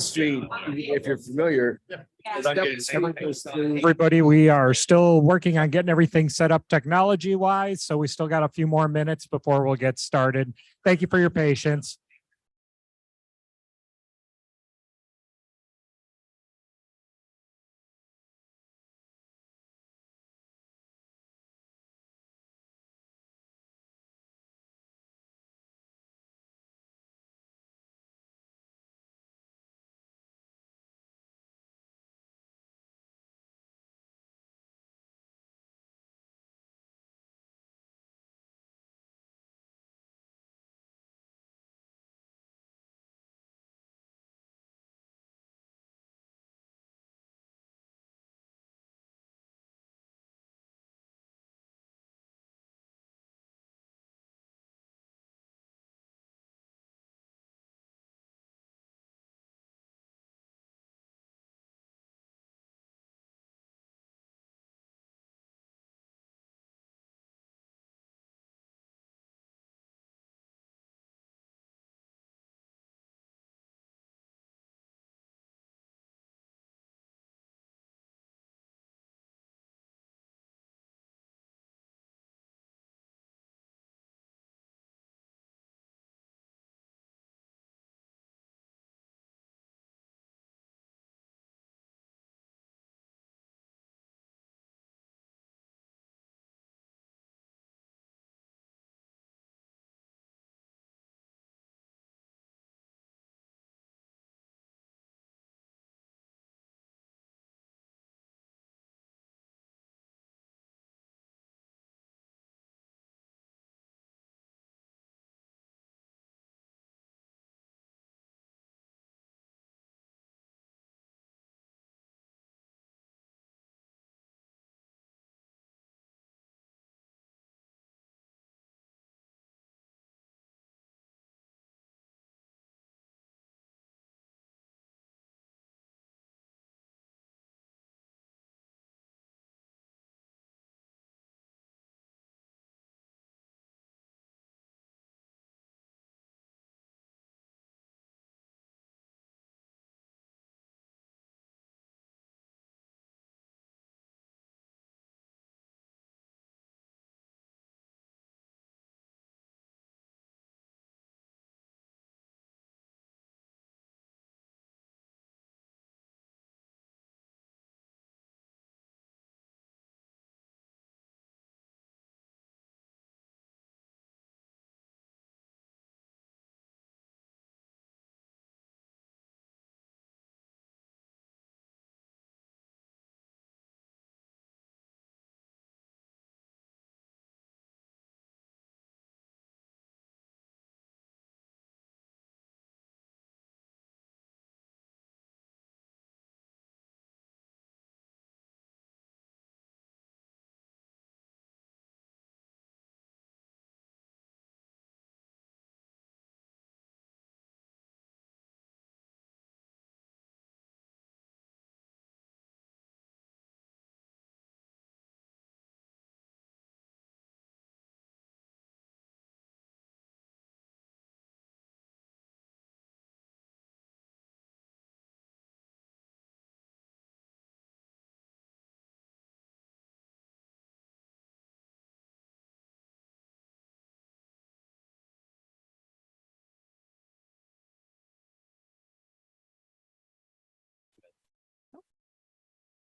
Street, if you're familiar. Everybody, we are still working on getting everything set up technology wise, so we still got a few more minutes before we'll get started. Thank you for your patience.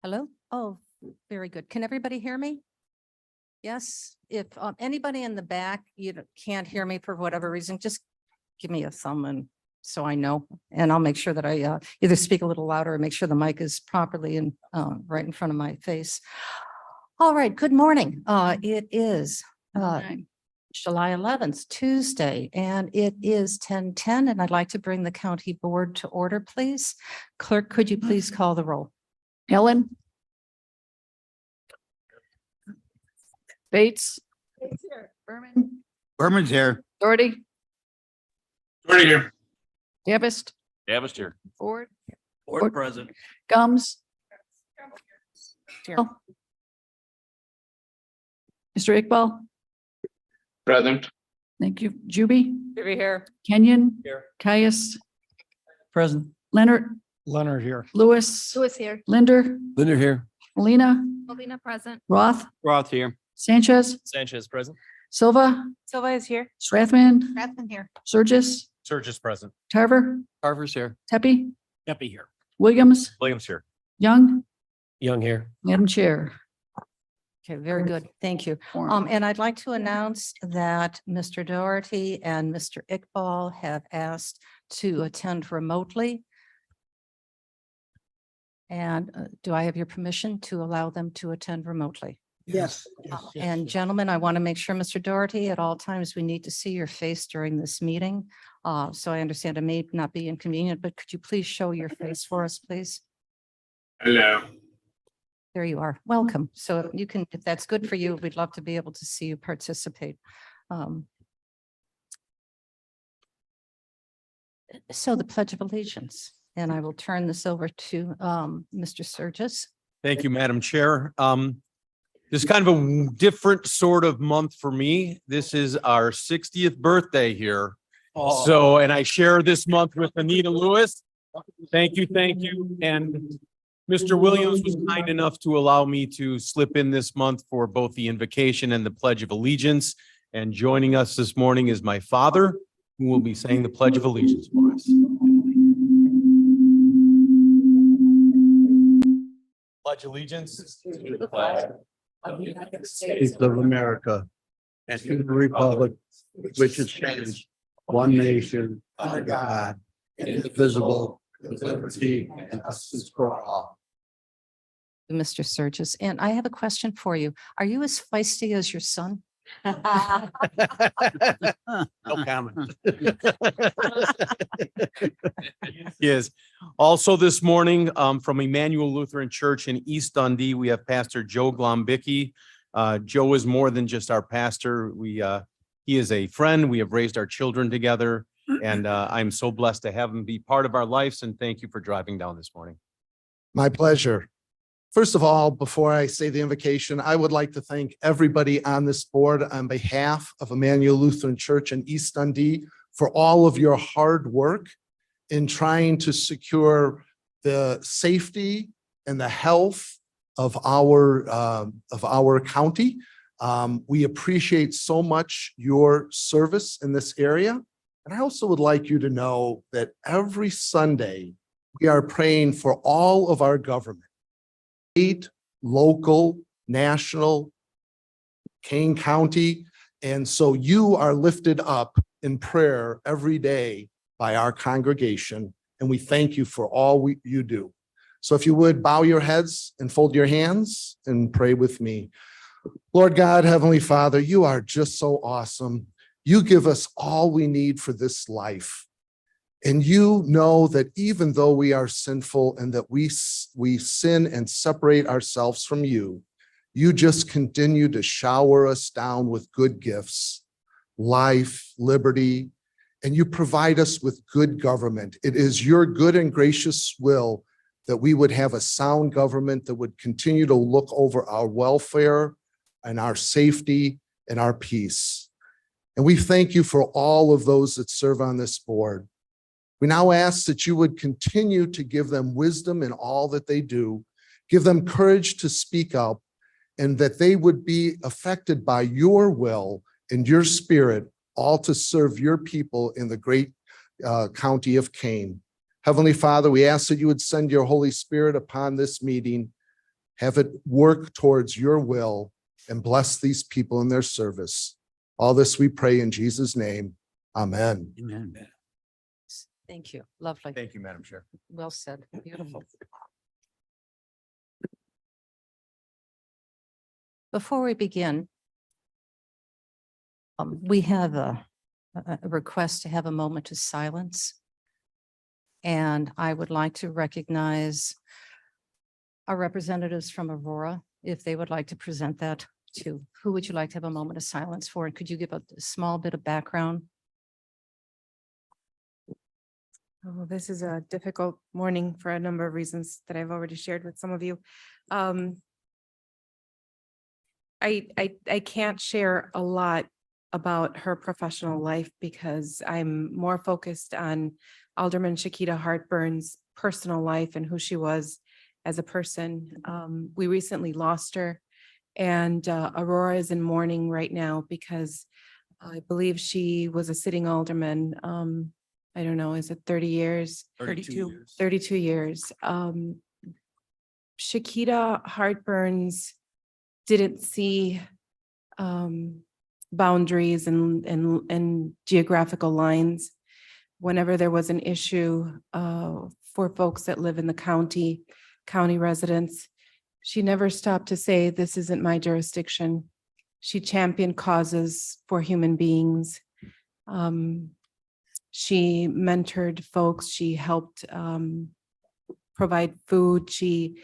Hello? Oh, very good. Can everybody hear me? Yes, if anybody in the back, can't hear me for whatever reason, just give me a thumb and so I know, and I'll make sure that I either speak a little louder or make sure the mic is properly in right in front of my face. All right, good morning. It is July 11th, Tuesday, and it is 10:10, and I'd like to bring the county board to order, please. Clerk, could you please call the roll? Helen. Bates. Berman. Berman's here. Doherty. Already here. Davis. Davis here. Ford. Board present. Gums. Here. Oh. Mr. Iqbal. Present. Thank you. Juby. Here. Kenyon. Here. Caius. Present. Leonard, Leonard here. Lewis. Lewis here. Linder, Linda here. Molina, Molina present. Roth, Roth here. Sanchez, Sanchez present. Silva, Silva is here. Strathman, Rathman here. Surges, Surges present. Tarver, Carver's here. Tepe, Epi here. Williams, Williams here. Young, Young here. Madam Chair. Okay, very good. Thank you. Quorum. And I'd like to announce that Mr. Doherty and Mr. Iqbal have asked to attend remotely. And do I have your permission to allow them to attend remotely? Yes. And gentlemen, I want to make sure, Mr. Doherty, at all times, we need to see your face during this meeting. So I understand it may not be inconvenient, but could you please show your face for us, please? Hello. There you are. Welcome. So if you can, if that's good for you, we'd love to be able to see you participate. So the Pledge of Allegiance, and I will turn this over to Mr. Surges. Thank you, Madam Chair. This is kind of a different sort of month for me. This is our 60th birthday here. So, and I share this month with Anita Lewis. Thank you, thank you. And Mr. Williams was kind enough to allow me to slip in this month for both the invocation and the Pledge of Allegiance. And joining us this morning is my father, who will be saying the Pledge of Allegiance for us. Pledge allegiance to the flag of the United States of America and to the republic which is changed, one nation, under God, indivisible, with liberty and justice for all. Mr. Surges, and I have a question for you. Are you as feisty as your son? No comment. Yes. Also this morning, from Emmanuel Lutheran Church in East Dundee, we have Pastor Joe Glombicki. Joe is more than just our pastor. He is a friend. We have raised our children together, and I'm so blessed to have him be part of our lives. And thank you for driving down this morning. My pleasure. First of all, before I say the invocation, I would like to thank everybody on this board on behalf of Emmanuel Lutheran Church in East Dundee for all of your hard work in trying to secure the safety and the health of our county. We appreciate so much your service in this area. And I also would like you to know that every Sunday we are praying for all of our government. State, local, national, Kane County. And so you are lifted up in prayer every day by our congregation. And we thank you for all you do. So if you would bow your heads and fold your hands and pray with me. Lord God, Heavenly Father, you are just so awesome. You give us all we need for this life. And you know that even though we are sinful and that we sin and separate ourselves from you, you just continue to shower us down with good gifts, life, liberty, and you provide us with good government. It is your good and gracious will that we would have a sound government that would continue to look over our welfare and our safety and our peace. And we thank you for all of those that serve on this board. We now ask that you would continue to give them wisdom in all that they do, give them courage to speak up, and that they would be affected by your will and your spirit, all to serve your people in the great county of Kane. Heavenly Father, we ask that you would send your Holy Spirit upon this meeting, have it work towards your will, and bless these people in their service. All this we pray in Jesus' name. Amen. Amen. Thank you. Lovely. Thank you, Madam Chair. Well said. Beautiful. Before we begin, we have a request to have a moment of silence. And I would like to recognize our representatives from Aurora, if they would like to present that too. Who would you like to have a moment of silence for? And could you give a small bit of background? Oh, this is a difficult morning for a number of reasons that I've already shared with some of you. I can't share a lot about her professional life because I'm more focused on Alderman Shakita Hartburn's personal life and who she was as a person. We recently lost her, and Aurora is in mourning right now because I believe she was a sitting alderman. I don't know, is it 30 years? 32 years. Shakita Heartburns didn't see boundaries and geographical lines. Whenever there was an issue for folks that live in the county residents, she never stopped to say, "This isn't my jurisdiction." She championed causes for human beings. She mentored folks. She helped provide food. She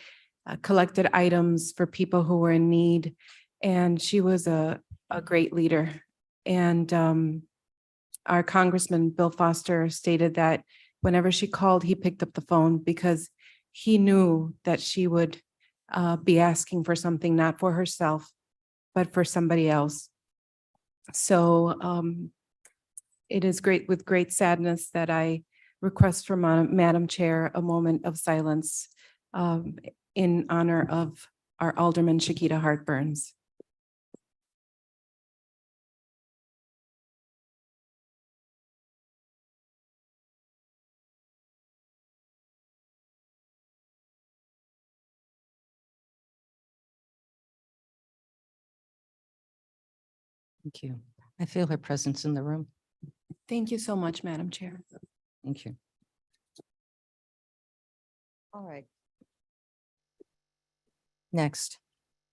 collected items for people who were in need. And she was a great leader. And our Congressman, Bill Foster, stated that whenever she called, he picked up the phone because he knew that she would be asking for something, not for herself, but for somebody else. So it is with great sadness that I request from Madam Chair a moment of silence in honor of our Alderman Shakita Heartburns. Thank you. I feel her presence in the room. Thank you so much, Madam Chair. Thank you. All right. Next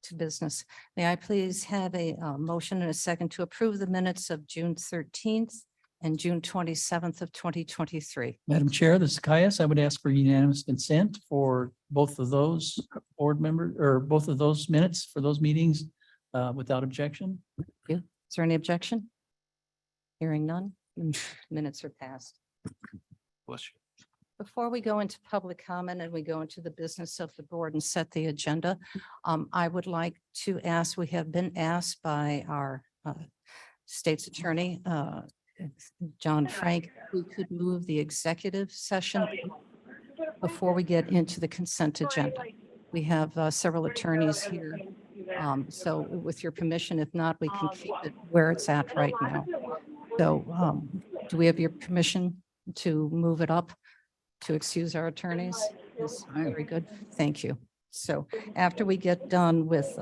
to business. May I please have a motion and a second to approve the minutes of June 13th and June 27th of 2023? Madam Chair, this is Caius. I would ask for unanimous consent for both of those board members or both of those minutes for those meetings without objection. Is there any objection? Hearing none, minutes are passed. Bless you. Before we go into public comment and we go into the business of the board and set the agenda, I would like to ask, we have been asked by our state's attorney, John Frank, we could move the executive session before we get into the consent agenda. We have several attorneys here. So with your permission, if not, we can keep it where it's at right now. So do we have your permission to move it up to excuse our attorneys? Yes, very good. Thank you. So after we get done with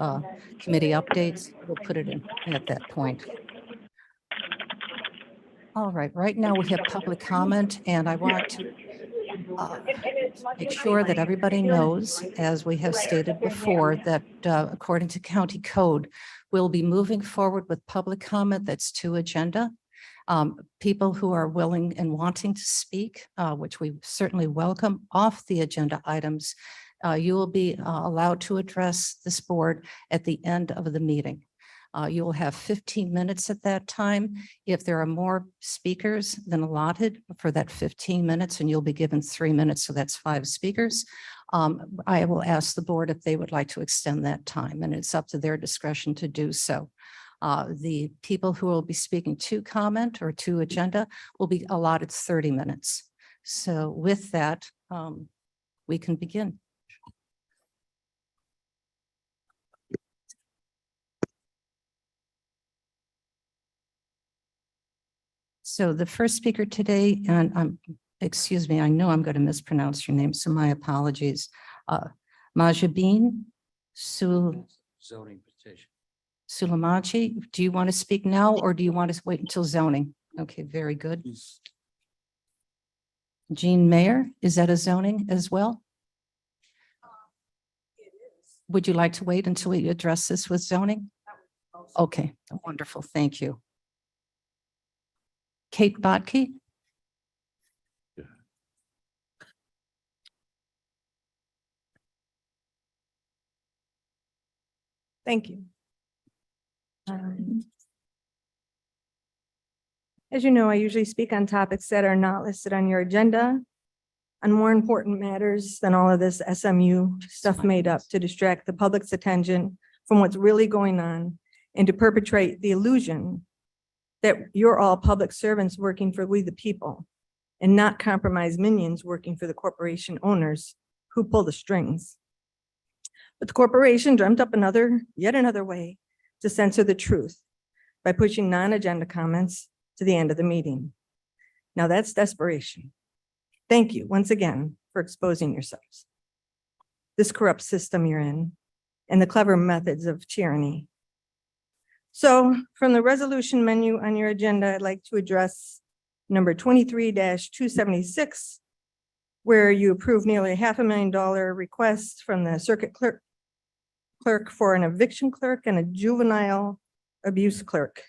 committee updates, we'll put it in at that point. All right, right now we have public comment, and I want to make sure that everybody knows, as we have stated before, that according to county code, we'll be moving forward with public comment that's to agenda. People who are willing and wanting to speak, which we certainly welcome, off the agenda items, you will be allowed to address this board at the end of the meeting. You will have 15 minutes at that time. If there are more speakers than allotted for that 15 minutes, and you'll be given 3 minutes, so that's 5 speakers, I will ask the board if they would like to extend that time, and it's up to their discretion to do so. The people who will be speaking to comment or to agenda will be allotted 30 minutes. So with that, we can begin. So the first speaker today, and excuse me, I know I'm going to mispronounce your name, so my apologies. Majabin Zoning petition. Sulamachi, do you want to speak now or do you want to wait until zoning? Okay, very good. Jean Mayer, is that a zoning as well? Would you like to wait until we address this with zoning? Okay, wonderful, thank you. Kate Botke? Thank you. As you know, I usually speak on topics that are not listed on your agenda, on more important matters than all of this SMU stuff made up to distract the public's attention from what's really going on and to perpetrate the illusion that you're all public servants working for we the people and not compromise minions working for the corporation owners who pull the strings. But the corporation dreamt up yet another way to censor the truth by pushing non-agenda comments to the end of the meeting. Now that's desperation. Thank you once again for exposing yourselves. This corrupt system you're in and the clever methods of tyranny. So from the resolution menu on your agenda, I'd like to address number 23-276, where you approve nearly $500,000 request from the circuit clerk for an eviction clerk and a juvenile abuse clerk.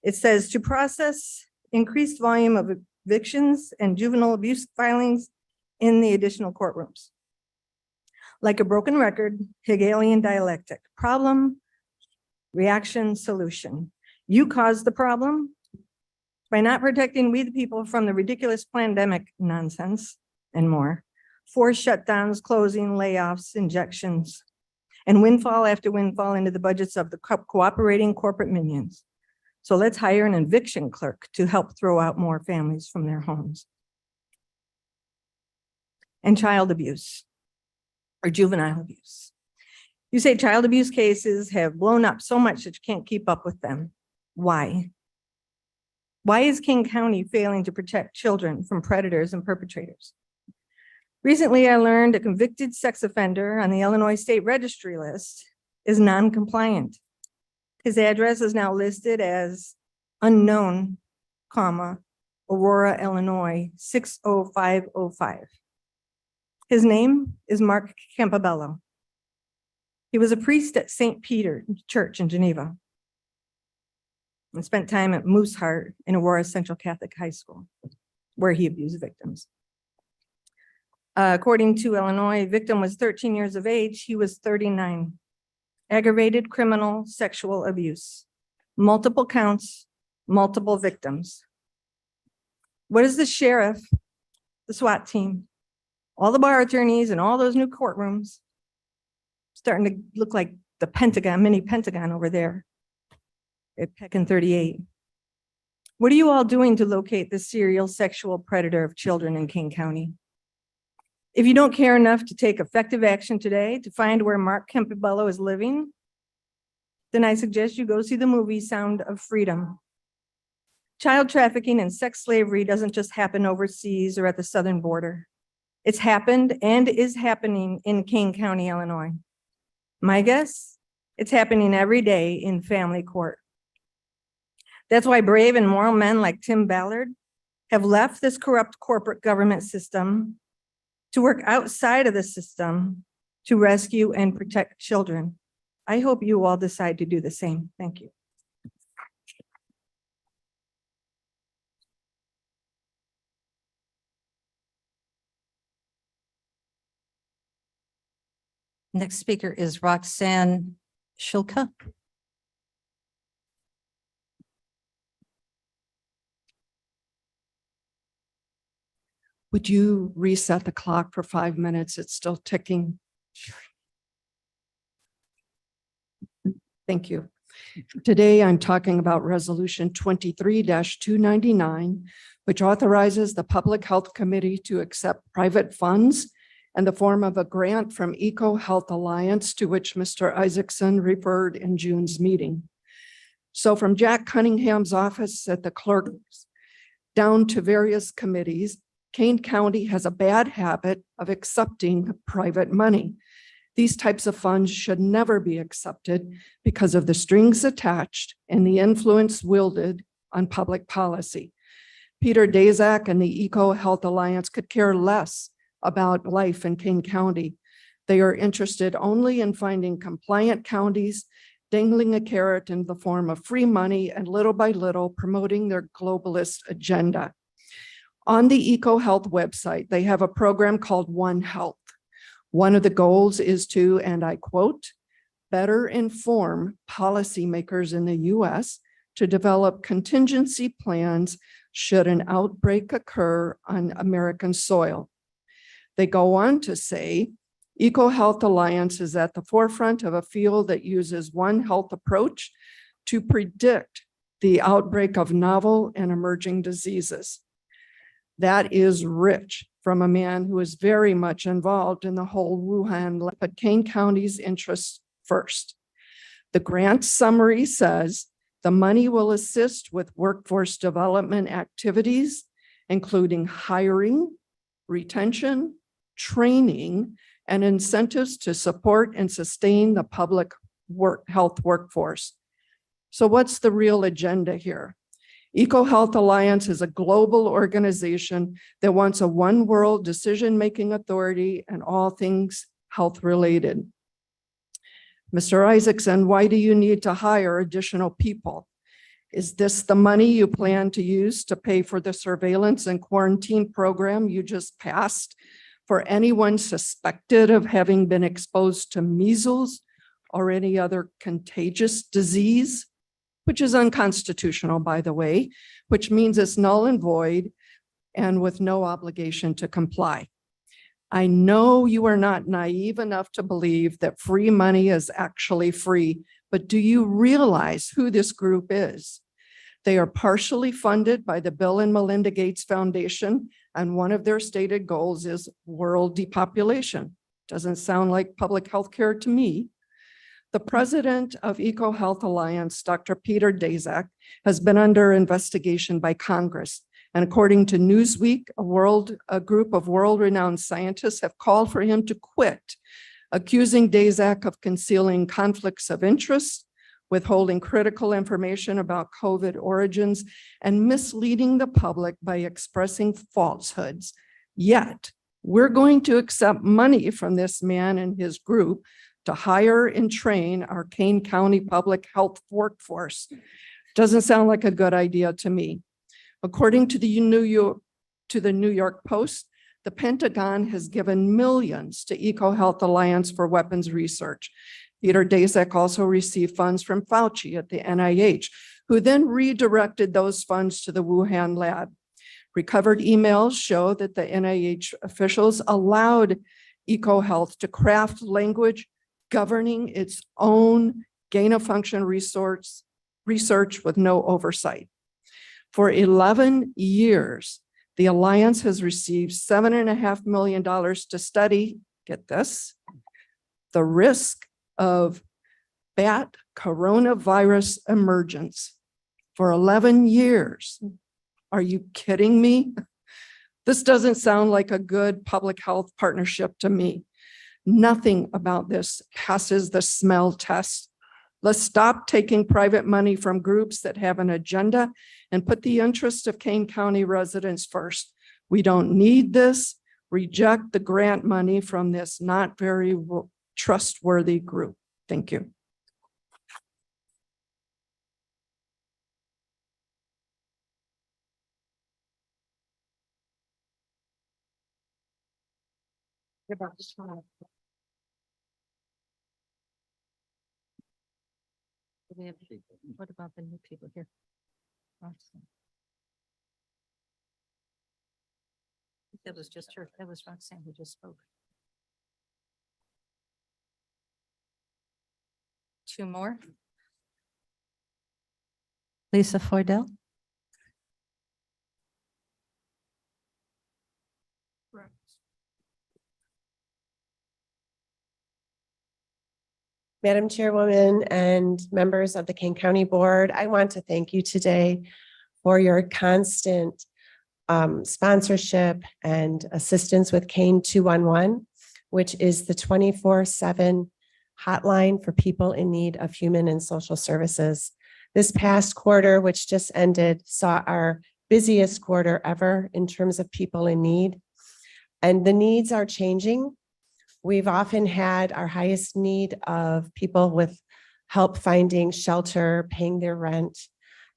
It says to process increased volume of evictions and juvenile abuse filings in the additional courtrooms. Like a broken record, Hegelian dialectic, problem, reaction, solution. You caused the problem by not protecting we the people from the ridiculous pandemic nonsense and more. Forced shutdowns, closing, layoffs, injections, and windfall after windfall into the budgets of the cooperating corporate minions. So let's hire an eviction clerk to help throw out more families from their homes. And child abuse or juvenile abuse. You say child abuse cases have blown up so much that you can't keep up with them. Why? Why is Kane County failing to protect children from predators and perpetrators? Recently, I learned a convicted sex offender on the Illinois State Registry list is non-compliant. His address is now listed as unknown, Aurora, Illinois, 60505. His name is Mark Campobello. He was a priest at St. Peter Church in Geneva and spent time at Moose Heart in Aurora Central Catholic High School, where he abused victims. According to Illinois, victim was 13 years of age. He was 39. Aggravated criminal sexual abuse, multiple counts, multiple victims. What is the sheriff, the SWAT team, all the bar attorneys and all those new courtrooms starting to look like the Pentagon, mini Pentagon over there at Peckin 38. What are you all doing to locate the serial sexual predator of children in Kane County? If you don't care enough to take effective action today to find where Mark Campobello is living, then I suggest you go see the movie Sound of Freedom. Child trafficking and sex slavery doesn't just happen overseas or at the southern border. It's happened and is happening in Kane County, Illinois. My guess, it's happening every day in family court. That's why brave and moral men like Tim Ballard have left this corrupt corporate government system to work outside of the system to rescue and protect children. I hope you all decide to do the same. Thank you. Next speaker is Roxanne Shulka. Would you reset the clock for 5 minutes? It's still ticking. Thank you. Today, I'm talking about Resolution 23-299, which authorizes the Public Health Committee to accept private funds in the form of a grant from Eco Health Alliance, to which Mr. Isaacson referred in June's meeting. So from Jack Cunningham's office at the clerk's down to various committees, Kane County has a bad habit of accepting private money. These types of funds should never be accepted because of the strings attached and the influence wielded on public policy. Peter Daszak and the Eco Health Alliance could care less about life in Kane County. They are interested only in finding compliant counties, dangling a carrot in the form of free money, and little by little promoting their globalist agenda. On the Eco Health website, they have a program called One Health. One of the goals is to, and I quote, better inform policymakers in the US to develop contingency plans should an outbreak occur on American soil. They go on to say, Eco Health Alliance is at the forefront of a field that uses One Health approach to predict the outbreak of novel and emerging diseases. That is rich from a man who is very much involved in the whole Wuhan, but Kane County's interests first. The grant summary says the money will assist with workforce development activities, including hiring, retention, training, and incentives to support and sustain the public health workforce. So what's the real agenda here? EcoHealth Alliance is a global organization that wants a one world decision-making authority and all things health related. Mr. Isaacson, why do you need to hire additional people? Is this the money you plan to use to pay for the surveillance and quarantine program you just passed for anyone suspected of having been exposed to measles or any other contagious disease? Which is unconstitutional, by the way, which means it's null and void and with no obligation to comply. I know you are not naive enough to believe that free money is actually free, but do you realize who this group is? They are partially funded by the Bill and Melinda Gates Foundation, and one of their stated goals is world depopulation. Doesn't sound like public health care to me. The president of EcoHealth Alliance, Dr. Peter Daszak, has been under investigation by Congress. And according to Newsweek, a group of world-renowned scientists have called for him to quit, accusing Daszak of concealing conflicts of interest, withholding critical information about COVID origins, and misleading the public by expressing falsehoods. Yet, we're going to accept money from this man and his group to hire and train our Kane County public health workforce. Doesn't sound like a good idea to me. According to the New York Post, the Pentagon has given millions to EcoHealth Alliance for weapons research. Peter Daszak also received funds from Fauci at the NIH, who then redirected those funds to the Wuhan lab. Recovered emails show that the NIH officials allowed EcoHealth to craft language governing its own gain-of-function research with no oversight. For 11 years, the Alliance has received $7.5 million to study, get this, the risk of bat coronavirus emergence. For 11 years. Are you kidding me? This doesn't sound like a good public health partnership to me. Nothing about this passes the smell test. Let's stop taking private money from groups that have an agenda and put the interest of Kane County residents first. We don't need this. Reject the grant money from this not very trustworthy group. Thank you. What about the new people here? That was just her. That was Roxanne who just spoke. Two more. Lisa Feudel. Madam Chairwoman and members of the Kane County Board, I want to thank you today for your constant sponsorship and assistance with Kane 211, which is the 24/7 hotline for people in need of human and social services. This past quarter, which just ended, saw our busiest quarter ever in terms of people in need. And the needs are changing. We've often had our highest need of people with help finding shelter, paying their rent.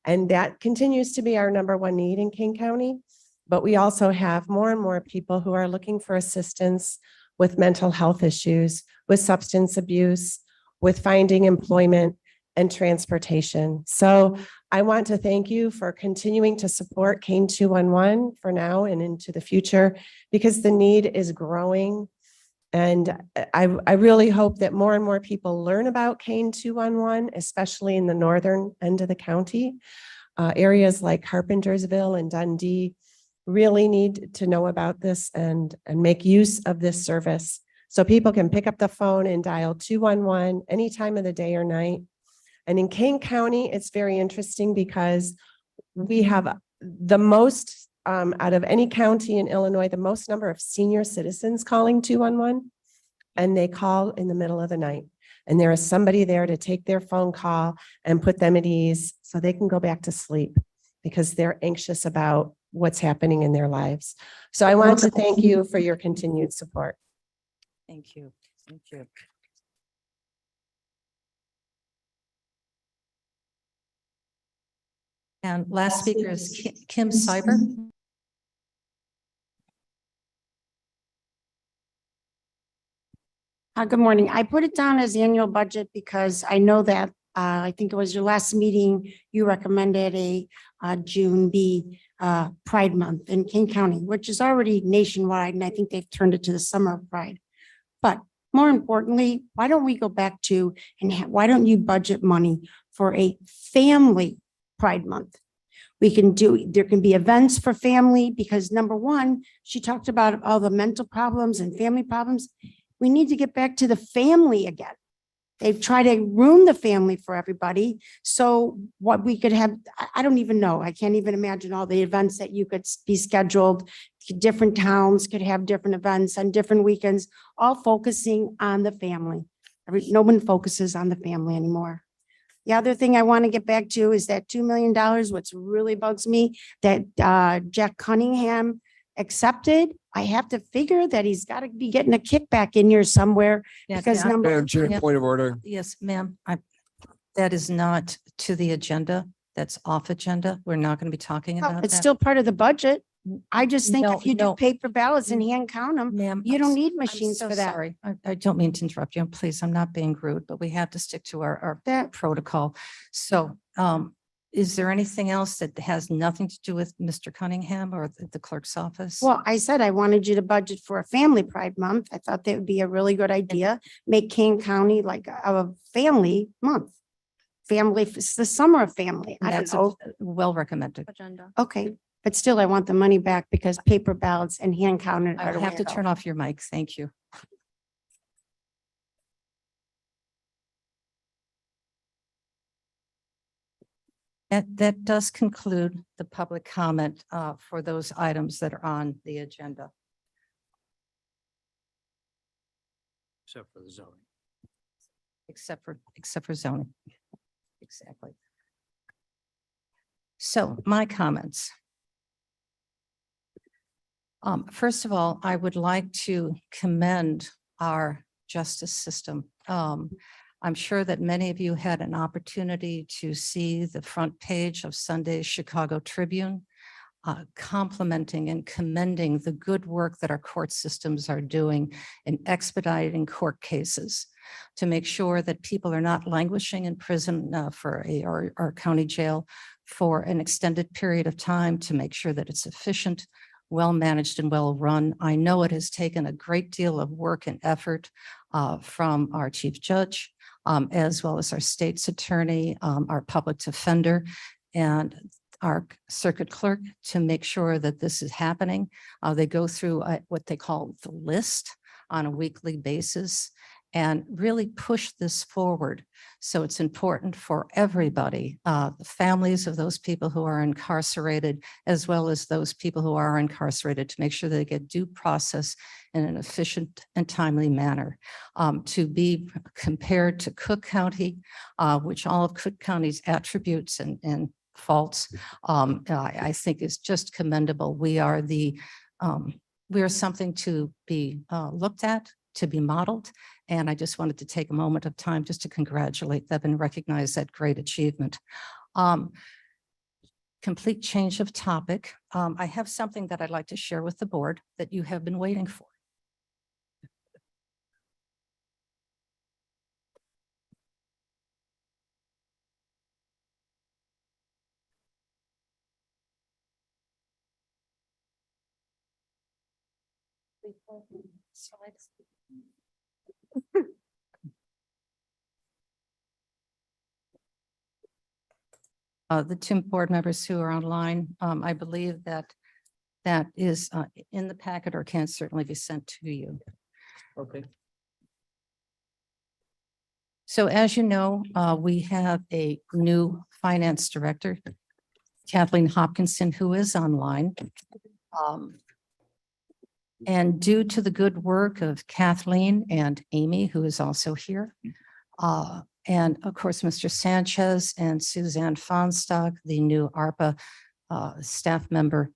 And that continues to be our #1 need in Kane County. But we also have more and more people who are looking for assistance with mental health issues, with substance abuse, with finding employment and transportation. So I want to thank you for continuing to support Kane 211 for now and into the future, because the need is growing. And I really hope that more and more people learn about Kane 211, especially in the northern end of the county. Areas like Carpentersville and Dundee really need to know about this and make use of this service. So people can pick up the phone and dial 211 any time of the day or night. And in Kane County, it's very interesting because we have the most, out of any county in Illinois, the most number of senior citizens calling 211. And they call in the middle of the night. And there is somebody there to take their phone call and put them at ease so they can go back to sleep because they're anxious about what's happening in their lives. So I want to thank you for your continued support. Thank you. Thank you. And last speaker is Kim Cyber. Good morning. I put it down as annual budget because I know that, I think it was your last meeting, you recommended a June be Pride Month in King County, which is already nationwide, and I think they've turned it to the Summer of Pride. But more importantly, why don't we go back to, and why don't you budget money for a family Pride Month? We can do, there can be events for family because number one, she talked about all the mental problems and family problems. We need to get back to the family again. They've tried to ruin the family for everybody. So what we could have, I don't even know. I can't even imagine all the events that you could be scheduled. Different towns could have different events on different weekends, all focusing on the family. No one focuses on the family anymore. The other thing I want to get back to is that $2 million, what's really bugs me, that Jack Cunningham accepted. I have to figure that he's got to be getting a kickback in here somewhere Yeah, because yeah. number. Madam Chair, point of order. Yes, ma'am. That is not to the agenda. That's off agenda. We're not going to be talking Oh, about it's that. still part of the budget. I just think No, if you do no. paper ballots and hand count them, Ma'am, you I'm don't s- need I'm machines so for that. Sorry, I don't mean to interrupt you. Please, I'm not being rude, but we have to stick to our That, protocol. So, is there anything else that has nothing to do with Mr. Cunningham or the clerk's office? well, I said I wanted you to budget for a family Pride Month. I thought that would be a really good idea. Make King County like a family month. Family, it's the summer of family. I don't That's know. well recommended. Okay, but still I want the money back because paper ballots and hand counted. I will have to turn off your mic. Thank you. That does conclude the public comment for those items that are on the agenda. Except for the zoning. Except for zoning. Exactly. So my comments. First of all, I would like to commend our justice system. I'm sure that many of you had an opportunity to see the front page of Sunday's Chicago Tribune, complimenting and commending the good work that our court systems are doing in expediting court cases to make sure that people are not languishing in prison or county jail for an extended period of time, to make sure that it's efficient, well-managed and well-run. I know it has taken a great deal of work and effort from our chief judge, as well as our state's attorney, our public defender, and our circuit clerk to make sure that this is happening. They go through what they call the list on a weekly basis and really push this forward. So it's important for everybody, the families of those people who are incarcerated, as well as those people who are incarcerated, to make sure they get due process in an efficient and timely manner. To be compared to Cook County, which all of Cook County's attributes and faults, I think is just commendable. We are something to be looked at, to be modeled. And I just wanted to take a moment of time just to congratulate them and recognize that great achievement. Complete change of topic. I have something that I'd like to share with the board that you have been waiting for. Slides. The two board members who are online, I believe that that is in the packet or can certainly be sent to you. Okay. So as you know, we have a new finance director, Kathleen Hopkinson, who is online. And due to the good work of Kathleen and Amy, who is also here, and of course, Mr. Sanchez and Suzanne Fonstock, the new ARPA staff member,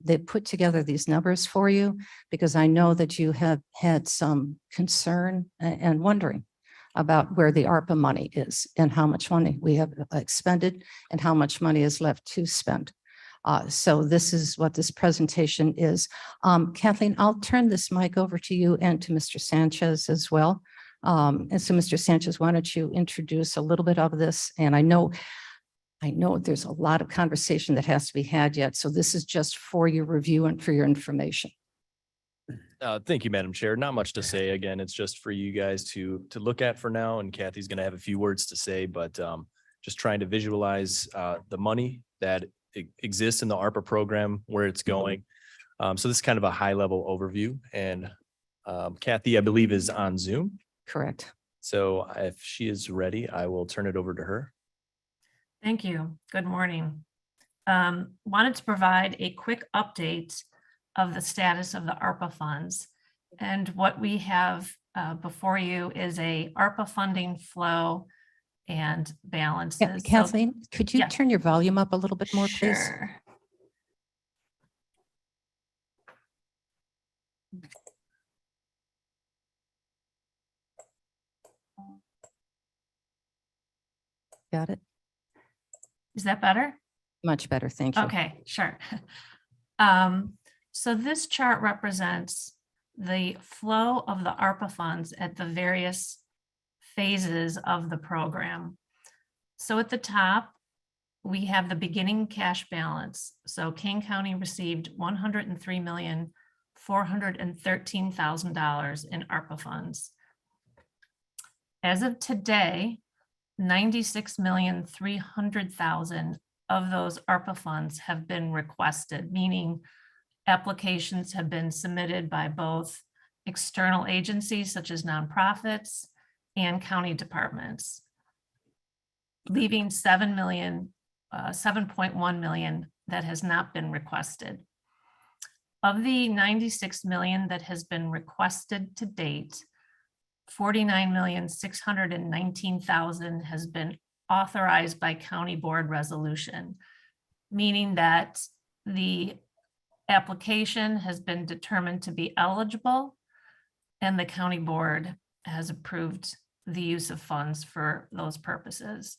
they put together these numbers for you because I know that you have had some concern and wondering about where the ARPA money is and how much money we have expended and how much money is left to spend. So this is what this presentation is. Kathleen, I'll turn this mic over to you and to Mr. Sanchez as well. And so Mr. Sanchez, why don't you introduce a little bit of this? And I know there's a lot of conversation that has to be had yet. So this is just for your review and for your information. Thank you, Madam Chair. Not much to say. Again, it's just for you guys to look at for now. And Kathy's going to have a few words to say, but just trying to visualize the money that exists in the ARPA program, where it's going. So this is kind of a high level overview. And Kathy, I believe, is on Zoom. Correct. So if she is ready, I will turn it over to her. Thank you. Good morning. Wanted to provide a quick update of the status of the ARPA funds. And what we have before you is a ARPA funding flow and balances. So- Kathleen, could you Yeah. turn your volume up a little bit more, please? Sure. Got it? Is that better? Much better, thank you. Okay, sure. So this chart represents the flow of the ARPA funds at the various phases of the program. So at the top, we have the beginning cash balance. So Kane County received $103,413,000 in ARPA funds. As of today, 96,300,000 of those ARPA funds have been requested, meaning applications have been submitted by both external agencies such as nonprofits and county departments, leaving 7.1 million that has not been requested. Of the 96 million that has been requested to date, 49,619,000 has been authorized by county board resolution, meaning that the application has been determined to be eligible and the county board has approved the use of funds for those purposes.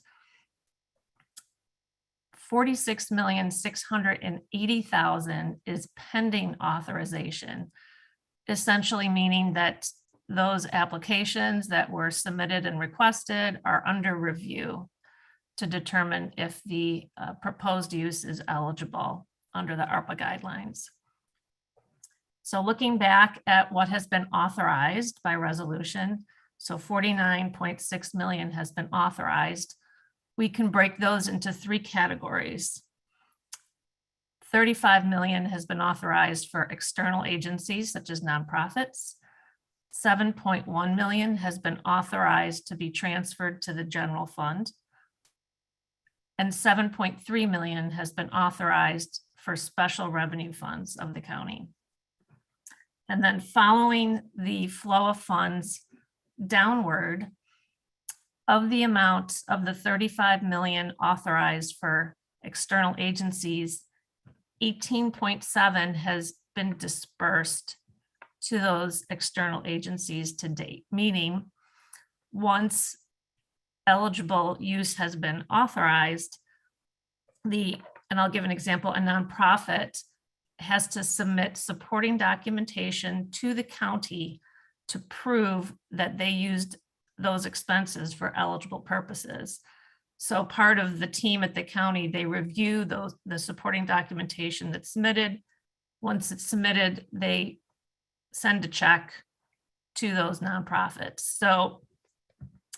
46,680,000 is pending authorization, essentially meaning that those applications that were submitted and requested are under review to determine if the proposed use is eligible under the ARPA guidelines. So looking back at what has been authorized by resolution, so 49.6 million has been authorized. We can break those into three categories. 35 million has been authorized for external agencies such as nonprofits. 7.1 million has been authorized to be transferred to the general fund. And 7.3 million has been authorized for special revenue funds of the county. And then following the flow of funds downward, of the amount of the 35 million authorized for external agencies, 18.7 has been dispersed to those external agencies to date, meaning once eligible use has been authorized, and I'll give an example, a nonprofit has to submit supporting documentation to the county to prove that they used those expenses for eligible purposes. So part of the team at the county, they review the supporting documentation that's submitted. Once it's submitted, they send a check to those nonprofits. So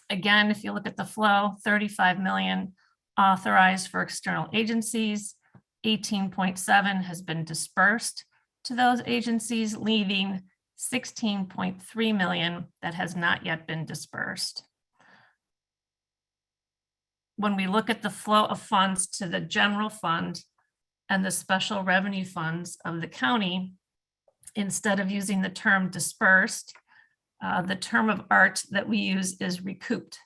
again, if you look at the flow, 35 million authorized for external agencies, 18.7 has been dispersed to those agencies, leaving 16.3 million that has not yet been dispersed. When we look at the flow of funds to the general fund and the special revenue funds of the county, instead of using the term dispersed, the term of art that we use is recouped.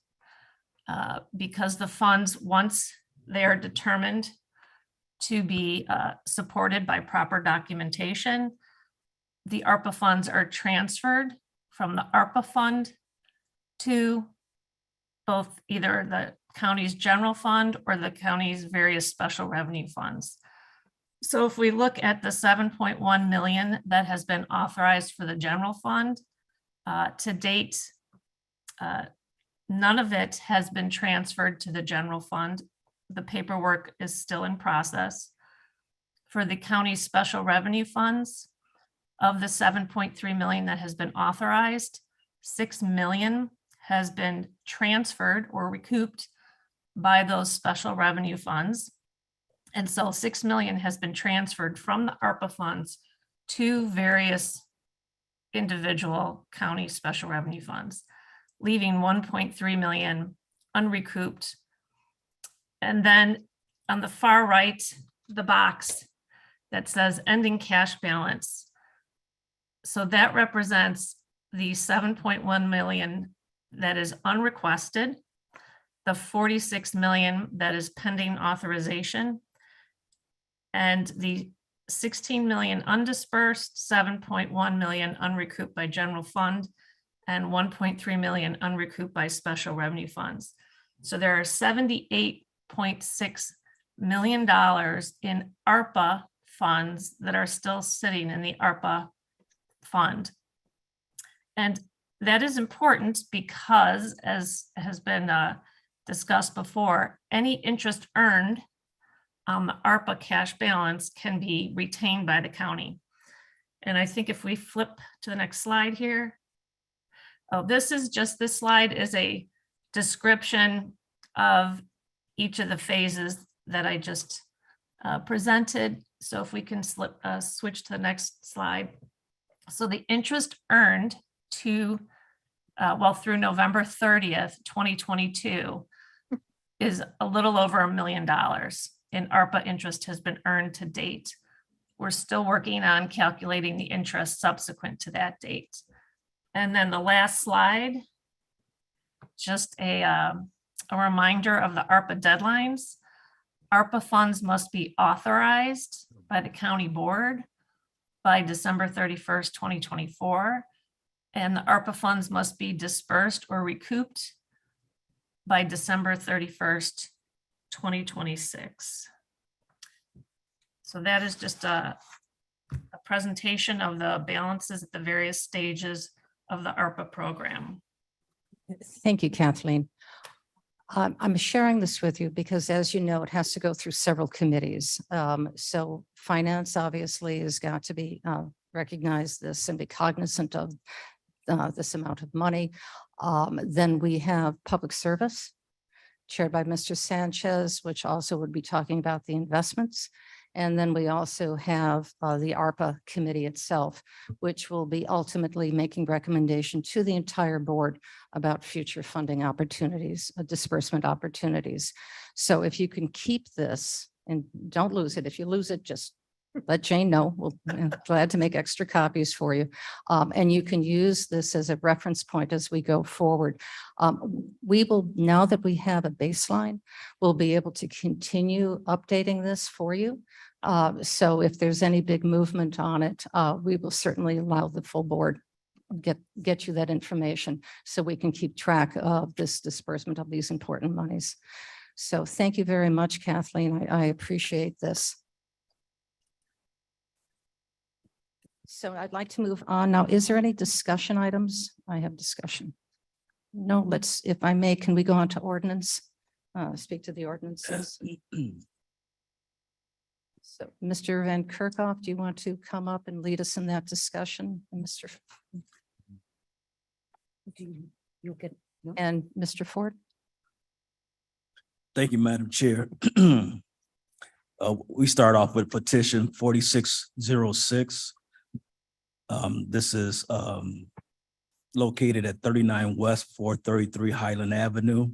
Because the funds, once they are determined to be supported by proper documentation, the ARPA funds are transferred from the ARPA fund to both either the county's general fund or the county's various special revenue funds. So if we look at the 7.1 million that has been authorized for the general fund, to date, none of it has been transferred to the general fund. The paperwork is still in process. For the county's special revenue funds, of the 7.3 million that has been authorized, 6 million has been transferred or recouped by those special revenue funds. And so 6 million has been transferred from the ARPA funds to various individual county special revenue funds, leaving 1.3 million unrecouped. And then on the far right, the box that says ending cash balance. So that represents the 7.1 million that is unrequested, the 46 million that is pending authorization, and the 16 million undispersed, 7.1 million unrecouped by general fund, and 1.3 million unrecouped by special revenue funds. So there are $78.6 million in ARPA funds that are still sitting in the ARPA fund. And that is important because, as has been discussed before, any interest earned on the ARPA cash balance can be retained by the county. And I think if we flip to the next slide here. Oh, this slide is a description of each of the phases that I just presented. So if we can switch to the next slide. So the interest earned through November 30th, 2022 is a little over $1 million in ARPA interest has been earned to date. We're still working on calculating the interest subsequent to that date. And then the last slide, just a reminder of the ARPA deadlines. ARPA funds must be authorized by the county board by December 31st, 2024. And the ARPA funds must be dispersed or recouped by December 31st, 2026. So that is just a presentation of the balances at the various stages of the ARPA program. Thank you, Kathleen. I'm sharing this with you because, as you know, it has to go through several committees. So finance obviously has got to be recognize this and be cognizant of this amount of money. Then we have public service chaired by Mr. Sanchez, which also would be talking about the investments. And then we also have the ARPA committee itself, which will be ultimately making recommendation to the entire board about future funding opportunities, disbursement opportunities. So if you can keep this and don't lose it, if you lose it, just let Jane know. We'll be glad to make extra copies for you. And you can use this as a reference point as we go forward. We will, now that we have a baseline, we'll be able to continue updating this for you. So if there's any big movement on it, we will certainly allow the full board get you that information so we can keep track of this disbursement of these important monies. So thank you very much, Kathleen. I appreciate this. So I'd like to move on now. Is there any discussion items? I have discussion. No, let's, if I may, can we go on to ordinance? Speak to the ordinances. So Mr. Van Kerkhoff, do you want to come up and lead us in that discussion? And Mr. And Mr. Ford? Thank you, Madam Chair. We start off with petition 4606. This is located at 39 West 433 Highland Avenue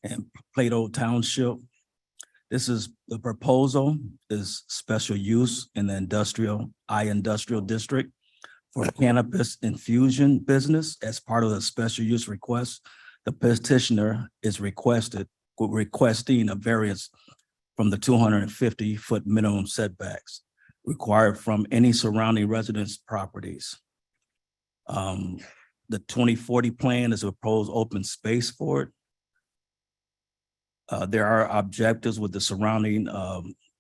in Plato Township. This is the proposal is special use in the industrial district for cannabis infusion business. As part of the special use request, the petitioner is requesting a variance from the 250-foot minimum setbacks required from any surrounding residence properties. The 2040 plan is a proposed open space for it. There are objectives with the surrounding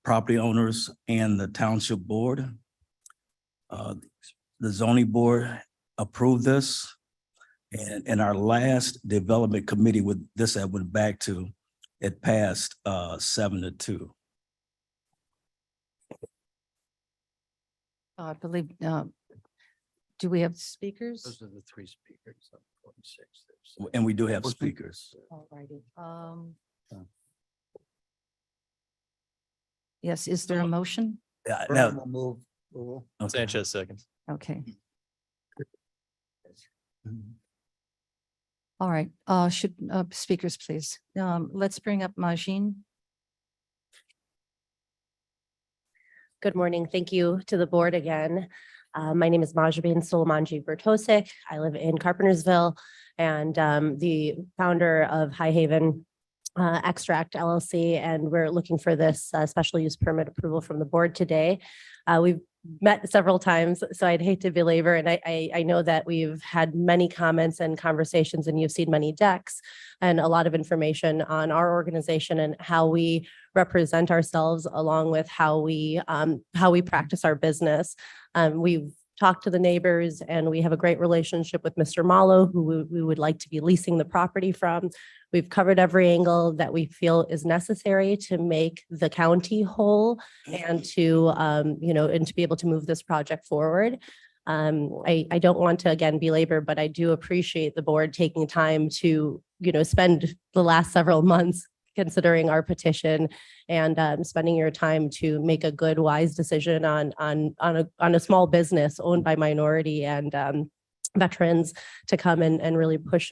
property owners and the township board. The zoning board approved this. And in our last development committee with this, I went back to, it passed 7-2. I believe, do we have speakers? Those are the three speakers of 46. And we do have speakers. Alrighty. Yes, is there a motion? Yeah, Burnham now, will move. Approval. Sanchez seconds. Okay. All right, should, speakers, please. Let's bring up Majin. Good morning. Thank you to the board again. My name is Majabin Solomanji Bertosik. I live in Carpentersville and the founder of High Haven Extract LLC, and we're looking for this special use permit approval from the board today. We've met several times, so I'd hate to belabor, and I know that we've had many comments and conversations, and you've seen many decks and a lot of information on our organization and how we represent ourselves, along with how we practice our business. We've talked to the neighbors, and we have a great relationship with Mr. Malo, who we would like to be leasing the property from. We've covered every angle that we feel is necessary to make the county whole and to, and to be able to move this project forward. I don't want to, again, belabor, but I do appreciate the board taking time to, spend the last several months considering our petition and spending your time to make a good, wise decision on a small business owned by minority and veterans to come and really push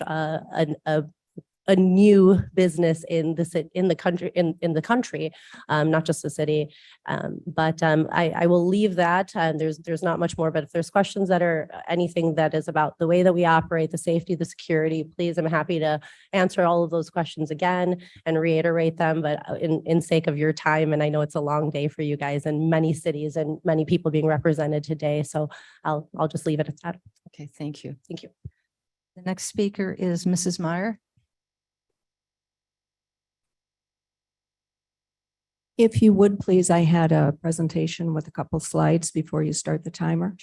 a new business in the country, not just the city. But I will leave that. There's not much more, but if there's questions that are anything that is about the way that we operate, the safety, the security, please, I'm happy to answer all of those questions again and reiterate them, but in sake of your time, and I know it's a long day for you guys and many cities and many people being represented today. So I'll just leave it at that. Okay, thank you. Thank you. The next speaker is Mrs. Meyer. If you would, please, I had a presentation with a couple slides before you start the timer.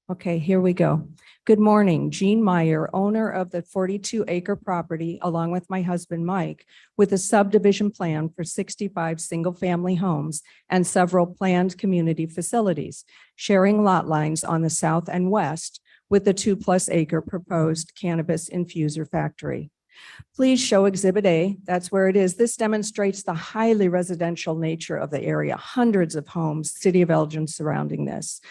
Okay, here we go. Good morning, Jean Meyer, owner of the 42-acre property, along with my husband, Mike, with a subdivision plan for 65 single-family homes and several planned community facilities, sharing lot lines on the south and west with the 2+ acre proposed cannabis infuser factory. Please show Exhibit A. That's where it is. This demonstrates the highly residential nature of the area, hundreds of homes, City of Elgin surrounding this.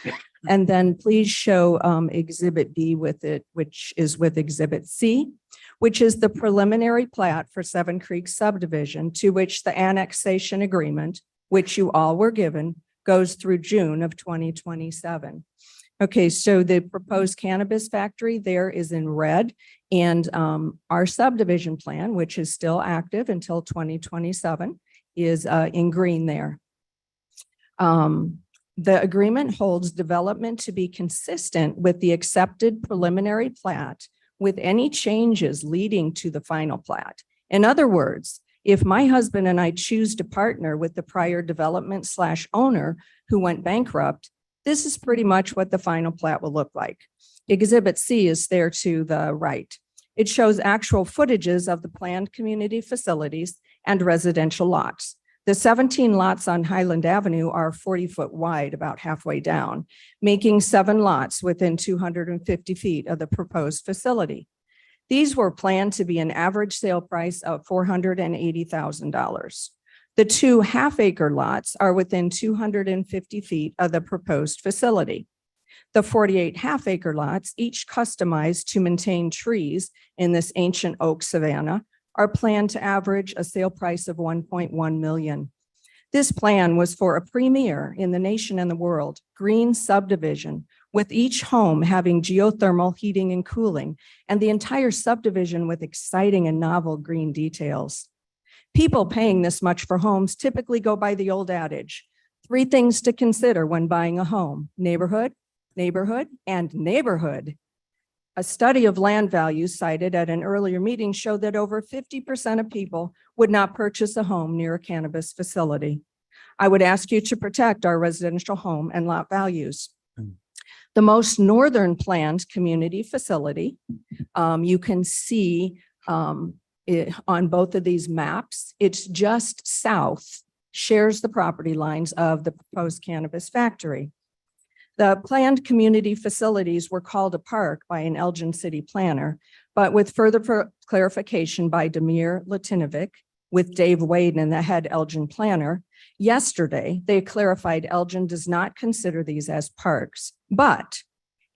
And then please show Exhibit B with it, which is with Exhibit C, which is the preliminary plat for Seven Creeks subdivision, to which the annexation agreement, which you all were given, goes through June of 2027. Okay, so the proposed cannabis factory there is in red, and our subdivision plan, which is still active until 2027, is in green there. The agreement holds development to be consistent with the accepted preliminary plat with any changes leading to the final plat. In other words, if my husband and I choose to partner with the prior development / owner who went bankrupt, this is pretty much what the final plat will look like. Exhibit C is there to the right. It shows actual footages of the planned community facilities and residential lots. The 17 lots on Highland Avenue are 40-foot wide, about halfway down, making 7 lots within 250 feet of the proposed facility. These were planned to be an average sale price of $480,000. The 2 half-acre lots are within 250 feet of the proposed facility. The 48 half-acre lots, each customized to maintain trees in this ancient oak savanna, are planned to average a sale price of $1.1 million. This plan was for a premier in the nation and the world, green subdivision, with each home having geothermal heating and cooling, and the entire subdivision with exciting and novel green details. People paying this much for homes typically go by the old adage, 3 things to consider when buying a home: neighborhood, neighborhood, and neighborhood. A study of land values cited at an earlier meeting showed that over 50% of people would not purchase a home near a cannabis facility. I would ask you to protect our residential home and lot values. The most northern planned community facility, you can see on both of these maps, it's just south, shares the property lines of the proposed cannabis factory. The planned community facilities were called a park by an Elgin city planner, but with further clarification by Demir Latinovic with Dave Waden, the head Elgin planner, yesterday they clarified Elgin does not consider these as parks, but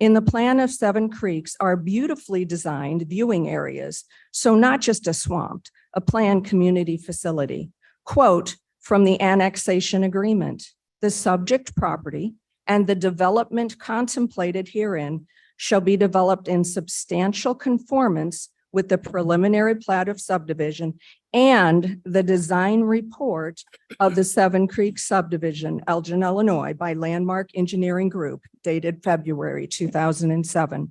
in the plan of 7 Creeks are beautifully designed viewing areas, so not just a swamp, a planned community facility. Quote from the annexation agreement, the subject property and the development contemplated herein shall be developed in substantial conformance with the preliminary plat of subdivision and the design report of the 7 Creek subdivision, Elgin, Illinois, by Landmark Engineering Group, dated February 2007.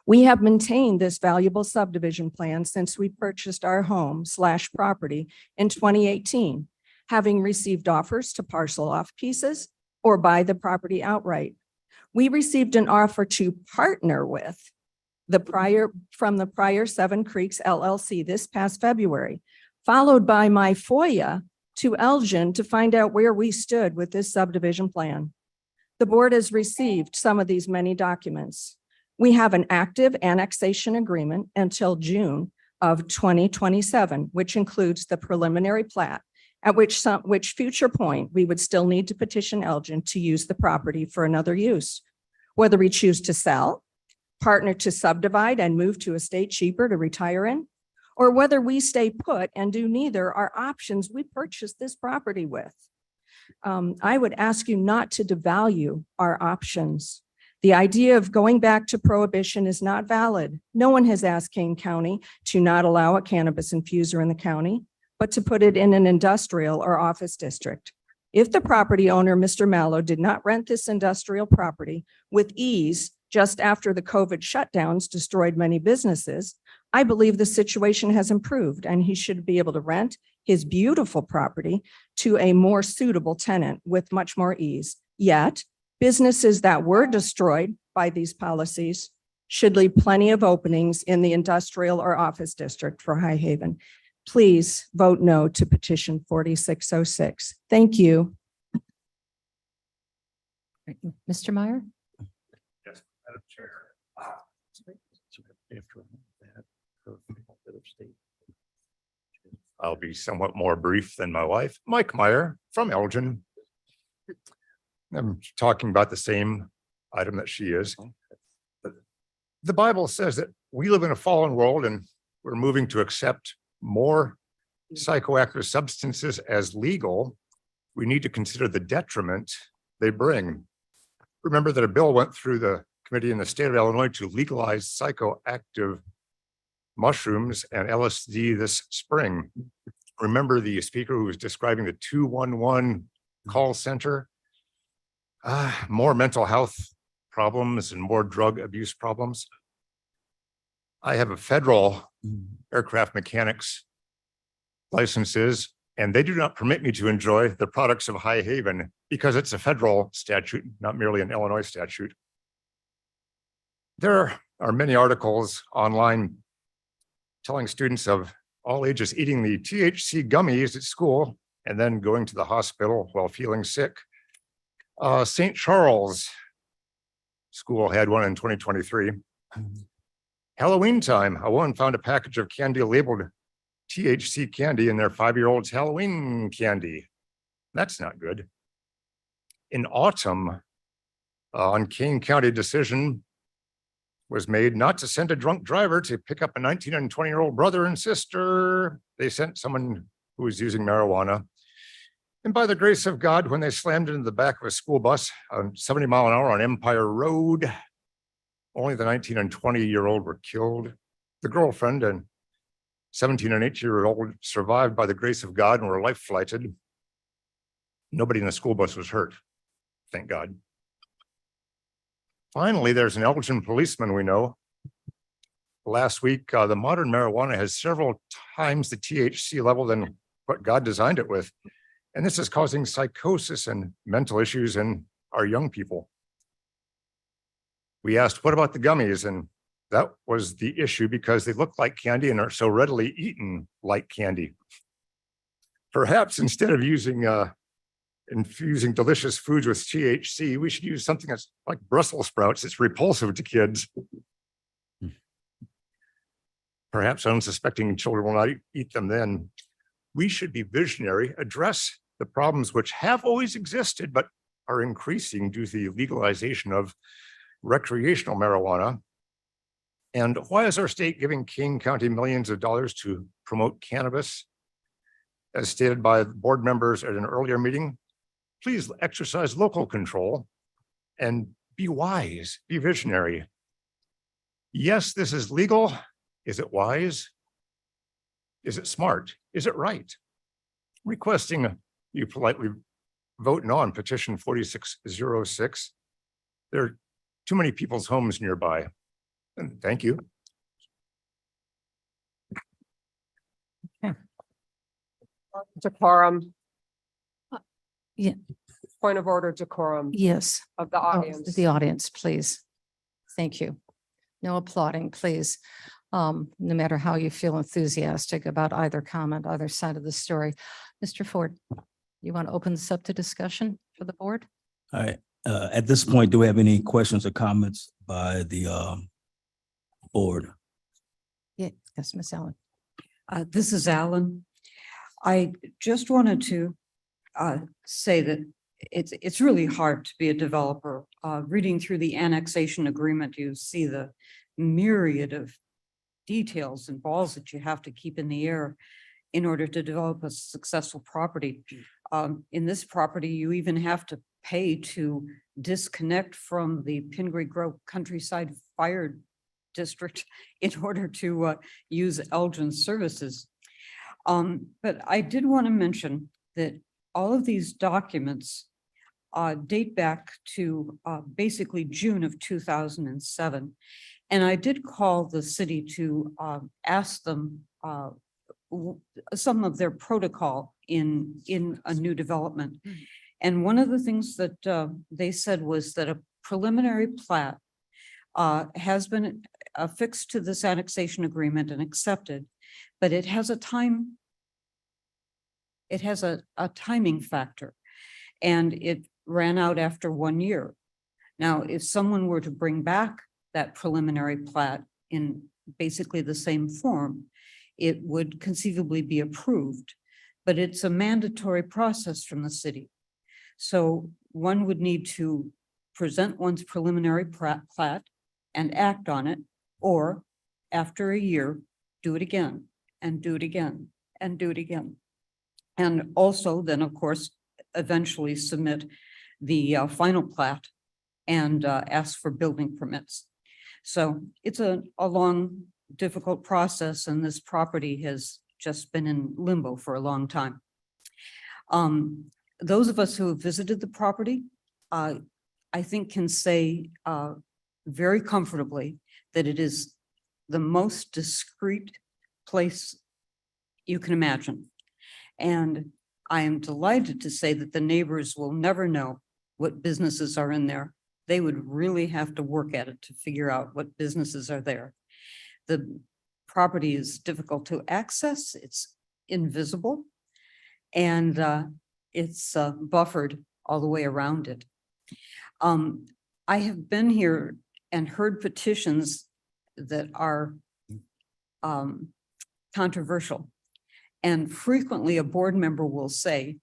We have maintained this valuable subdivision plan since we purchased our home/property in 2018, having received offers to parcel off pieces or buy the property outright. We received an offer to partner with from the prior 7 Creeks LLC this past February, followed by my FOIA to Elgin to find out where we stood with this subdivision plan. The board has received some of these many documents. We have an active annexation agreement until June of 2027, which includes the preliminary plat, at which future point we would still need to petition Elgin to use the property for another use. Whether we choose to sell, partner to subdivide and move to a state cheaper to retire in, or whether we stay put and do neither are options we purchased this property with. I would ask you not to devalue our options. The idea of going back to prohibition is not valid. No one has asked Kane County to not allow a cannabis infuser in the county, but to put it in an industrial or office district. If the property owner, Mr. Mallow, did not rent this industrial property with ease just after the COVID shutdowns destroyed many businesses, I believe the situation has improved and he should be able to rent his beautiful property to a more suitable tenant with much more ease. Yet, businesses that were destroyed by these policies should leave plenty of openings in the industrial or office district for High Haven. Please vote no to petition 4606. Thank you. Mr. Meyer? Yes, Madam Chair. I'll be somewhat more brief than my wife, Mike Meyer from Elgin. I'm talking about the same item that she is. The Bible says that we live in a fallen world and we're moving to accept more psychoactive substances as legal. We need to consider the detriment they bring. Remember that a bill went through the committee in the state of Illinois to legalize psychoactive mushrooms and LSD this spring. Remember the speaker who was describing the 211 call center? More mental health problems and more drug abuse problems. I have a federal aircraft mechanics licenses, and they do not permit me to enjoy the products of High Haven because it's a federal statute, not merely an Illinois statute. There are many articles online telling students of all ages eating the THC gummies at school and then going to the hospital while feeling sick. St. Charles School had one in 2023. Halloween time, a woman found a package of candy labeled THC candy in their 5-year-old's Halloween candy. That's not good. In autumn, on Kane County, decision was made not to send a drunk driver to pick up a 19 and 20-year-old brother and sister. They sent someone who was using marijuana. And by the grace of God, when they slammed into the back of a school bus on 70 mile an hour on Empire Road, only the 19 and 20-year-old were killed. The girlfriend and 17 and 18-year-old survived by the grace of God and were life flighted. Nobody in the school bus was hurt, thank God. Finally, there's an Elgin policeman we know. Last week, the modern marijuana has several times the THC level than what God designed it with. And this is causing psychosis and mental issues in our young people. We asked, what about the gummies? And that was the issue because they look like candy and are so readily eaten like candy. Perhaps instead of infusing delicious foods with THC, we should use something that's like Brussels sprouts. It's repulsive to kids. Perhaps unsuspecting children will not eat them then. We should be visionary, address the problems which have always existed, but are increasing due to the legalization of recreational marijuana. And why is our state giving Kane County millions of dollars to promote cannabis? As stated by board members at an earlier meeting, please exercise local control and be wise, be visionary. Yes, this is legal. Is it wise? Is it smart? Is it right? Requesting you politely vote no on petition 4606. There are too many people's homes nearby. And thank you. Decorum. Yeah. Point of order, decorum Yes. of the audience. The audience, please. Thank you. No applauding, please. No matter how you feel enthusiastic about either comment, either side of the story. Mr. Ford, you want to open this up to discussion for the board? All right, at this point, do we have any questions or comments by the board? Yes, Ms. Allen. This is Alan. I just wanted to say that it's really hard to be a developer. Reading through the annexation agreement, you see the myriad of details and balls that you have to keep in the air in order to develop a successful property. In this property, you even have to pay to disconnect from the Pingree Grove Countryside Fire District in order to use Elgin's services. But I did want to mention that all of these documents date back to basically June of 2007. And I did call the city to ask them some of their protocol in a new development. And one of the things that they said was that a preliminary plat has been affixed to this annexation agreement and accepted, but it has a time. It has a timing factor, and it ran out after 1 year. Now, if someone were to bring back that preliminary plat in basically the same form, it would conceivably be approved, but it's a mandatory process from the city. So one would need to present one's preliminary plat and act on it, or after a year, do it again and do it again and do it again. And also then, of course, eventually submit the final plat and ask for building permits. So it's a long, difficult process, and this property has just been in limbo for a long time. Those of us who have visited the property, I think can say very comfortably that it is the most discreet place you can imagine. And I am delighted to say that the neighbors will never know what businesses are in there. They would really have to work at it to figure out what businesses are there. The property is difficult to access. It's invisible. And it's buffered all the way around it. I have been here and heard petitions that are controversial. And frequently a board member will say,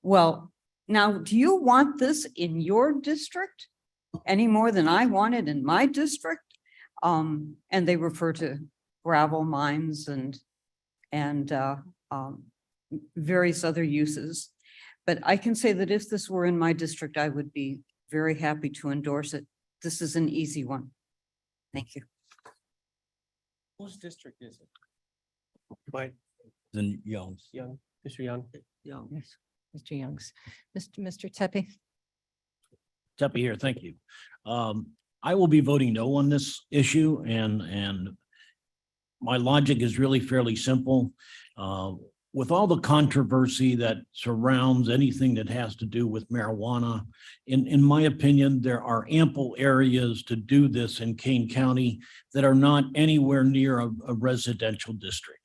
well, now, do you want this in your district any more than I want it in my district? And they refer to gravel mines and various other uses. But I can say that if this were in my district, I would be very happy to endorse it. This is an easy one. Thank you. Whose district is it? Right. Then Young's. Young, Mr. Young? Young. Yes, Mr. Youngs. Mr. Tepe, Tepe here, thank you. I will be voting no on this issue and my logic is really fairly simple. With all the controversy that surrounds anything that has to do with marijuana, in my opinion, there are ample areas to do this in Kane County that are not anywhere near a residential district.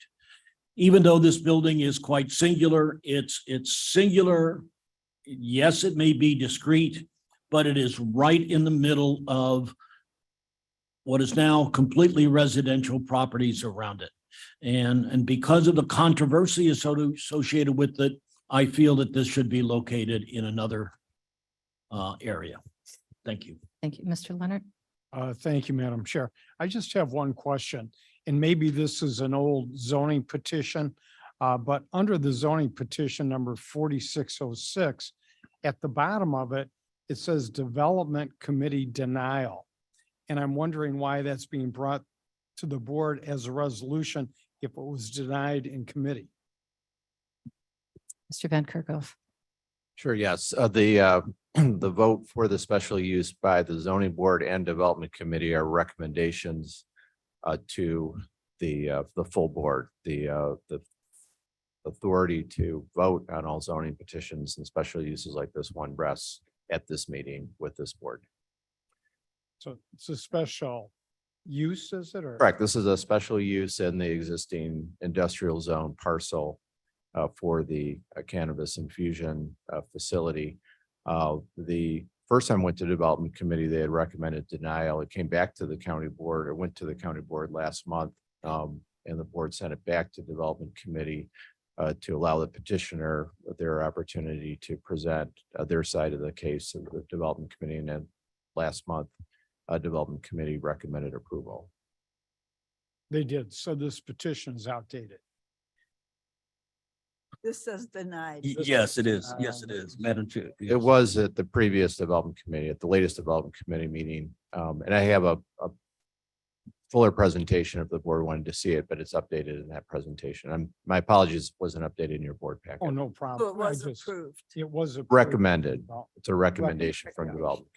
Even though this building is quite singular, it's singular. Yes, it may be discrete, but it is right in the middle of what is now completely residential properties around it. And because of the controversy associated with it, I feel that this should be located in another area. Thank you. thank you. Mr. Leonard? Thank you, Madam Chair. I just have one question, and maybe this is an old zoning petition, but under the zoning petition number 4606, at the bottom of it, it says Development Committee Denial. And I'm wondering why that's being brought to the board as a resolution if it was denied in committee. Mr. Van Kerkhoff? Sure, yes. The vote for the special use by the zoning board and development committee are recommendations to the full board. The authority to vote on all zoning petitions and special uses like this one rests at this meeting with this board. So it's a special use, is it? Or Correct. This is a special use in the existing industrial zone parcel for the cannabis infusion facility. The first time I went to development committee, they had recommended denial. It came back to the county board. It went to the county board last month, and the board sent it back to development committee to allow the petitioner their opportunity to present their side of the case of the development committee. And then last month, development committee recommended approval. they did. So this petition is outdated. This says denied. Yes, it is. Yes, it is, Madam Chair. It was at the previous development committee, at the latest development committee meeting. And I have a fuller presentation if the board wanted to see it, but it's updated in that presentation. My apologies, it wasn't updated in your board packet. Oh, no So problem. it was I just- approved. It was approved. Recommended. It's a recommendation from development.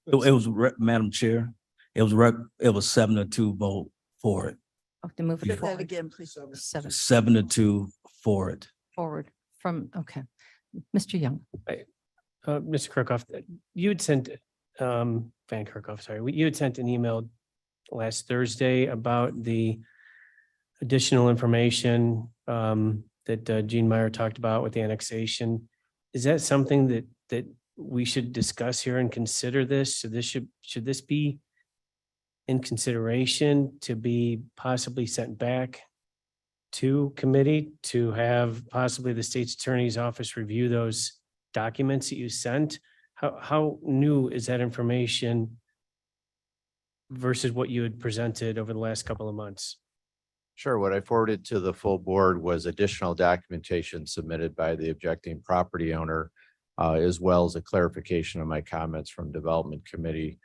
It was, Madam Chair, it was 7-2 vote for it. Oh, to move Say it that forward. again, please. 7-2 for it. Forward from, okay. Mr. Young? Mr. Kirkhoff, you had sent, Van Kirkhoff, sorry, you had sent an email last Thursday about the additional information that Gene Meyer talked about with the annexation. Is that something that we should discuss here and consider this? So should this be in consideration to be possibly sent back to committee to have possibly the state's attorney's office review those documents that you sent? How new is that information versus what you had presented over the last couple of months? Sure. What I forwarded to the full board was additional documentation submitted by the objecting property owner, as well as a clarification of my comments from development committee.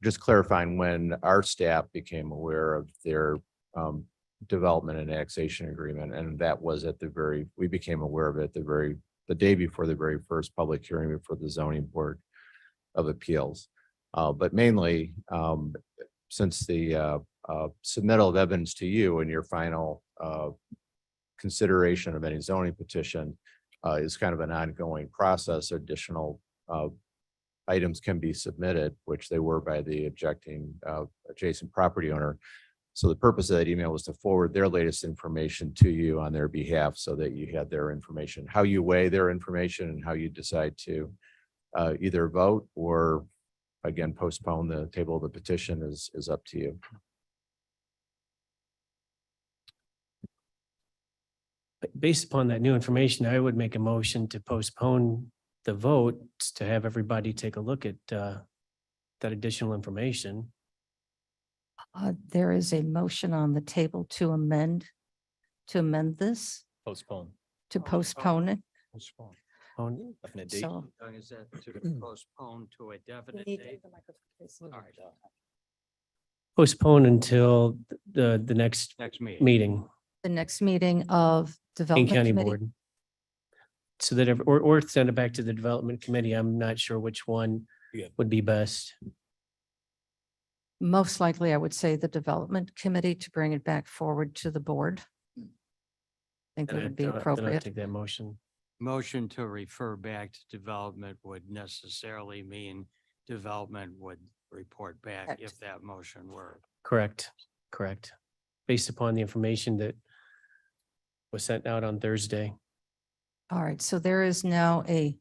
Just clarifying when our staff became aware of their development and annexation agreement. And that was we became aware of it the day before the very first public hearing before the zoning board of appeals. But mainly, since the submittal of evidence to you and your final consideration of any zoning petition is kind of an ongoing process, additional items can be submitted, which they were by the objecting adjacent property owner. So the purpose of that email was to forward their latest information to you on their behalf so that you had their information. How you weigh their information and how you decide to either vote or again, postpone the table of the petition is up to you. Based upon that new information, I would make a motion to postpone the vote to have everybody take a look at that additional information. There is a motion on the table to amend this, Postpone. to postpone it. On- Definite date. So Is that to postpone to a definite date? Postpone until the next Next meeting. meeting, the next meeting of King Development County Committee. Board. So that, or send it back to the Development Committee. I'm not sure which one would be best. Most likely, I would say the Development Committee to bring it back forward to the board. I think that would be Then I'll appropriate. take that motion. Motion to refer back to development would necessarily mean development would report back Correct. if that motion were. Correct, correct. Based upon the information that was sent out on Thursday. All right, so there is now a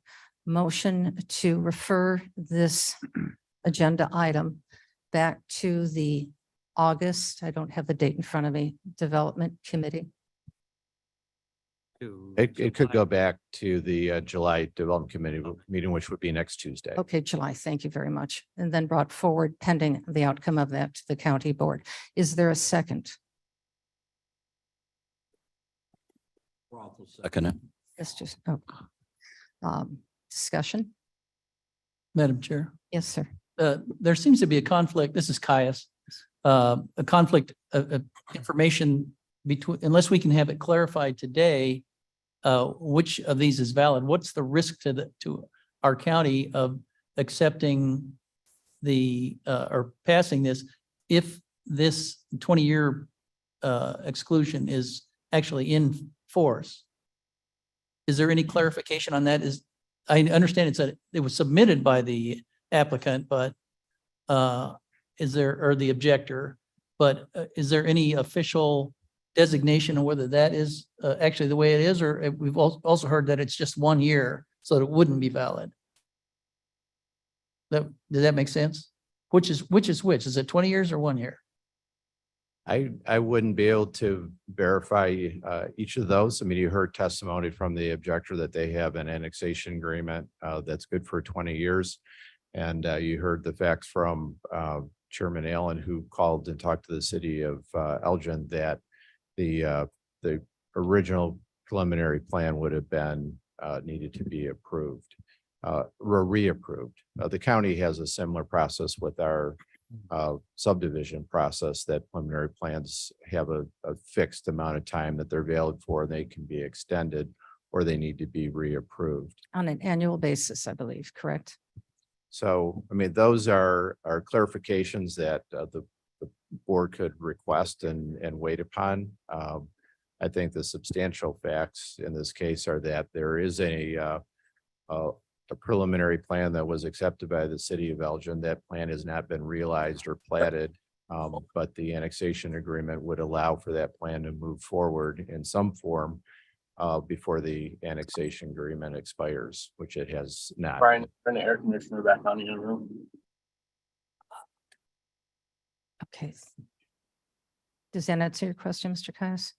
motion to refer this agenda item back to the August, I don't have the date in front of me, Development Committee. It could go back to the July Development Committee meeting, which would be next Tuesday. Okay, July, thank you very much. And then brought forward pending the outcome of that to the county board. Is there a second? Second it. Yes, just, discussion? Madam Chair, Yes, sir. there seems to be a conflict. This is Caius. A conflict of information between, unless we can have it clarified today, which of these is valid? What's the risk to our county of accepting or passing this if this 20-year exclusion is actually in force? Is there any clarification on that? I understand it was submitted by the applicant, but or the objector, but is there any official designation on whether that is actually the way it is, or we've also heard that it's just 1 year, so that it wouldn't be valid? Does that make sense? Which is which? Is it 20 years or 1 year? I wouldn't be able to verify each of those. I mean, you heard testimony from the objector that they have an annexation agreement that's good for 20 years. And you heard the facts from Chairman Allen, who called and talked to the city of Elgin that the original preliminary plan would have been needed to be approved or reapproved. The county has a similar process with our subdivision process, that preliminary plans have a fixed amount of time that they're valid for. They can be extended or they need to be reapproved. On an annual basis, I believe, correct? So, I mean, those are clarifications that the board could request and wait upon. I think the substantial facts in this case are that there is a preliminary plan that was accepted by the city of Elgin. That plan has not been realized or platted, but the annexation agreement would allow for that plan to move forward in some form before the annexation agreement expires, which it has not. Brian, turn the air conditioner back on in your room. Okay. Does that answer your question, Mr. Caius?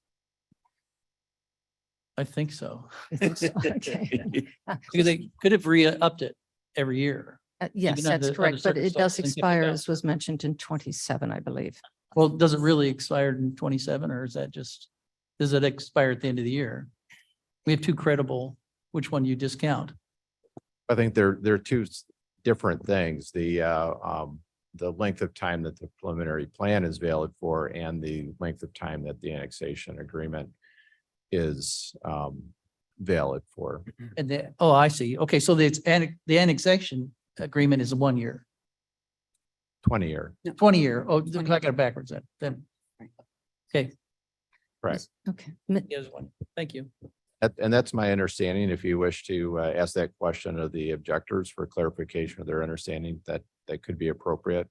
I think so. I think so. Okay. Because they could have re-upped it every year. Yes, Even under that's other correct, but it does circumstances, and kept it expire, down. as was mentioned in 27, I believe. Well, does it really expire in 27, or is that just, does it expire at the end of the year? We have two credible, which one do you discount? I think they're two different things. The length of time that the preliminary plan is valid for and the length of time that the annexation agreement is valid for. And the, oh, I see. Okay, so the annexation agreement is a 1 year, 20-year. 20 year. Oh, I got it backwards then. Okay. Right. Okay. Here's one. Thank you. And that's my understanding. If you wish to ask that question of the objectors for clarification of their understanding, that could be appropriate.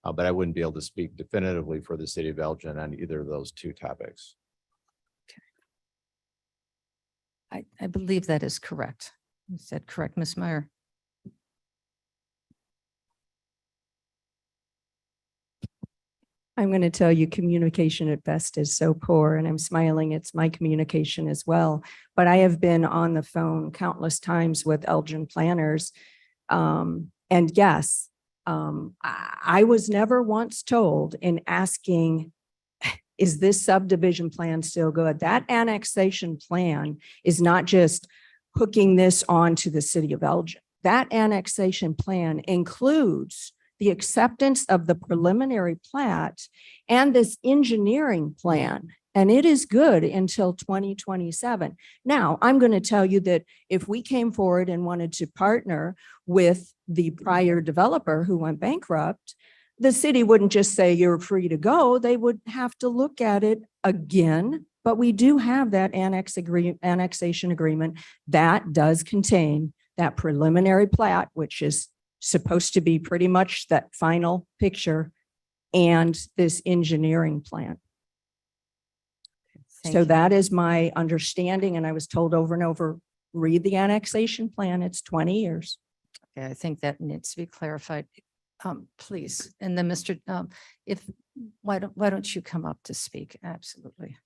But I wouldn't be able to speak definitively for the city of Elgin on either of those two topics. I believe that is correct. Is that correct, Ms. Meyer? I'm going to tell you, communication at best is so poor, and I'm smiling. It's my communication as well. But I have been on the phone countless times with Elgin planners. And yes, I was never once told in asking, is this subdivision plan still good? That annexation plan is not just hooking this on to the city of Elgin. That annexation plan includes the acceptance of the preliminary plat and this engineering plan. And it is good until 2027. Now, I'm going to tell you that if we came forward and wanted to partner with the prior developer who went bankrupt, the city wouldn't just say you're free to go. They would have to look at it again. But we do have that annexation agreement that does contain that preliminary plat, which is supposed to be pretty much that final picture, and this engineering plan. Thank So you. that is my understanding. And I was told over and over, read the annexation plan. It's 20 years. Okay, I think that needs to be clarified. Please. And then Mr. Why don't you come up to speak? Absolutely.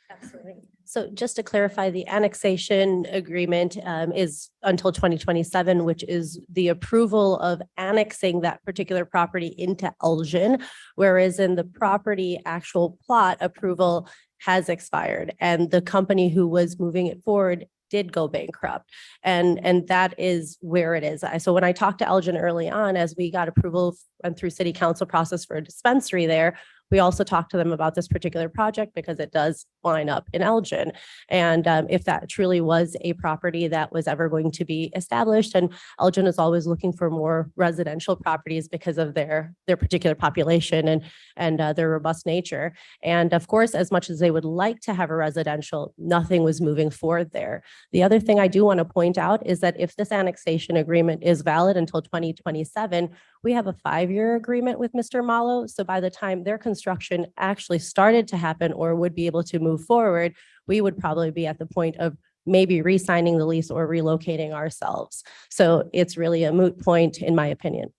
Absolutely. So just to clarify, the annexation agreement is until 2027, which is the approval of annexing that particular property into Elgin, whereas in the property actual plot approval has expired, and the company who was moving it forward did go bankrupt. And that is where it is. So when I talked to Elgin early on, as we got approval and through city council process for a dispensary there, we also talked to them about this particular project because it does line up in Elgin. And if that truly was a property that was ever going to be established, and Elgin is always looking for more residential properties because of their particular population and their robust nature. And of course, as much as they would like to have a residential, nothing was moving forward there. The other thing I do want to point out is that if this annexation agreement is valid until 2027, we have a 5-year agreement with Mr. Malo. So by the time their construction actually started to happen or would be able to move forward, we would probably be at the point of maybe re-signing the lease or relocating ourselves. So it's really a moot point, in my opinion.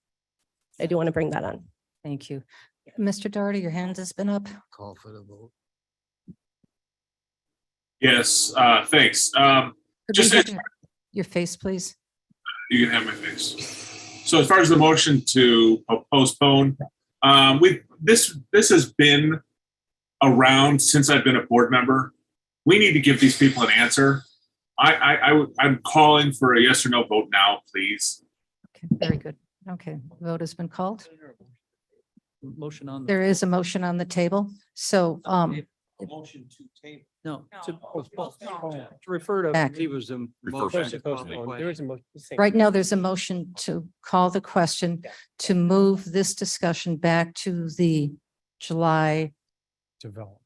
I do want to bring that on. Thank you. Mr. Doherty, your hand has been up. Call for the vote. Yes, thanks. Could we Just have your face, please? you can have my face. So as far as the motion to postpone, this has been around since I've been a board member. We need to give these people an answer. I'm calling for a yes or no vote now, please. Okay, very good. Okay, vote has been called. Motion on. There is a motion on the table. So, Motion to table. No, to postpone. To refer to. Back. He was a motion to postpone. There is a motion. right now, there's a motion to call the question to move this discussion back to the July Development.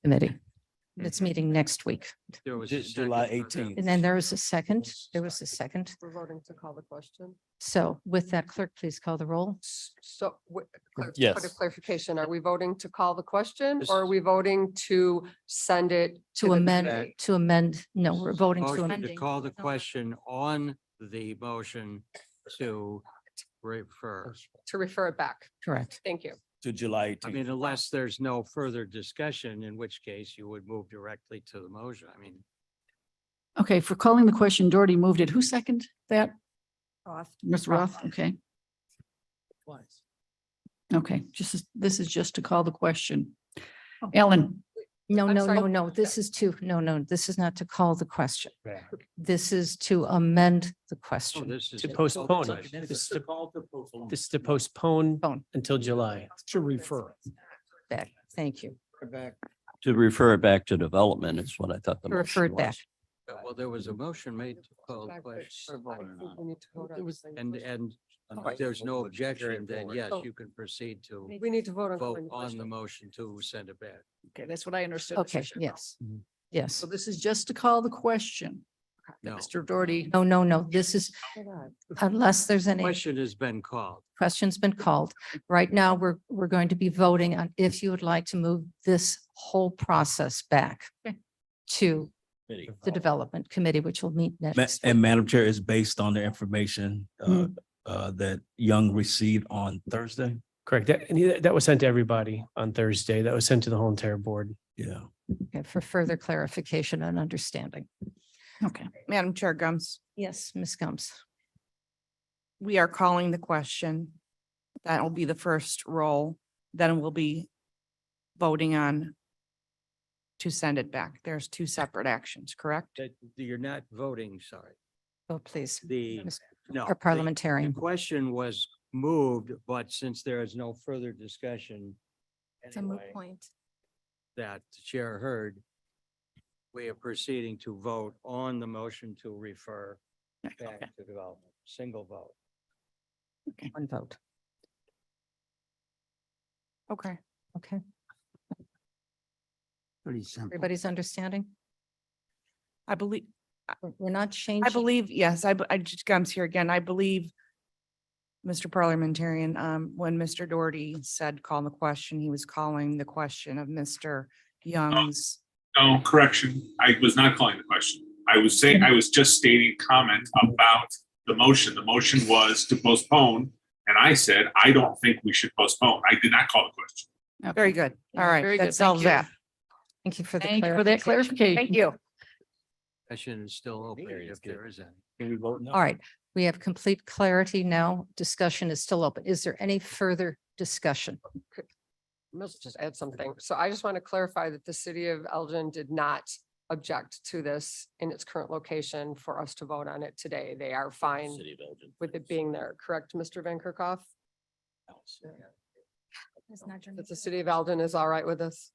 committee. It's meeting next week. There was July 18th. And then there was a second. There was a second. We're voting to call the question. So with that, clerk, please call the roll. So, Yes. point of clarification, are we voting to call the question or are we voting to send it? To amend, no, we're voting to Motion amend. to call the question on the motion to refer. To refer it back. Correct. Thank you. To July I 18th. mean, unless there's no further discussion, in which case you would move directly to the motion. I mean, Okay, for calling the question, Doherty moved it. Who seconded that? Roth. Ms. Roth, okay. Okay, this is just to call the question. Ellen, No, I'm no, sorry. no, this is this is not to call the question. This is to amend the oh, question. this is. To postpone it. This is to postpone until July. To refer. Back. Thank you. To refer it back to development is what I thought the To refer motion it back. was. Well, there was a motion made to call the question. We need to vote on this thing. And if there's no objection, then yes, you can proceed to We need to vote on. vote calling the on the question. motion to send it back. okay, that's what I understood. Okay, yes, yes. So this is just to call the question. No. Mr. Doherty. No, this is, unless there's any Question has been called. question's been called. Right now, we're going to be voting on if you would like to move this whole process back to the development committee, which will meet next. And Madam Chair, is based on the information that Young received on Thursday. Correct. That was sent to everybody on Thursday. That was sent to the whole entire board. Yeah. Okay, for further clarification and understanding. Okay. Madam Chair Gums, Yes, Ms. Gums. we are calling the question. That will be the first roll. Then we'll be voting on to send it back. There's two separate actions, correct? That you're not voting, sorry. Oh, please. The, Ms. no. Our the- parliamentarian. The question was moved, but since there is no further discussion It's a moot anyway, point. that the chair heard, we are proceeding to vote on the motion to refer back to development, single vote. One vote. Okay. Okay. Pretty simple. Everybody's understanding? I believe, We're not changing. I believe, yes, I just comes here again. I believe, Mr. Parliamentarian, when Mr. Doherty said call the question, he was calling the question of Mr. Young's. No, correction. I was not calling the question. I was saying, I was just stating comment about the motion. The motion was to postpone. And I said, I don't think we should postpone. I did not call the question. Very good. All right, very good. that solves Thank you. that. Thank you for the Thank you for that clarification. Thank you. Question is still open if there is any. Can we vote now? All right, we have complete clarity now. Discussion is still open. Is there any further discussion? Must just add something. So I just want to clarify that the city of Elgin did not object to this in its current location for us to vote on it today. They are fine with it being there, correct, Mr. Van Kerkhoff? That the city of Elgin is all right with this?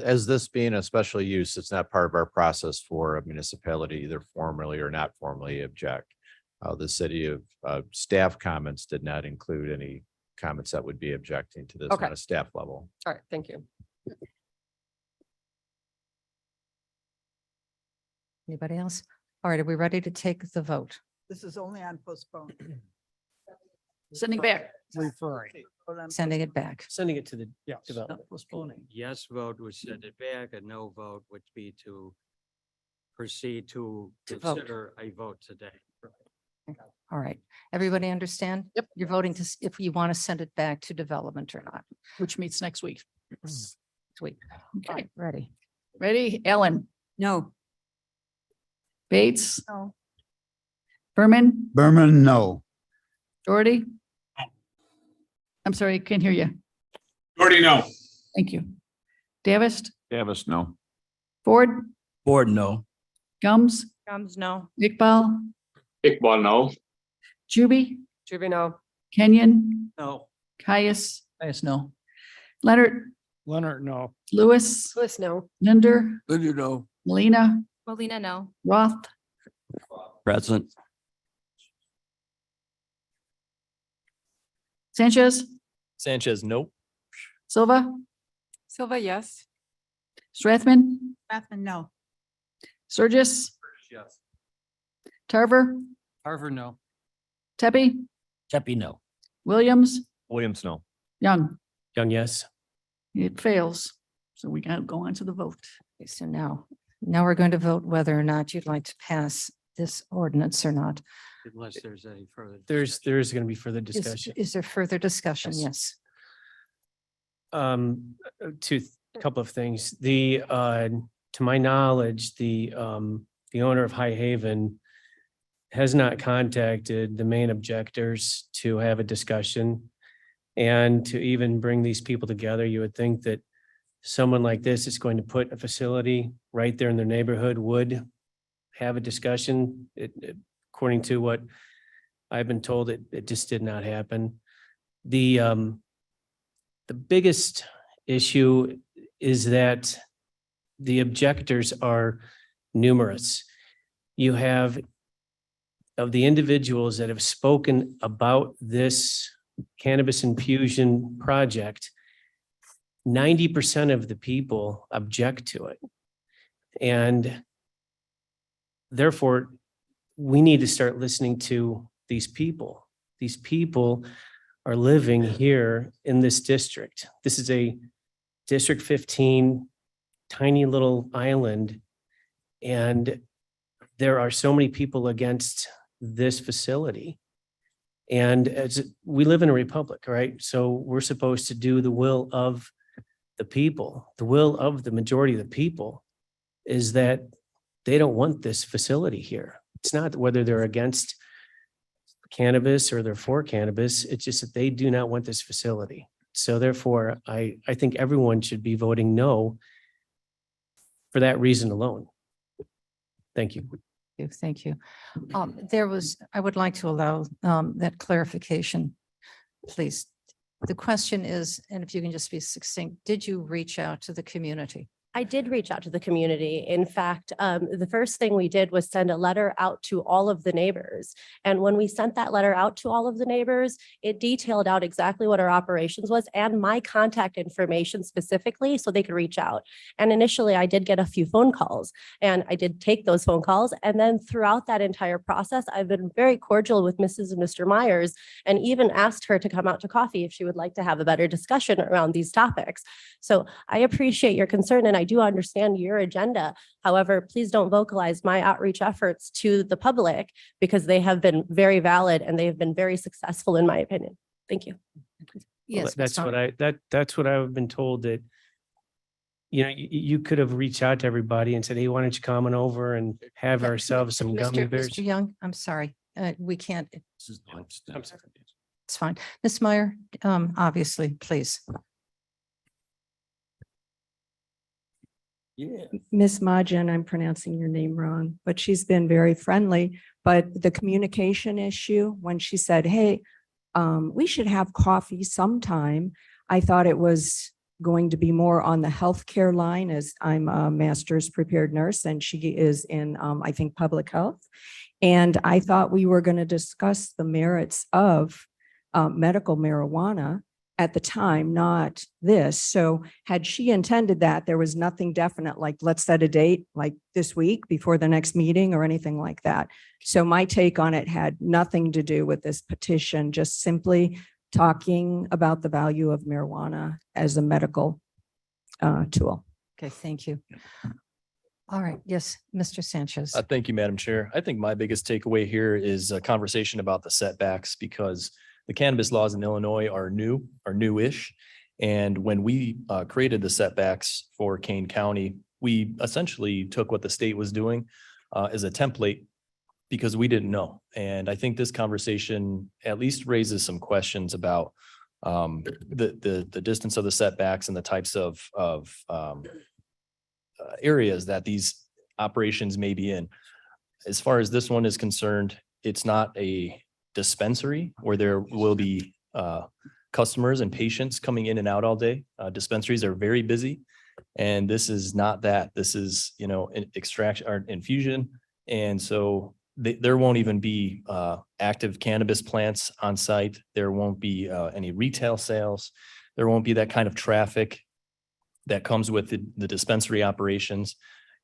As this being a special use, it's not part of our process for a municipality either formally or not formally object. The city of staff comments did not include any comments that would be objecting to this Okay. on a staff level. All right, thank you. Anybody else? All right, are we ready to take the vote? This is only on postpone. Sending back. Referring. Sending it back. Sending it to the Yes. development. Postponing. Yes vote would send it back. A no vote would be to proceed to To vote. consider a vote today. All right, everybody understand? Yep. You're voting to, if you want to send it back to development or not. Which meets next week. Sweet. All Okay, right, ready. ready? Ellen? No. Bates? No. Berman? Berman, no. Doherty? I'm sorry, can't hear you. Already know. Thank you. Davis? Davis, no. Ford? Board, no. Gums? Gums, no. Iqbal? Iqbal, no. Juby? Juby, no. Kenyon? No. Caius? Yes, no. Leonard? Leonard, no. Lewis? Lewis, no. Linder? Linder, no. Melina? Molina, no. Roth? Present. Sanchez? Sanchez, nope. Silva? Silva, yes. Strathman? Strathman, no. Sturgis? Yes. Tarver? Harvard, no. Tepe? Cheppy, no. Williams? Williams, no. Young? Young, yes. It fails. So we gotta go on to the vote. Okay, so now we're going to vote whether or not you'd like to pass this ordinance or not. Unless there's any further. There is going to be further Is, discussion. is there further discussion? Yes. Yes. Couple of things. To my knowledge, the owner of High Haven has not contacted the main objectors to have a discussion. And to even bring these people together, you would think that someone like this is going to put a facility right there in their neighborhood would have a discussion. According to what I've been told, it just did not happen. The biggest issue is that the objectors are numerous. You have, of the individuals that have spoken about this cannabis infusion project, 90% of the people object to it. And therefore, we need to start listening to these people. These people are living here in this district. This is a District 15, tiny little island. And there are so many people against this facility. And as we live in a republic, right? So we're supposed to do the will of the people. The will of the majority of the people is that they don't want this facility here. It's not whether they're against cannabis or they're for cannabis. It's just that they do not want this facility. So therefore, I think everyone should be voting no for that reason alone. Thank you. Thank you. I would like to allow that clarification, please. The question is, and if you can just be succinct, did you reach out to the community? I did reach out to the community. In fact, the first thing we did was send a letter out to all of the neighbors. And when we sent that letter out to all of the neighbors, it detailed out exactly what our operations was and my contact information specifically so they could reach out. And initially I did get a few phone calls and I did take those phone calls. And then throughout that entire process, I've been very cordial with Mrs. and Mr. Myers and even asked her to come out to coffee if she would like to have a better discussion around these topics. So I appreciate your concern and I do understand your agenda. However, please don't vocalize my outreach efforts to the public because they have been very valid and they have been very successful in my opinion. Thank you. Yes, That's what that's what I've been told, that, you know, you could have reached out to everybody and said, hey, why don't you come on over and have ourselves some gummy bears? Mr. Young, I'm sorry. We can't, I'm sorry. it's fine. Ms. Meyer, obviously, please. Yeah. Miss Majan, I'm pronouncing your name wrong, but she's been very friendly. But the communication issue, when she said, hey, we should have coffee sometime, I thought it was going to be more on the healthcare line, as I'm a master's prepared nurse and she is in, I think, public health. And I thought we were going to discuss the merits of medical marijuana at the time, not this. So had she intended that, there was nothing definite, like let's set a date like this week before the next meeting or anything like that. So my take on it had nothing to do with this petition, just simply talking about the value of marijuana as a medical tool. Okay, thank you. All right. Yes, Mr. Sanchez. Thank you, Madam Chair. I think my biggest takeaway here is a conversation about the setbacks, because the cannabis laws in Illinois are newish. And when we created the setbacks for Kane County, we essentially took what the state was doing as a template because we didn't know. And I think this conversation at least raises some questions about the distance of the setbacks and the types of areas that these operations may be in. As far as this one is concerned, it's not a dispensary where there will be customers and patients coming in and out all day. Dispensaries are very busy, and this is not that. This is, you know, an extraction or infusion. And so there won't even be active cannabis plants on site. There won't be any retail sales. There won't be that kind of traffic that comes with the dispensary operations.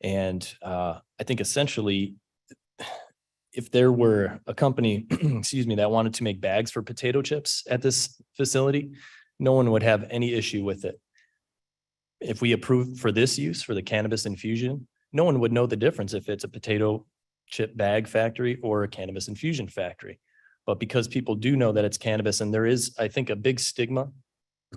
And I think essentially, if there were a company, excuse me, that wanted to make bags for potato chips at this facility, no one would have any issue with it. If we approve for this use, for the cannabis infusion, no one would know the difference if it's a potato chip bag factory or a cannabis infusion factory. But because people do know that it's cannabis, and there is, I think, a big stigma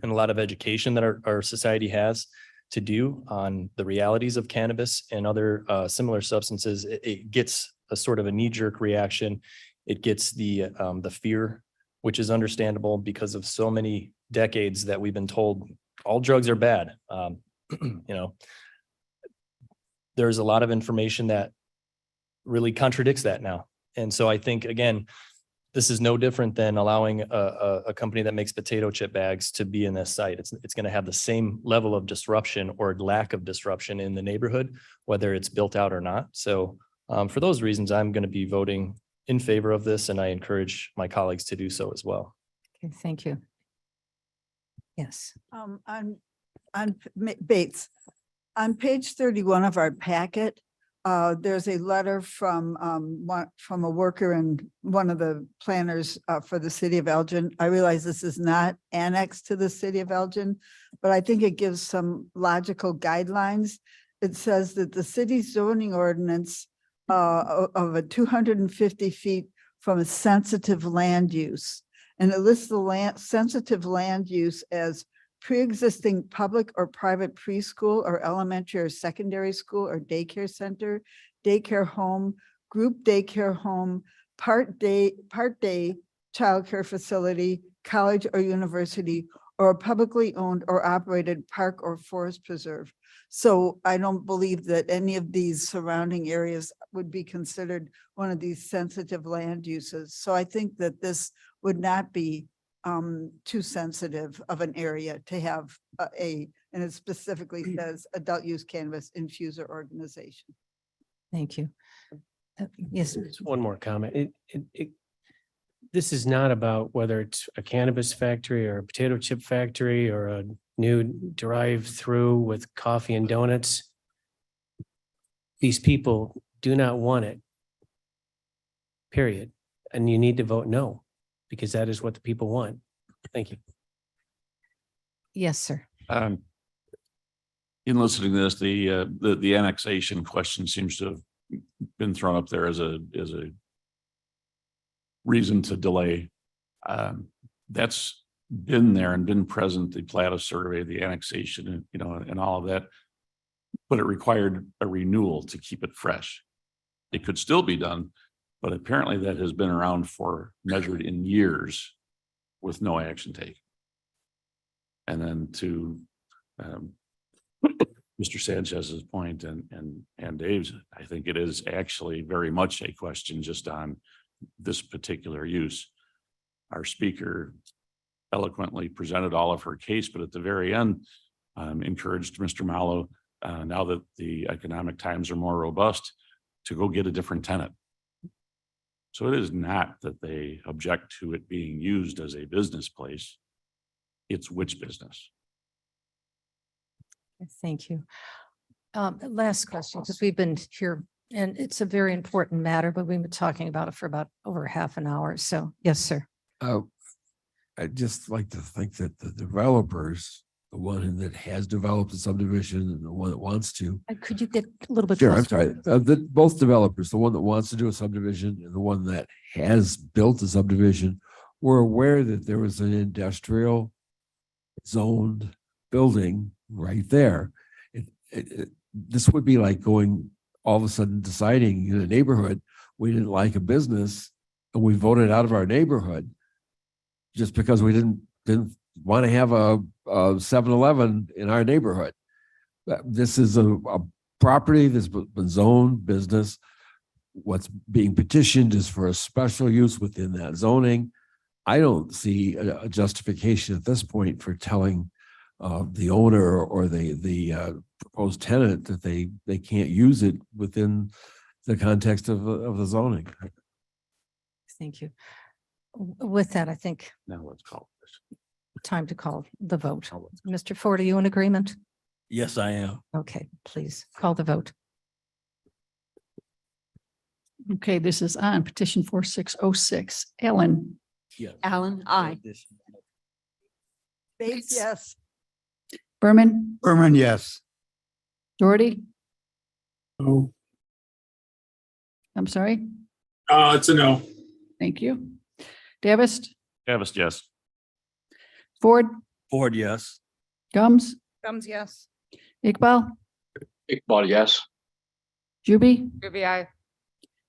and a lot of education that our society has to do on the realities of cannabis and other similar substances, it gets a sort of a knee-jerk reaction. It gets the fear, which is understandable because of so many decades that we've been told all drugs are bad. You know, there's a lot of information that really contradicts that now. And so I think, again, this is no different than allowing a company that makes potato chip bags to be in this site. It's going to have the same level of disruption or lack of disruption in the neighborhood, whether it's built out or not. So for those reasons, I'm going to be voting in favor of this, and I encourage my colleagues to do so as well. Okay, thank you. Yes. On Bates, on page 31 of our packet, there's a letter from from a worker and one of the planners for the city of Elgin. I realize this is not annexed to the city of Elgin, but I think it gives some logical guidelines. It says that the city's zoning ordinance of a 250 feet from a sensitive land use. And it lists the sensitive land use as pre-existing public or private preschool or elementary or secondary school or daycare center, daycare home, group daycare home, part day childcare facility, college or university, or a publicly owned or operated park or forest preserve. So I don't believe that any of these surrounding areas would be considered one of these sensitive land uses. So I think that this would not be too sensitive of an area to have and it specifically says adult use cannabis infuser organization. Thank you. Yes. Just one more comment. This is not about whether it's a cannabis factory or a potato chip factory or a new drive-through with coffee and donuts. These people do not want it. Period. And you need to vote no, because that is what the people want. Thank you. Yes, sir. In listening to this, the annexation question seems to have been thrown up there as a reason to delay. That's been there and been present, the Plata survey, the annexation, and all of that. But it required a renewal to keep it fresh. It could still be done, but apparently that has been around for measured in years with no action taken. And then to Mr. Sanchez's point and Dave's, I think it is actually very much a question just on this particular use. Our speaker eloquently presented all of her case, but at the very end, encouraged Mr. Mallow, now that the economic times are more robust, to go get a different tenant. So it is not that they object to it being used as a business place. It's which business. Thank you. Last question, because we've been here and it's a very important matter, but we've been talking about it for about over half an hour. So yes, sir. I'd just like to think that the developers, the one that has developed a subdivision and the one that wants to. Could you get a little bit? Sure, I'm closer? sorry. Both developers, the one that wants to do a subdivision and the one that has built a subdivision, were aware that there was an industrial zoned building right there. This would be like going all of a sudden deciding in a neighborhood, we didn't like a business and we voted out of our neighborhood just because we didn't want to have a 7-Eleven in our neighborhood. This is a property that's been zoned business. What's being petitioned is for a special use within that zoning. I don't see a justification at this point for telling the owner or the proposed tenant that they can't use it within the context of the zoning. Thank you. With that, I think Now let's call this. time to call the vote. Mr. Ford, are you in agreement? Yes, I am. Okay, please call the vote. Okay, this is on petition 4606. Ellen. Yes. Alan, aye. Bates, yes. Berman, Berman, yes. Doherty, No. I'm sorry. It's a no. Thank you. Davis, Davis, yes. Ford, Ford, yes. Gums, Thumbs, yes. Iqbal, Iqbal, yes. Juby, Ruby, I.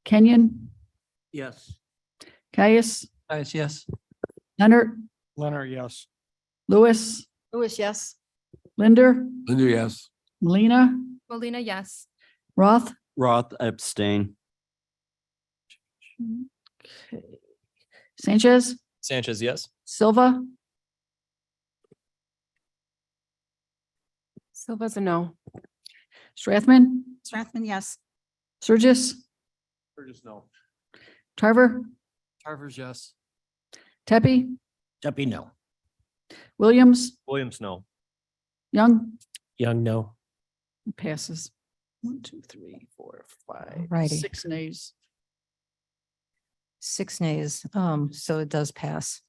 Kenyon, Yes. Caius, Yes. Leonard, Leonard, yes. Lewis, Lewis, yes. Linder, Linda, yes. Melina, Molina, yes. Roth. Roth, abstain. Okay. Sanchez, Sanchez, yes. Silva, Silva's a no. Strathman, Strathman, yes. Surgis, Just no. Tarver, Tarver's yes. Tepe, Deputy, no. Williams, Williams, no. Young. Young, no. Passes. 1, 2, 3, 4, righty. 6 nays. 6 nays, so it does pass.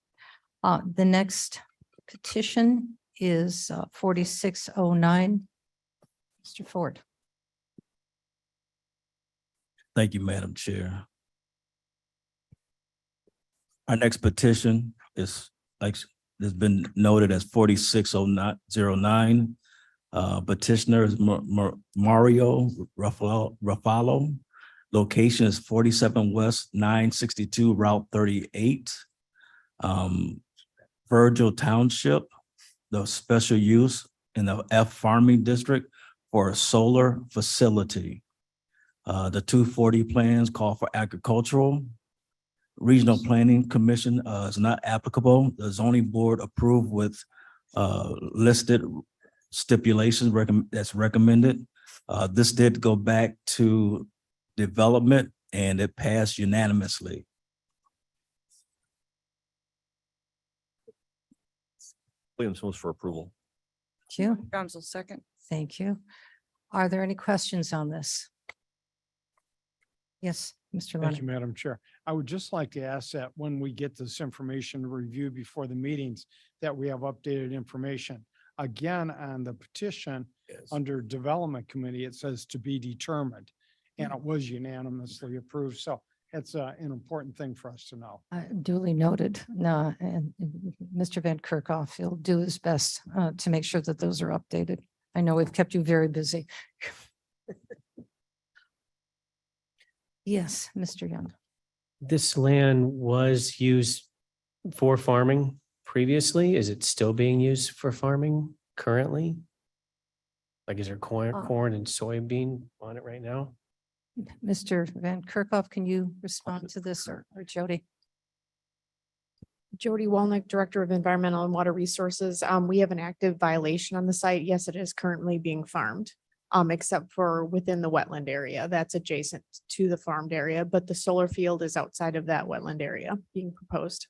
The next petition is 4609. Mr. Ford. Thank you, Madam Chair. Our next petition is, like, has been noted as 4609. Petitioner is Mario Ruffalo. Location is 47 West 962 Route 38. Virgil Township, the special use in the F Farming District for a solar facility. The 240 plans call for agricultural. Regional Planning Commission is not applicable. The zoning board approved with listed stipulations that's recommended. This did go back to development and it passed unanimously. Williams moves for approval. Thank you. Council second. Thank you. Are there any questions on this? Yes, Mr. Thank Leonard. you, Madam Chair. I would just like to ask that when we get this information reviewed before the meetings, that we have updated information. Again, on the petition, under Development Committee, it says to be determined, and it was unanimously approved. So it's an important thing for us to know. Duly noted. No, and Mr. Van Kerkhoff, he'll do his best to make sure that those are updated. I know we've kept you very busy. Yes, Mr. Young. This land was used for farming previously. Is it still being used for farming currently? Like, is there corn and soybean on it right now? Mr. Van Kerkhoff, can you respond to this, or Jody? Jody Walnick, Director of Environmental and Water Resources. We have an active violation on the site. Yes, it is currently being farmed, except for within the wetland area that's adjacent to the farmed area, but the solar field is outside of that wetland area being proposed.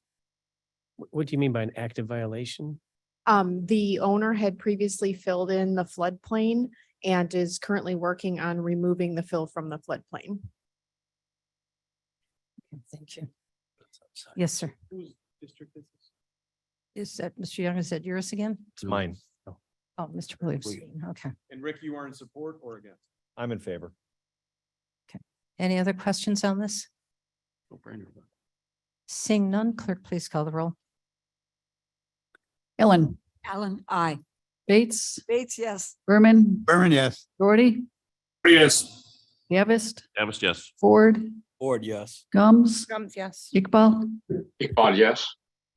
What do you mean by an active violation? The owner had previously filled in the floodplain and is currently working on removing the fill from the floodplain. Thank you. Yes, sir. Is that, Mr. Young, is that yours again? It's mine. Oh, Mr. Williams. Okay. And Rick, you are in support or against? I'm in favor. Any other questions on this? Seeing none, clerk, please call the roll. Ellen, Allen, aye. Bates, Bates, yes. Berman, Berman, yes. Doherty, Yes. Gavist, Davis, yes. Ford, Ford, yes. Gums, Gums, yes. Iqbal, Iqbal, yes.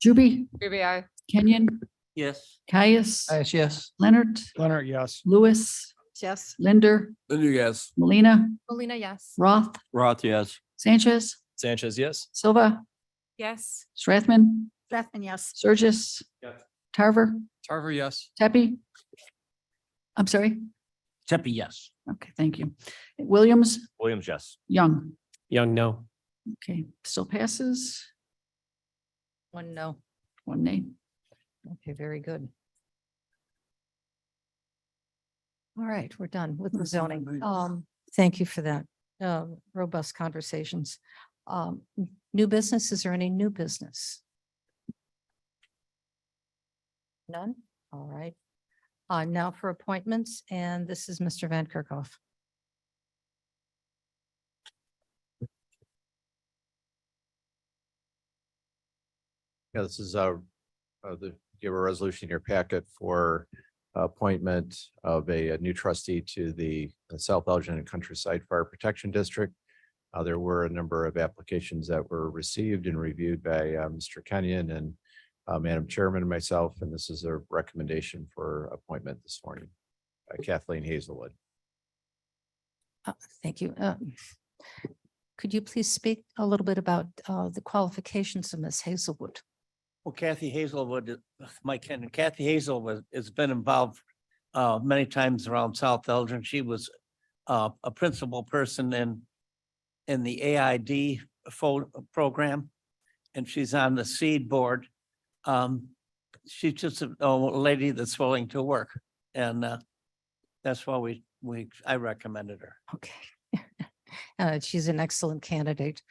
Juby, BBI. Kenyon, Yes. Caius, Yes. Leonard, Leonard, yes. Lewis, Yes. Linder, Linder, yes. Molina, Molina, yes. Roth, Roth, yes. Sanchez, Sanchez, yes. Silva, Yes. Strathman, Strathman, yes. Surges, Yes. Tarver, Tarver, yes. Tepe. I'm sorry. Tepe, yes. Okay, thank you. Williams, Williams, yes. Young. Young, no. Okay, still passes. 1 no. 1 nay. Okay, very good. All right, we're done with the zoning. Thank you for that. Robust conversations. New business, is there any new business? None? All right. Now for appointments, and this is Mr. Van Kerkhoff. Yeah, this is you have a resolution in your packet for appointment of a new trustee to the South Elgin and Countryside Fire Protection District. There were a number of applications that were received and reviewed by Mr. Kenyon and Madam Chairman and myself, and this is a recommendation for appointment this morning. Kathleen Hazelwood. Thank you. Could you please speak a little bit about the qualifications of Ms. Hazelwood? Well, Kathy Hazelwood, Mike Kenyon, Kathy Hazelwood has been involved many times around South Elgin. She was a principal person in the AID program, and she's on the seed board. She's just a lady that's willing to work, and that's why I recommended her. Okay. She's an excellent candidate.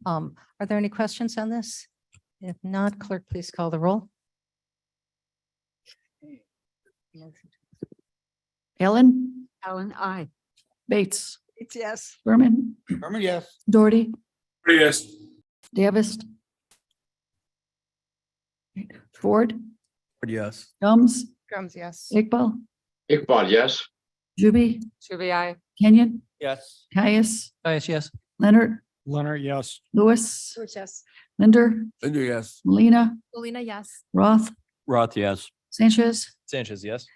Are there any questions on this? If not, clerk, please call the roll. Ellen, Ellen, I. Bates, It's yes. Berman, Berman, yes. Doherty, Yes. Davis. Ford, Yes. Gums, Drums, yes. Iqbal, Iqbal, yes. Juby, Shubi, I. Kenyon, Yes. Caius, Yes. Leonard, Leonard, yes. Lewis, Yes. Linder, And yes. Melina, Melina, yes. Roth, Roth, yes. Sanchez, Sanchez, yes.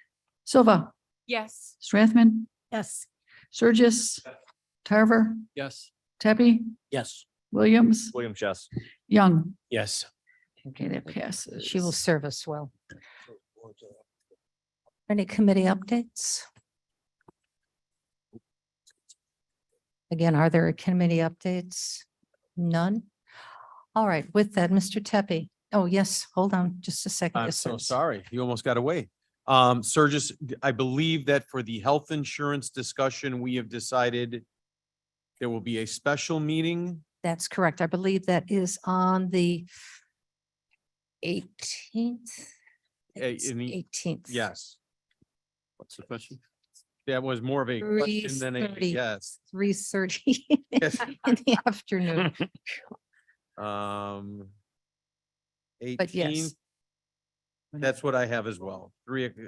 Silva, Yes. Strathman, Yes. Surges, Tarver, Yes. Tepe, Yes. Williams, Williams, yes. Young. Yes. Okay, that passes. She will serve us well. Any committee updates? Again, are there committee updates? None? All right, with that, Mr. Tepe. Oh, yes, hold on just a second. I'm Yes, so sir. sorry. You almost got away. Surges, I believe that for the health insurance discussion, we have decided there will be a special meeting. That's correct. I believe that is on the 18th. In the- 18th. Yes. What's the question? That was more of a question than a 3:30. yes. 3:30 Yes. in the afternoon. Um. But yes. 18th. That's what I have as well.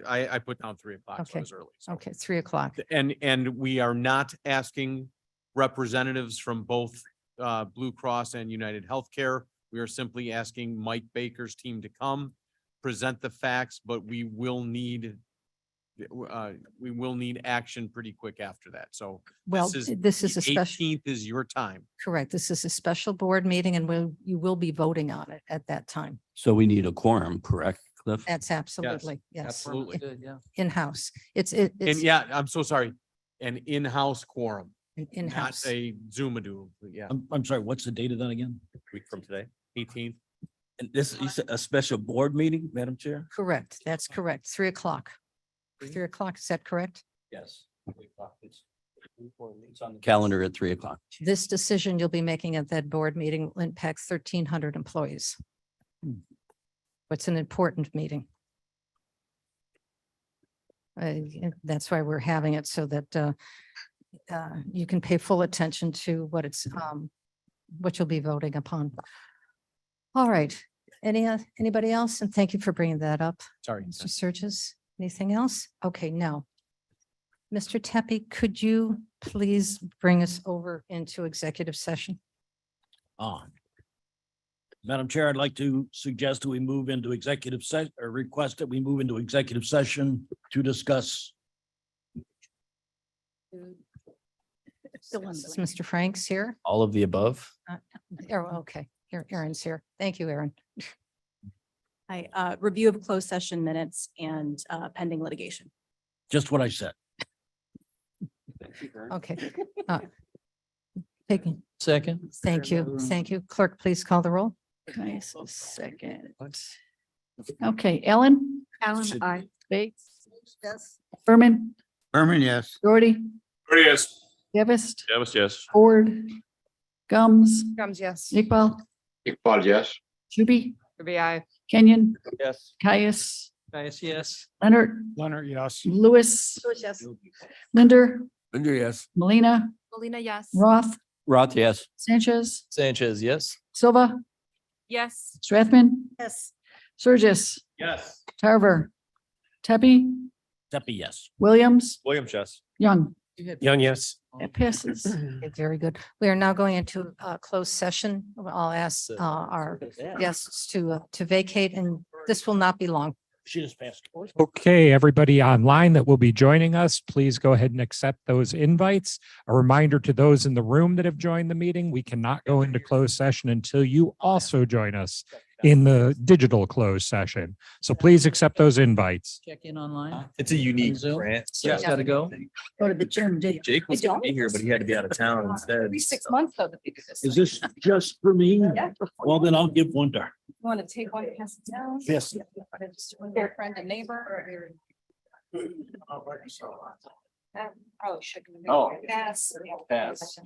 I put down 3 o'clock, so Okay. it was early. so. Okay, 3 o'clock. And we are not asking representatives from both Blue Cross and United Healthcare. We are simply asking Mike Baker's team to come, present the facts, but we will need action pretty quick after that. So Well, this is a special, 18th is your time. correct. This is a special board meeting and you will be voting on it at that time. So we need a quorum, correct, Cliff? That's absolutely, yes. Absolutely. In-house. It's And it's yeah, I'm so sorry. An in-house quorum, not in-house. a Zoom-a-doom. Yeah, I'm sorry, what's the date of that again? Week from today. 18th. And this is a special board meeting, Madam Chair? Correct. That's correct. 3 o'clock. 3 o'clock, is that correct? Yes. It's on the calendar at 3 o'clock. This decision you'll be making at that board meeting will impact 1,300 employees. It's an important meeting. And that's why we're having it so that you can pay full attention to what you'll be voting upon. All right. Anybody else? And thank you for bringing that up. Sorry. Mr. Surges, anything else? Okay, now. Mr. Tepe, could you please bring us over into executive session? Madam Chair, I'd like to suggest that we move into executive session or request that we move into executive session to discuss. Is Mr. Franks here? All of the above. Okay, here, Aaron's here. Thank you, Aaron. Hi, review of closed session minutes and pending litigation. Just what I said. Okay. Taking, Second. thank you, thank you. Clerk, please call the roll. Okay, so second. Okay, Ellen, Ellen, I. Bates, Yes. Berman, Berman, yes. Doherty, Yes. Davis, Yes. Ford, Gums, Drums, yes. Iqbal, Iqbal, yes. Juby, Shubi, I. Kenyon, Yes. Caius, Yes. Leonard, yes. Lewis, Yes. Linder, And yes. Melina, Melina, yes. Roth, Roth, yes. Sanchez, Sanchez, yes. Silva, Yes. Strathman, Yes. Surges, Yes. Tarver, Tepe, Tepe, yes. Williams, Williams, yes. Young. Young, yes. That passes. Okay, very good. We are now going into a closed session. I'll ask our guests to vacate, and this will not be long. She just passed. Okay, everybody online that will be joining us, please go ahead and accept those invites. A reminder to those in the room that have joined the meeting, we cannot go into closed session until you also join us in the digital closed session. So please accept those invites. Check in online. It's a unique Zoom? grant. so- Yeah, gotta go. Go to the gym, Dave. Jake was gonna be here, but he had to be out of town instead. Every 6 months though. that we do this. Is this just for me? Yeah. Well, then I'll give one to her. Want to take one, pass it down? Yes. Their friend and neighbor. Probably shouldn't. Oh. Pass. Pass.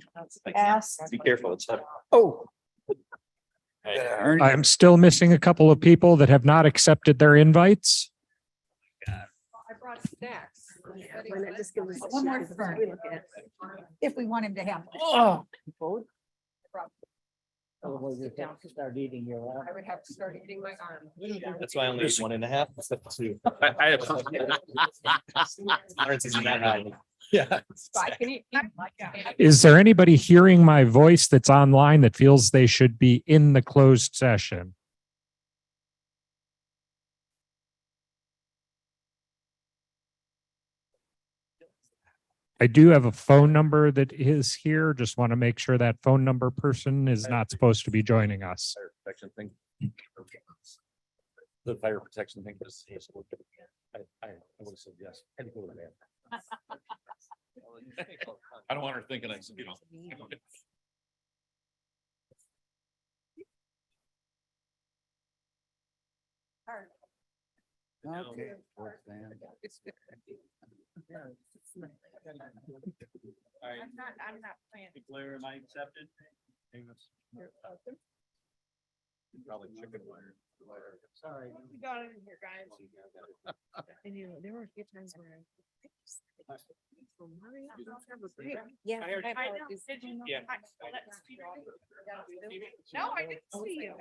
Pass. Be careful. It's. Oh. I'm still missing a couple of people that have not accepted their invites. I brought snacks. One more firm. If we want him to have. Oh. Start eating your. I would have to start eating my arm. That's why I only ate 1.5 instead of 2. I have. Lawrence isn't that high. Yeah. But I can eat. Is there anybody hearing my voice that's online that feels they should be in the closed session? I do have a phone number that is here. Just want to make sure that phone number person is not supposed to be joining us. Fire protection thing. The fire protection thing. I would have said yes. I had to go to that. I don't want her thinking I said, you know. Okay. I'm not playing. Declare, am I accepted? Probably chicken wire. Sorry. We got it in here, guys. And you know, there were a few times where. Yeah. I know. Yeah. No, I didn't see you.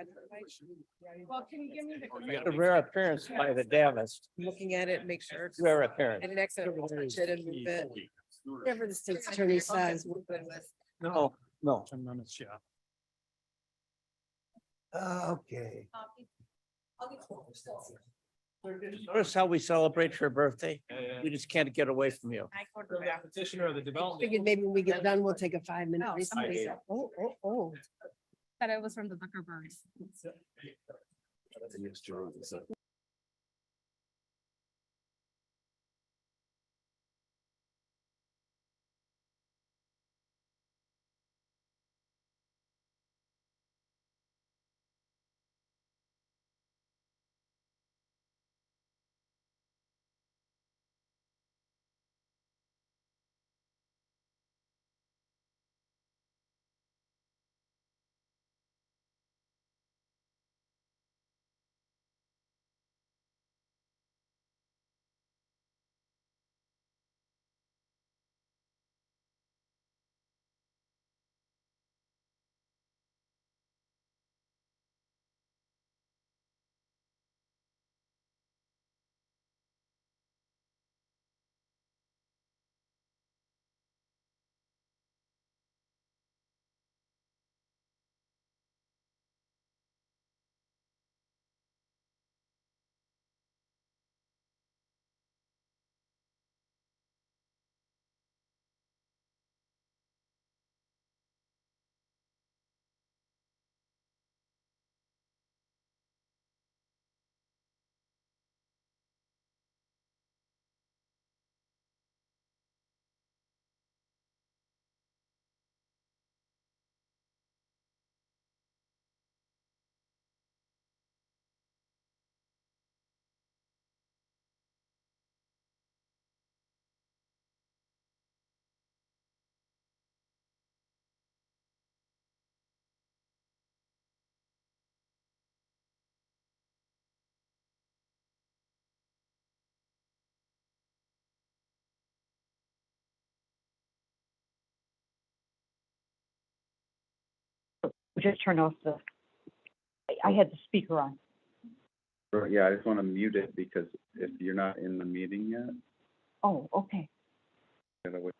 Well, can you give me the? The rare appearance by the Davist. Looking at it, make sure. Rare appearance. I didn't accidentally touch it and move it. Whatever the state's attorney says, we're good with. No, no. 10 minutes, yeah. Okay. Notice how we celebrate your birthday? We just can't get away from you. Petitioner of the development. Figured maybe when we get done, we'll take a 5-minute Oh, recess. somebody- Oh. Thought it was from the Zuckerbergs. Just turn off the. I had the speaker on. Yeah, I just want to mute it because if you're not in the meeting yet, Oh, okay. gotta wait.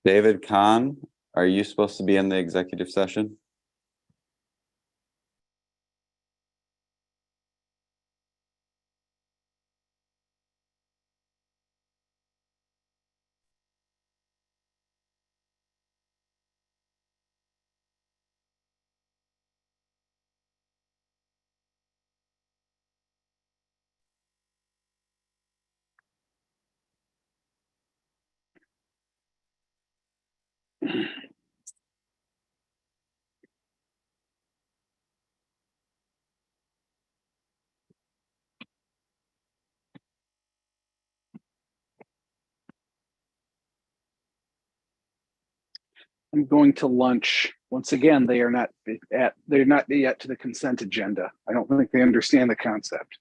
David Kahn, are you supposed to be in the executive session? I'm going to lunch. Once again, they're not yet to the consent agenda. I don't think they understand the concept.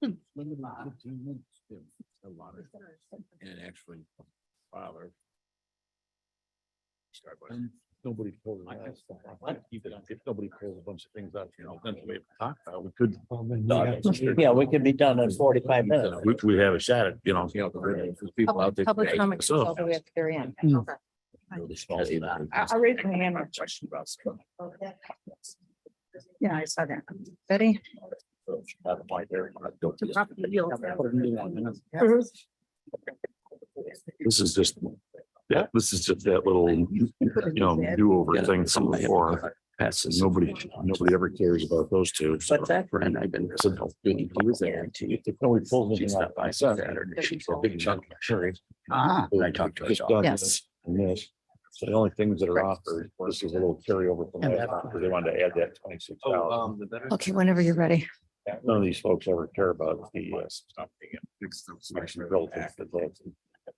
And actually, father. Nobody pulls. If nobody pulls a bunch of things up, then we talk about, we could. Yeah, we could be done in 45 minutes. We have a shot at, there's people out there. Public comment is So- all the way at the very end. Mm. Okay. I'll raise my hand. Question about stuff. Yeah, I saw that. Betty? This is just, yeah, this is just that little, do-over thing from before. Nobody ever cares about those two. But that friend, I've been. If nobody pulls anything up by Saturday, she's a big chunk of sure. I talked to her. Yes. And this, so the only things that are offered, this is a little carryover from last time, because they wanted to add that 26,000. Okay, whenever you're ready. None of these folks ever care about the.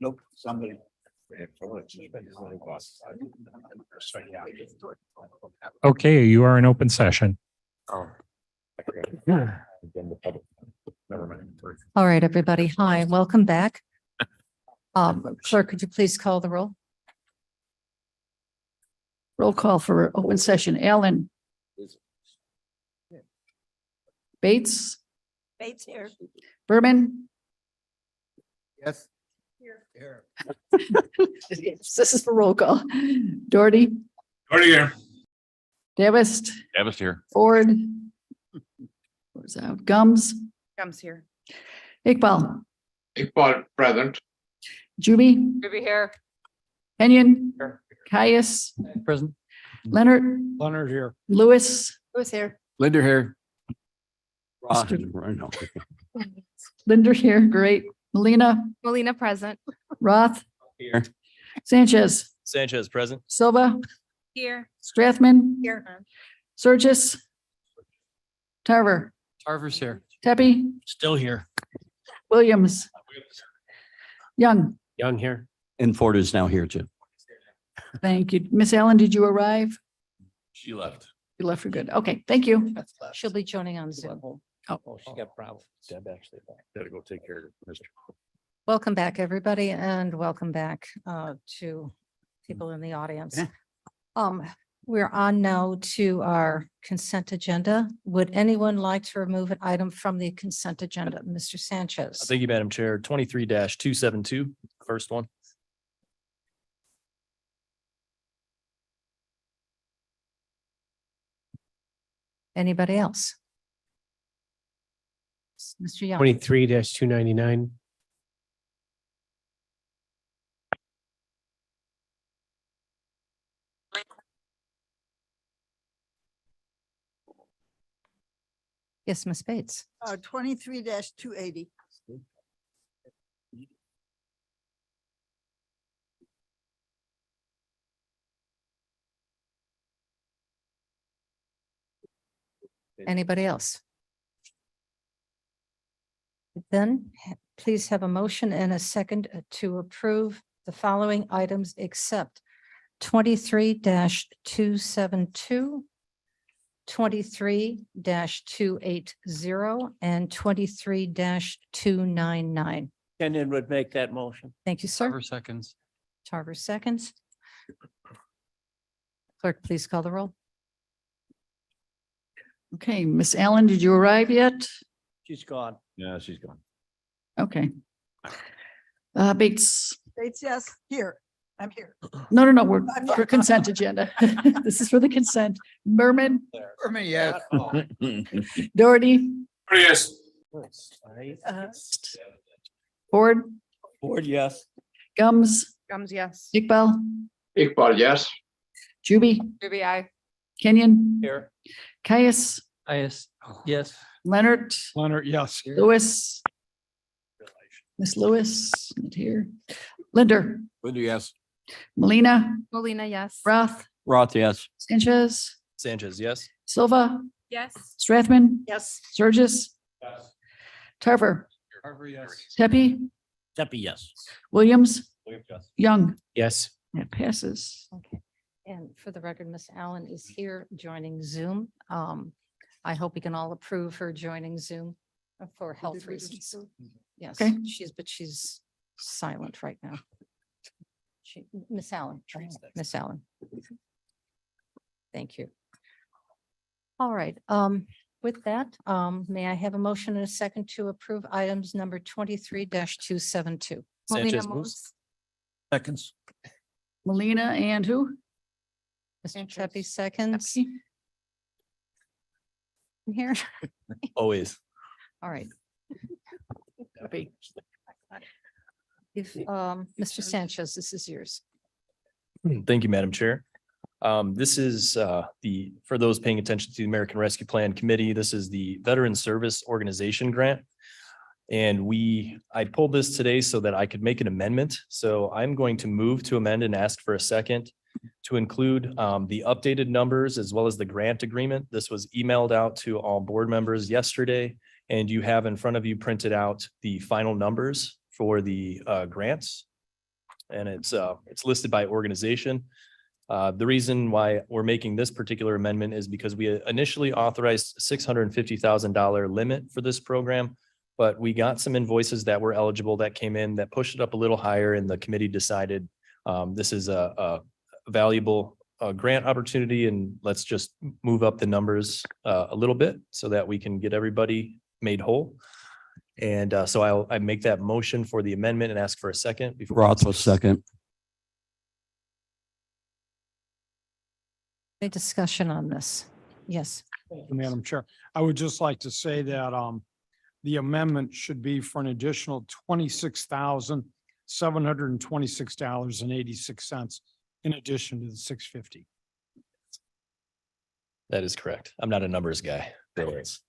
Nope, somebody. Okay, you are in open session. Never mind. All right, everybody. Hi, welcome back. Clerk, could you please call the roll? Roll call for open session. Allen. Bates, Bates here. Berman. Yes. This is for roll call. Doherty, Already here. Davis, Davis here. Ford. Where's out? Gums, Comes here. Iqbal, Present. Juby, Ruby here. Kenyon, Caius, Present. Leonard, Leonard here. Lewis, Who's here? Linder here. Linder here. Great. Melina, Melina present. Roth, Here. Sanchez, Sanchez present. Silva, Here. Strathman, Here. Surges, Tarver, Tarver's here. Tepe, Still here. Williams, Young. Young here. And Ford is now here too. Thank you. Miss Allen, did you arrive? She left. You left for good. Okay, thank you. She'll be joining on Zoom. Oh, she got problems. Deb actually. Gotta go take care of Mr. Welcome back, everybody, and welcome back to people in the audience. We're on now to our consent agenda. Would anyone like to remove an item from the consent agenda? Mr. Sanchez? Thank you, Madam Chair. 23-272, first one. Anybody else? Mr. Young? 23-299. Yes, Ms. Bates. 23-280. Anybody else? Then please have a motion and a second to approve the following items except 23-272, 23-280, and 23-299. Kenyon would make that motion. Thank you, sir. For seconds. Tarver seconds. Clerk, please call the roll. Okay, Miss Allen, did you arrive yet? She's gone. Yeah, she's gone. Okay. Bates, Bates, yes, here. I'm here. no, we're for consent agenda. This is for the consent. Berman, yes. Doherty, Yes. Ford, Ford, yes. Gums, Comes, yes. Iqbal, Yes. Juby, Ruby, I. Kenyon, Here. Caius, Yes. Leonard, Leonard, yes. Lewis. Miss Lewis, not here. Linder, Linder, yes. Melina, Melina, yes. Roth, Roth, yes. Sanchez, Sanchez, yes. Silva, Yes. Strathman, Yes. Surges, Tarver, Tarver, yes. Tepe, Tepe, yes. Williams, Yes. Young. Yes. That passes. Okay. And for the record, Miss Allen is here joining Zoom. I hope we can all approve her joining Zoom for health reasons. Yes, Okay. she's silent right now. Miss Allen, Miss Allen. Thank you. All right, with that, may I have a motion and a second to approve items number 23-272? Sanchez moves. Seconds. Melina and who? Mr. Tepe seconds. Here, Always. all right. If, Mr. Sanchez, this is yours. Thank you, Madam Chair. This is for those paying attention to the American Rescue Plan Committee, this is the Veteran Service Organization Grant. And I pulled this today so that I could make an amendment. So I'm going to move to amend and ask for a second to include the updated numbers as well as the grant agreement. This was emailed out to all board members yesterday, and you have in front of you printed out the final numbers for the grants. And it's listed by organization. The reason why we're making this particular amendment is because we initially authorized $650,000 limit for this program, but we got some invoices that were eligible that came in that pushed it up a little higher, and the committee decided this is a valuable grant opportunity, and let's just move up the numbers a little bit so that we can get everybody made whole. And so I make that motion for the amendment and ask for a second. Roth, second. Any discussion on this? Yes. Thank you, Madam Chair. I would just like to say that the amendment should be for an additional $26,726.86 in addition to the $650. That is correct. I'm not a numbers guy. Bill is.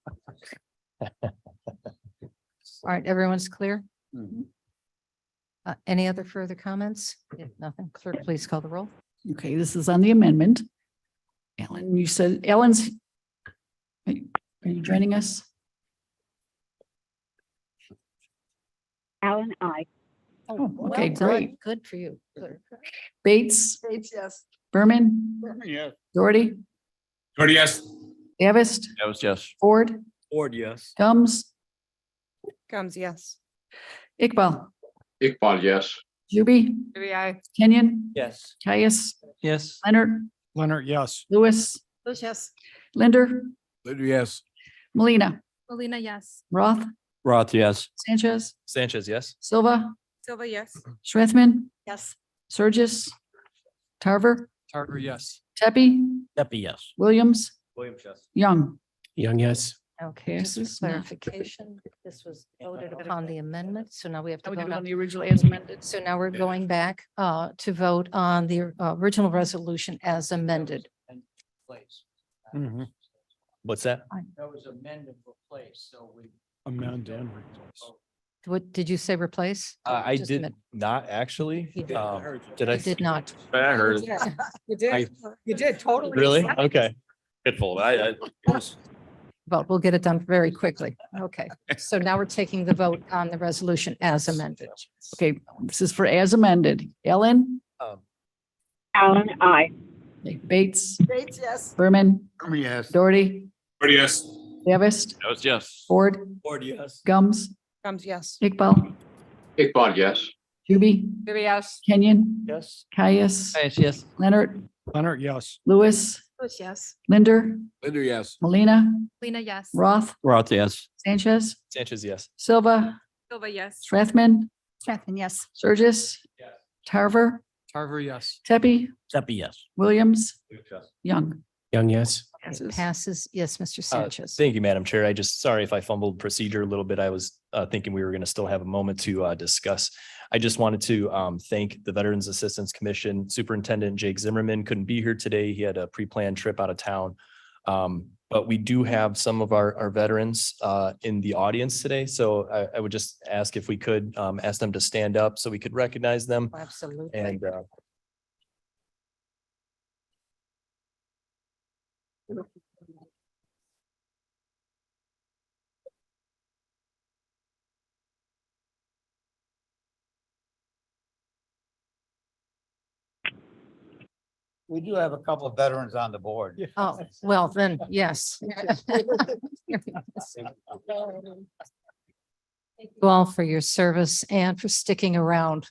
All right, everyone's clear? Any other further comments? If nothing, clerk, please call the roll. Okay, this is on the amendment. Ellen, you said, are you joining us? Alan, aye. Oh, okay, great. Good for you. Good. Bates, Bates, yes. Berman, Yes. Doherty, Doherty, yes. Davis, Yes. Ford, Ford, yes. Gums, Comes, yes. Iqbal, Iqbal, yes. Juby, Aye. Kenyon, Yes. Caius, Yes. Leonard, Leonard, yes. Lewis, Bush, yes. Linder, Yes. Molina, Molina, yes. Roth, Roth, yes. Sanchez, Sanchez, yes. Silva, Silva, yes. Schrathman, Yes. Surges, Tarver, Tarver, yes. Tepi, Deppie, yes. Williams, Williams, yes. Young. Young, yes. Okay, just Passes for not. clarification, this was voted upon the amendment, so now we have to vote on. the original as amended. So now we're going back to vote on the original resolution as amended. What's that? That was amended replace, so we. Amend and replace. What, did you say replace? I Just a did minute. not actually. You did. Did I? I did not. I heard it. You did. You did, totally. Really? Okay. Pitfall. Vote, we'll get it done very quickly. Okay, so now we're taking the vote on the resolution as amended. Okay, this is for as amended. Ellen, Alan, aye. Bates, Bates, yes. Berman, Yes. Doherty, Doherty, yes. Davis, Yes. Ford, Ford, yes. Gums, Comes, yes. Iqbal, Iqbal, yes. Juby, Yes. Kenyon, Yes. Caius, Yes. Leonard, Leonard, yes. Lewis, Bush, yes. Linder, Yes. Molina, Molina, yes. Roth, Roth, yes. Sanchez, Sanchez, yes. Silva, Silva, yes. Strathman, Strathman, yes. Surges, Tarver, Tarver, yes. Tepi, Deppie, yes. Williams, Young. Young, yes. It passes, yes, Mr. Sanchez. Thank you, Madam Chair. I just, sorry if I fumbled procedure a little bit. I was thinking we were going to still have a moment to discuss. I just wanted to thank the Veterans Assistance Commission Superintendent Jake Zimmerman. Couldn't be here today. He had a pre-planned trip out of town. But we do have some of our veterans in the audience today. So I would just ask if we could ask them to stand up so we could recognize them. Absolutely. And We do have a couple of veterans on the board. Oh, well, then, yes. Thank you all for your service and for sticking around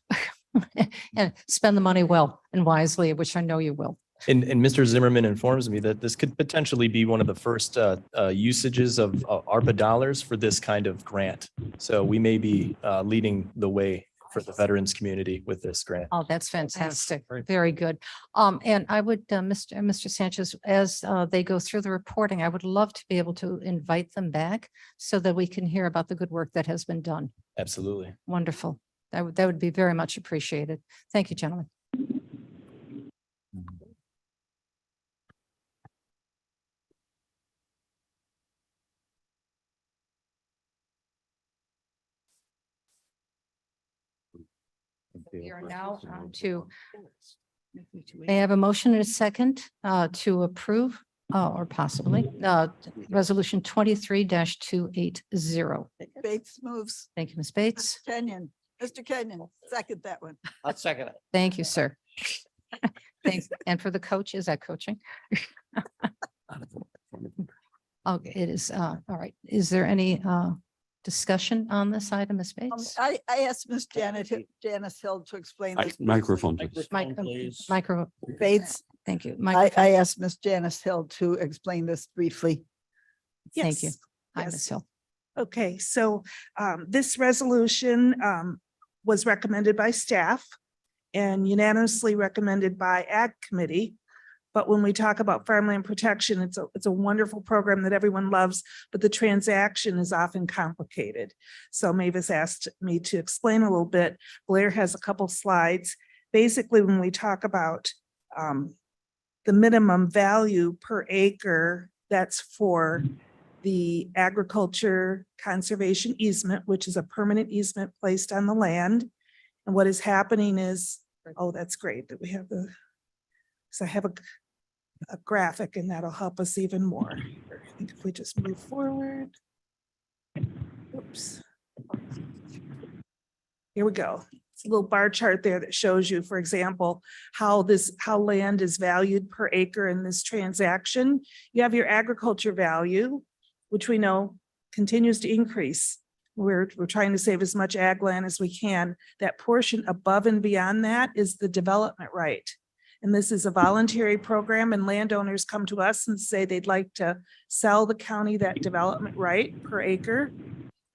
and spend the money well and wisely, which I know you will. And Mr. Zimmerman informs me that this could potentially be one of the first usages of ARPA dollars for this kind of grant. So we may be leading the way for the veterans community with this grant. Oh, that's fantastic. Very good. And I would, Mr. Sanchez, as they go through the reporting, I would love to be able to invite them back so that we can hear about the good work that has been done. Absolutely. Wonderful. That would be very much appreciated. Thank you, gentlemen. We are now on to, may I have a motion and a second to approve or possibly resolution 23-280. Bates moves. Thank you, Ms. Bates. Kenyon, Mr. Kenyon, second that one. I'll second it. Thank you, sir. Thanks. And for the coach, is that coaching? Okay, it is. All right. Is there any discussion on this item, Ms. Bates? I asked Miss Janice Hill to explain this. Microphone, please. Micro. Bates, Thank you. I asked Miss Janice Hill to explain this briefly. Thank you. Yes, Hi, yes. Ms. Hill. Okay, so this resolution was recommended by staff and unanimously recommended by Ag Committee. But when we talk about farmland protection, it's a wonderful program that everyone loves, but the transaction is often complicated. So Mavis asked me to explain a little bit. Blair has a couple slides. Basically, when we talk about the minimum value per acre, that's for the agriculture conservation easement, which is a permanent easement placed on the land. And what is happening is, oh, that's great that we have so I have a graphic and that'll help us even more. I think if we just move forward. Oops. Here we go. It's a little bar chart there that shows you, for example, how land is valued per acre in this transaction. You have your agriculture value, which we know continues to increase. We're trying to save as much ag land as we can. That portion above and beyond that is the development right. And this is a voluntary program, and landowners come to us and say they'd like to sell the county that development right per acre.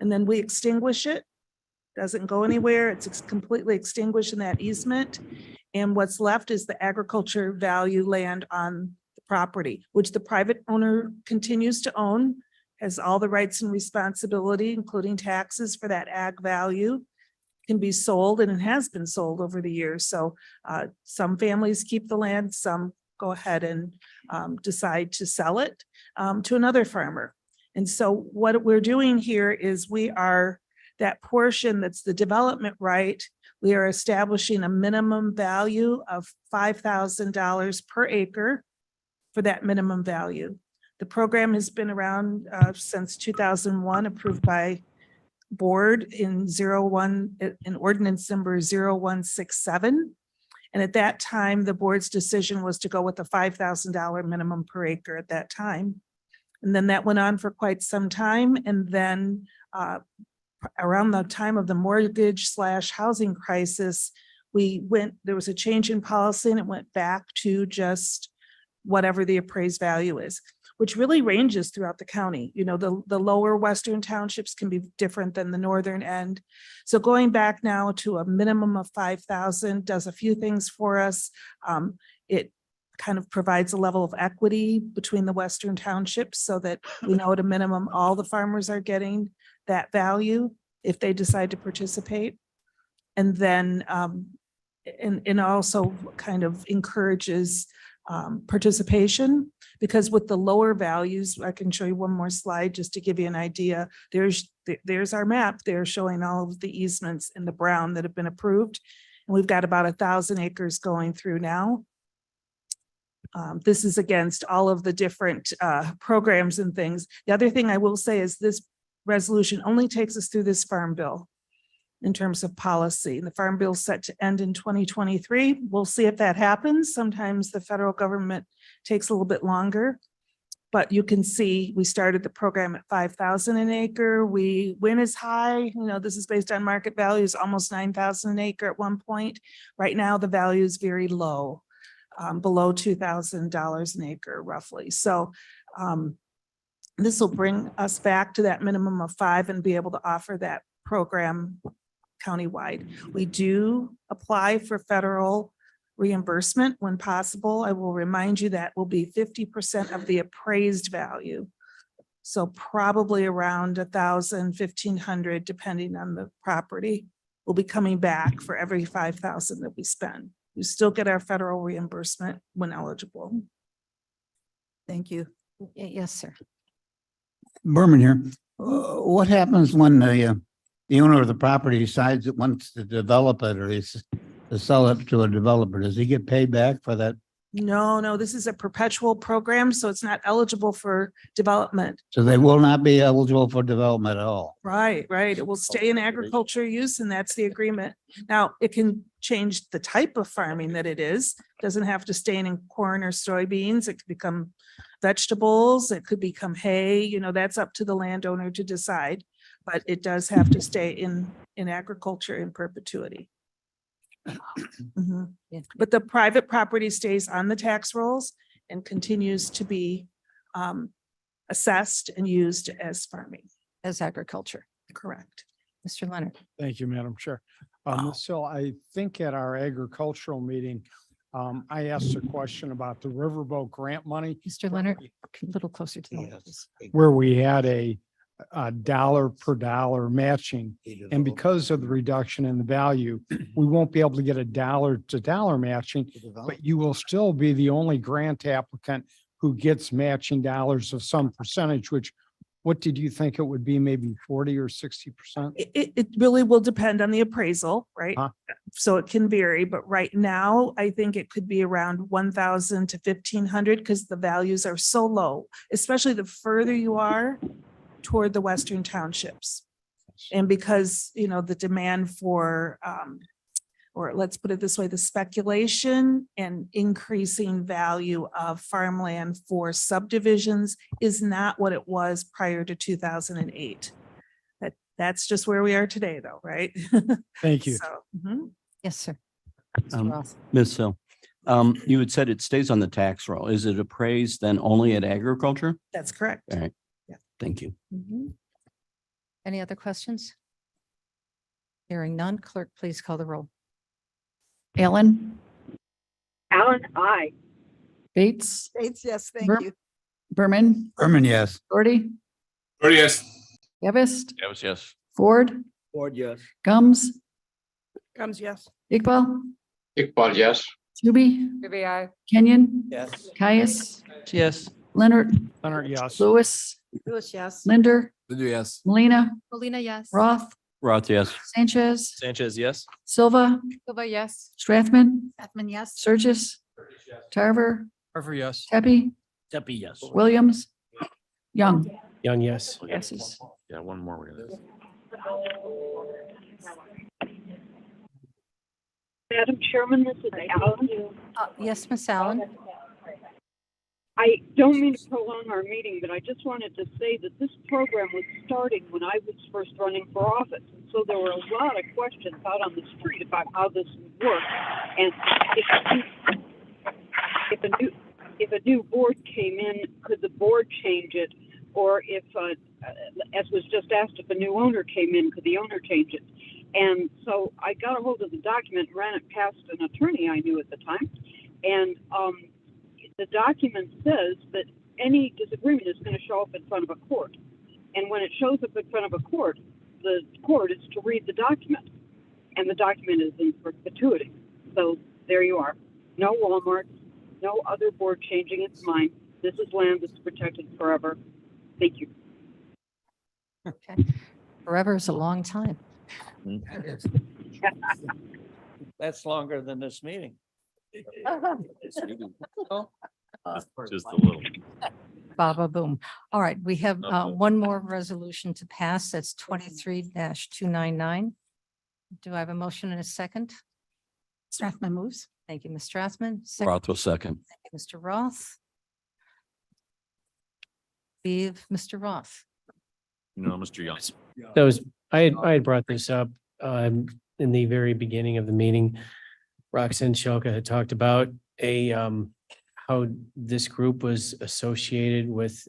And then we extinguish it. Doesn't go anywhere. It's completely extinguished in that easement. And what's left is the agriculture value land on the property, which the private owner continues to own, has all the rights and responsibility, including taxes for that ag value. Can be sold, and it has been sold over the years. So some families keep the land, some go ahead and decide to sell it to another farmer. And so what we're doing here is that portion that's the development right, we are establishing a minimum value of $5,000 per acre for that minimum value. The program has been around since 2001, approved by board in ordinance number 0167. And at that time, the board's decision was to go with the $5,000 minimum per acre at that time. And then that went on for quite some time. And then around the time of the mortgage/housing crisis, there was a change in policy and it went back to just whatever the appraised value is, which really ranges throughout the county. You know, the lower western townships can be different than the northern end. So going back now to a minimum of 5,000 does a few things for us. It kind of provides a level of equity between the western townships so that we know at a minimum all the farmers are getting that value if they decide to participate. And then and also kind of encourages participation, because with the lower values, I can show you one more slide just to give you an idea. There's our map there showing all of the easements in the brown that have been approved. And we've got about 1,000 acres going through now. This is against all of the different programs and things. The other thing I will say is this resolution only takes us through this farm bill in terms of policy. The farm bill is set to end in 2023. We'll see if that happens. Sometimes the federal government takes a little bit longer, but you can see we started the program at 5,000 an acre. We went as high, this is based on market values, almost 9,000 an acre at one point. Right now, the value is very low, below $2,000 an acre roughly. So this will bring us back to that minimum of 5 and be able to offer that program countywide. We do apply for federal reimbursement when possible. I will remind you that will be 50% of the appraised value. So probably around 1,000, 1,500, depending on the property, will be coming back for every 5,000 that we spend. You still get our federal reimbursement when eligible. Thank you. Yes, sir. Berman here. What happens when the owner of the property decides it wants to develop it or is to sell it to a developer? Does he get paid back for that? No, this is a perpetual program, so it's not eligible for development. So they will not be eligible for development at all. Right. It will stay in agriculture use and that's the agreement. Now, it can change the type of farming that it is. Doesn't have to stay in corn or soybeans. It could become vegetables. It could become hay. You know, that's up to the landowner to decide. But it does have to stay in agriculture in perpetuity. Mhm. Yeah. But the private property stays on the tax rolls and continues to be assessed and used as farming. As agriculture. Correct. Mr. Leonard. Thank you, Madam Chair. So I think at our agricultural meeting, I asked a question about the Riverboat grant money. Mr. Leonard, a little closer to the mic, please. Where we had a dollar per dollar matching. And because of the reduction in the value, we won't be able to get a dollar to dollar matching, but you will still be the only grant applicant who gets matching dollars of some percentage, which what did you think it would be? Maybe 40 or 60%? It really will depend on the appraisal, right? Huh? So it can vary, but right now I think it could be around 1,000 to 1,500 because the values are so low, especially the further you are toward the western townships. And because, you know, the demand for, or let's put it this way, the speculation and increasing value of farmland for subdivisions is not what it was prior to 2008. That's just where we are today though, right? Thank you. So, mhm. Yes, sir. Mr. Roth. Ms. Hill, you had said it stays on the tax roll. Is it appraised then only at agriculture? That's correct. All right. Yeah. Thank you. Mhm. Any other questions? Hearing none, clerk, please call the roll. Allen, Allen, aye. Bates, States, yes, thank Bur- you. Berman, Berman, yes. Doherty, Or yes. Gevist, Yes. Ford, Ford, yes. Gums, Comes, yes. Iqbal, Iqbal, yes. Zuby, Kenyon, Yes. Caius, Yes. Leonard, Leonard, yes. Lewis, Lewis, yes. Linder, Yes. Molina, Molina, yes. Roth, Roth, yes. Sanchez, Sanchez, yes. Silva, Silva, yes. Strathman, Strathman, yes. Surges, Tarver, Carver, yes. Tepe, Tepe, yes. Williams, Young. Young, yes. Passes. Yeah, one more. We're gonna. Madam Chairman, this is Alan. Yes, Miss Allen. I don't mean to prolong our meeting, but I just wanted to say that this program was starting when I was first running for office. And so there were a lot of questions out on the street about how this would work. And if a new board came in, could the board change it? Or if, as was just asked, if a new owner came in, could the owner change it? And so I got a hold of the document, ran it past an attorney I knew at the time. And the document says that any disagreement is going to show up in front of a court. And when it shows up in front of a court, the court is to read the document. And the document is in perpetuity. So there you are. No Walmart, no other board changing its mind. This is land that's protected forever. Thank you. Okay. Forever is a long time. That's longer than this meeting. Just a little. Baba boom. All right, we have one more resolution to pass. That's 23-299. Do I have a motion and a second? Strathman moves. Thank you, Ms. Strathman. Second, Roth will second. thank you, Mr. Roth. Steve, Mr. Roth. No, Mr. Young. That was, I had brought this up in the very beginning of the meeting. Roxanne Shelka had talked about how this group was associated with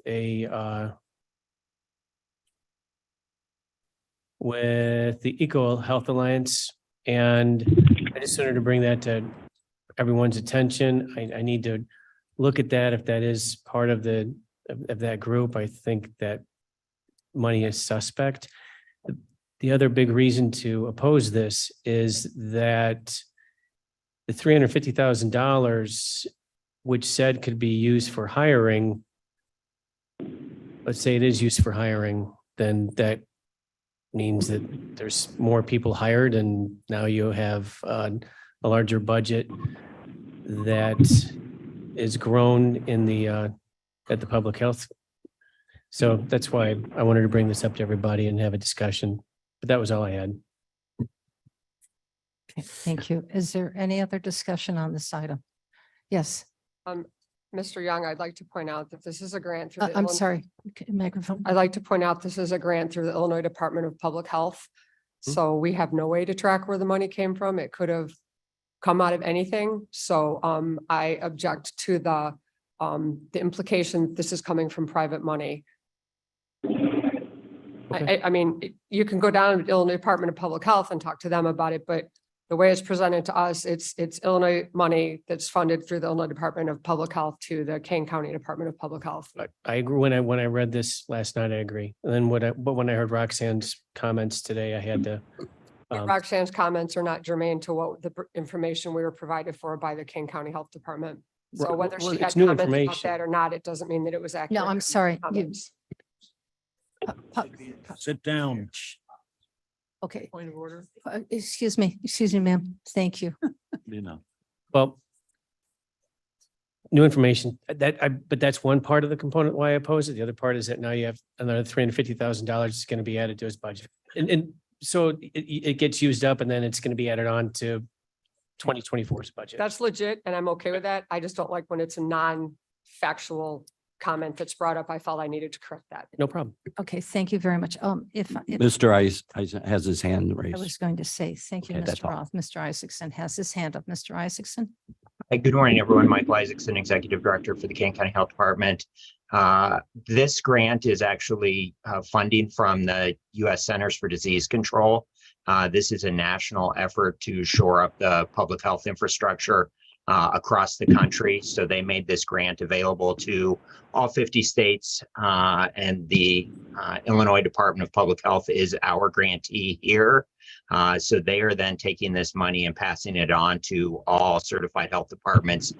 with the Eco Health Alliance. And I just wanted to bring that to everyone's attention. I need to look at that. If that is part of of that group, I think that money is suspect. the other big reason to oppose this is that the $350,000, which said could be used for hiring, let's say it is used for hiring, then that means that there's more people hired and now you have a larger budget that is grown in the at the public health. So that's why I wanted to bring this up to everybody and have a discussion. But that was all I had. Okay, thank you. Is there any other discussion on this item? Yes, Mr. Young, I'd like to point out that this is a grant through the I'm Illinois- sorry, Okay, microphone. I'd like to point out this is a grant through the Illinois Department of Public Health. So we have no way to track where the money came from. It could have come out of anything. So I object to the implication this is coming from private money. I mean, you can go down to the Illinois Department of Public Health and talk to them about it, but the way it's presented to us, it's Illinois money that's funded through the Illinois Department of Public Health to the Kane County Department of Public Health. I agree. When I read this last night, I agree. And then but when I heard Roxanne's comments today, I had to. Roxanne's comments are not germane to what the information we were provided for by the Kane County Health Department. So Well, whether well, she had it's new comments about information. that or not, it doesn't mean that it was accurate. No, I'm sorry. comments. Sit down. Okay. Point of order. Excuse me, ma'am. Thank you. You know, Well, new information but that's one part of the component why I oppose it. The other part is that now you have another $350,000 is going to be added to his budget. And so it gets used up and then it's going to be added on to 2024's budget. That's legit and I'm okay with that. I just don't like when it's a non-factual comment that's brought up. I felt I needed to correct that. No problem. Okay, thank you very much. If Mr. Ice has his hand I was raised. going to say, thank you, Okay, that's Mr. all. Roth. Mr. Isaacson has his hand up. Mr. Isaacson? Hi, good morning, everyone. Michael Isaacson, Executive Director for the Kane County Health Department. This grant is actually funding from the U.S. Centers for Disease Control. This is a national effort to shore up the public health infrastructure across the country. So they made this grant available to all 50 states, and the Illinois Department of Public Health is our grantee here. So they are then taking this money and passing it on to all certified health departments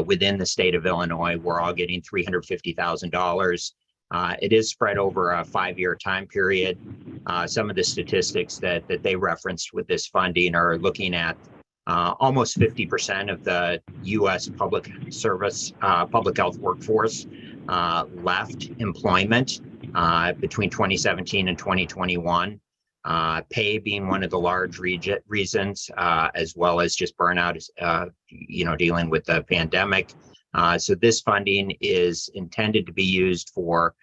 within the state of Illinois. We're all getting $350,000. It is spread over a 5-year time period. Some of the statistics that they referenced with this funding are looking at almost 50% of the U.S. public health workforce left employment between 2017 and 2021. Pay being one of the large reasons, as well as just burnout, dealing with the pandemic. So this funding is intended to be used for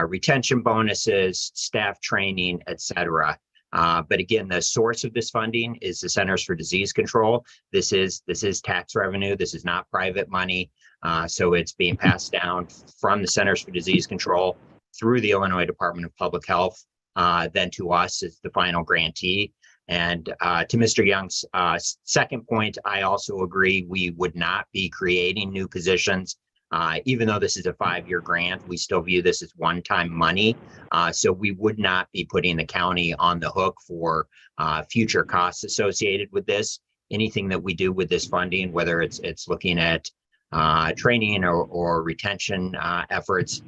retention bonuses, staff training, et cetera. But again, the source of this funding is the Centers for Disease Control. This is tax revenue. This is not private money. So it's being passed down from the Centers for Disease Control through the Illinois Department of Public Health, then to us as the final grantee. And to Mr. Young's second point, I also agree we would not be creating new positions. Even though this is a 5-year grant, we still view this as one-time money. So we would not be putting the county on the hook for future costs associated with this. Anything that we do with this funding, whether it's looking at training or retention efforts,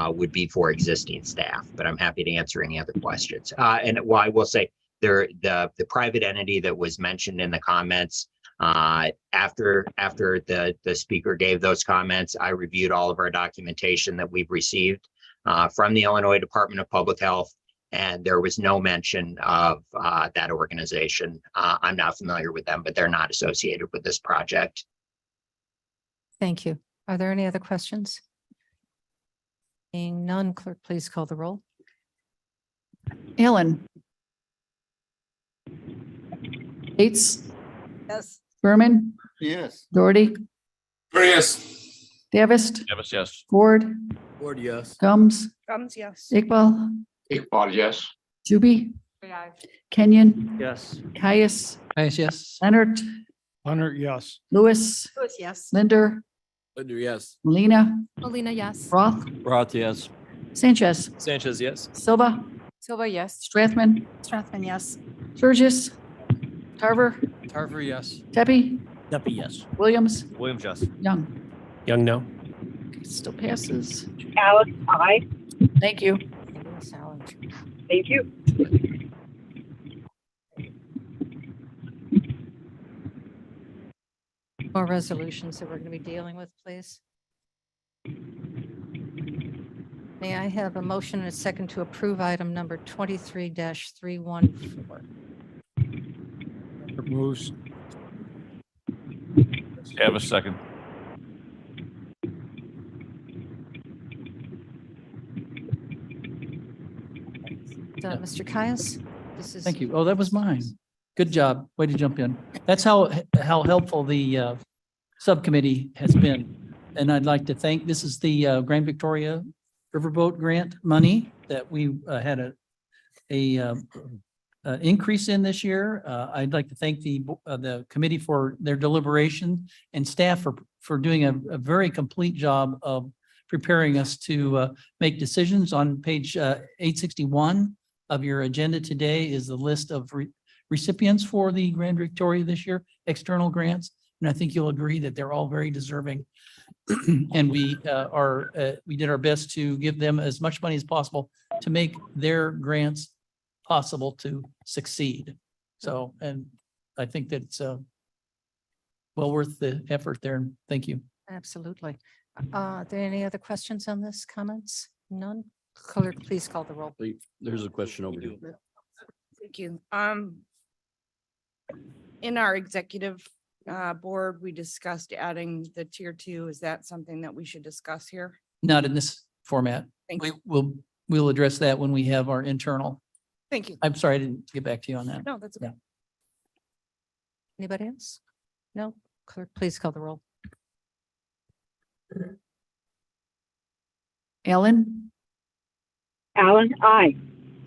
would be for existing staff. But I'm happy to answer any other questions. And well, I will say the private entity that was mentioned in the comments, after the speaker gave those comments, I reviewed all of our documentation that we've received from the Illinois Department of Public Health, and there was no mention of that organization. I'm not familiar with them, but they're not associated with this project. Thank you. Are there any other questions? Being none, clerk, please call the roll. Allen. Bates. Yes. Berman. Yes. Doherty. Yes. Davis. Davis, yes. Ford. Ford, yes. Gums. Gums, yes. Iqbal. Iqbal, yes. Zuby. Aye. Kenyon. Yes. Caius. Yes, yes. Leonard. Leonard, yes. Lewis. Lewis, yes. Linder. Linder, yes. Molina. Molina, yes. Roth. Roth, yes. Sanchez. Sanchez, yes. Silva. Silva, yes. Strathman, Strathman, yes. Sturgis, Tarver, Tarver, yes. Tepe, Duffy, yes. Williams, Williams, yes. Young. Young, no. Still passes. Alice, aye. Thank you. Lewis Allen. Thank you. More resolutions that we're going to be dealing with, please. May I have a motion and a second to approve item number 23-314? Moves. Have a second. Mr. Caius? This is. Thank you. Oh, that was mine. Good job. Way to jump in. That's how helpful the subcommittee has been. And I'd like to thank, this is the Grand Victoria Riverboat Grant money that we had a increase in this year. I'd like to thank the committee for their deliberation and staff for doing a very complete job of preparing us to make decisions. On page 861 of your agenda today is the list of recipients for the Grand Victoria this year, external grants. And I think you'll agree that they're all very deserving. And we did our best to give them as much money as possible to make their grants possible to succeed. So, and I think that it's well worth the effort there. Thank you. Absolutely. Are there any other questions on this, comments? None? Clerk, please call the roll. There's a question over here. Thank you. In our executive board, we discussed adding the tier 2. Is that something that we should discuss here? Not in this format. Thank you. We'll address that when we have our internal. Thank you. I'm sorry, I didn't get back to you on that. No, that's okay. Anybody else? No? Clerk, please call the roll. Allen, Allen, aye.